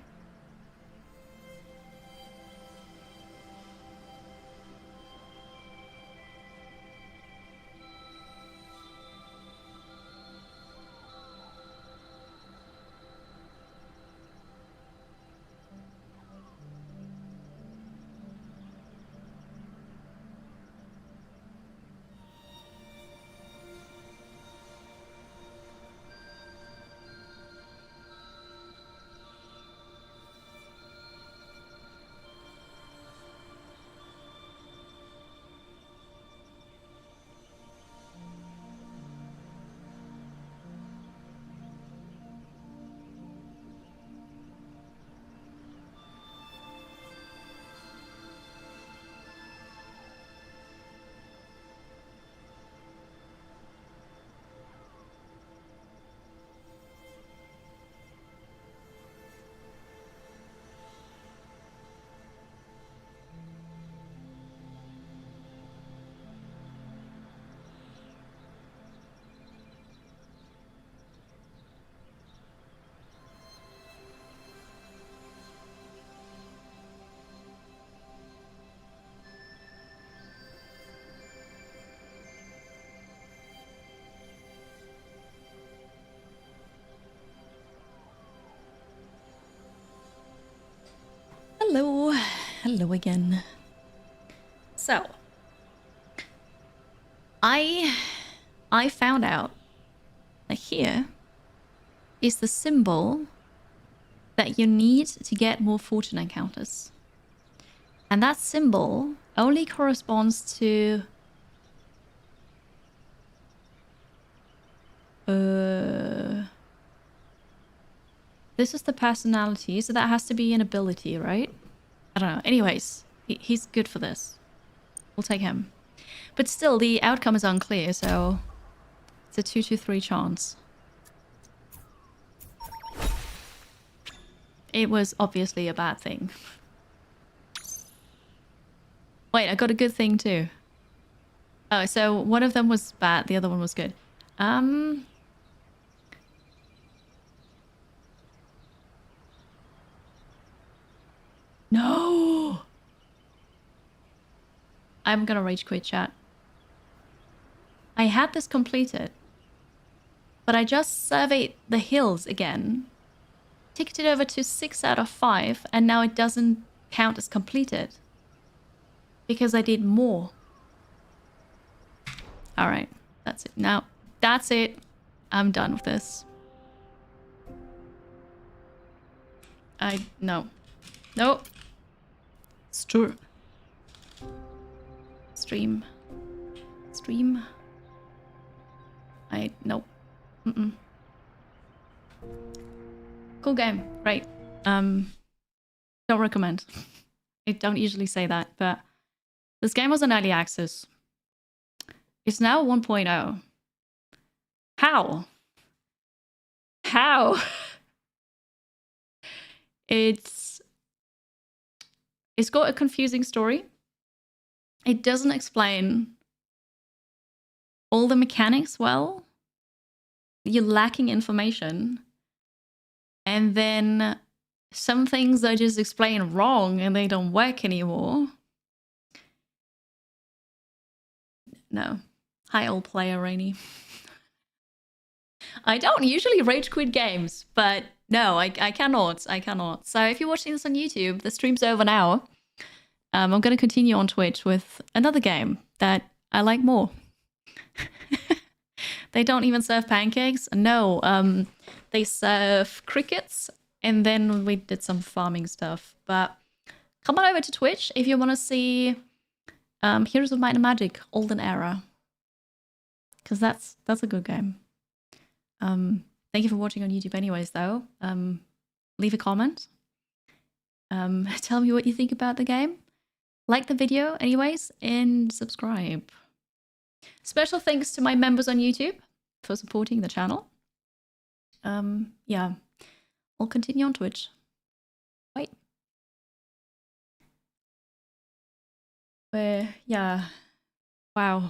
Hello. Hello again. So, I found out that here is the symbol that you need to get more fortune encounters. And that symbol only corresponds to this is the personality, so that has to be an ability, right? I don't know. Anyways, he's good for this. We'll take him. But still, the outcome is unclear, so it's a 2 to 3 chance. It was obviously a bad thing. Wait, I got a good thing too. Oh, so one of them was bad, the other one was good. No! I'm gonna rage quit, chat. I had this completed, but I just surveyed the hills again, ticked it over to 6 out of 5, and now it doesn't count as completed because I did more. All right, that's it. Now, that's it. I'm done with this. No. Nope. It's true. Stream. Nope. Cool game. Right. Don't recommend. I don't usually say that, but this game was in early access. It's now 1.0. How? It's got a confusing story. It doesn't explain all the mechanics well. You're lacking information. And then some things are just explained wrong and they don't work anymore. No. Hi, old player, Rainy. I don't usually rage quit games, but no, I cannot. So if you're watching this on YouTube, the stream's over now. I'm going to continue on Twitch with another game that I like more. They don't even serve pancakes. No, they serve crickets, and then we did some farming stuff. But come on over to Twitch if you want to see Heroes of Might and Magic Olden Era, because that's a good game. Thank you for watching on YouTube anyways, though. Leave a comment. Tell me what you think about the game. Like the video anyways, and subscribe. Special thanks to my members on YouTube for supporting the channel. Yeah, I'll continue on Twitch. Wait. Yeah. Wow.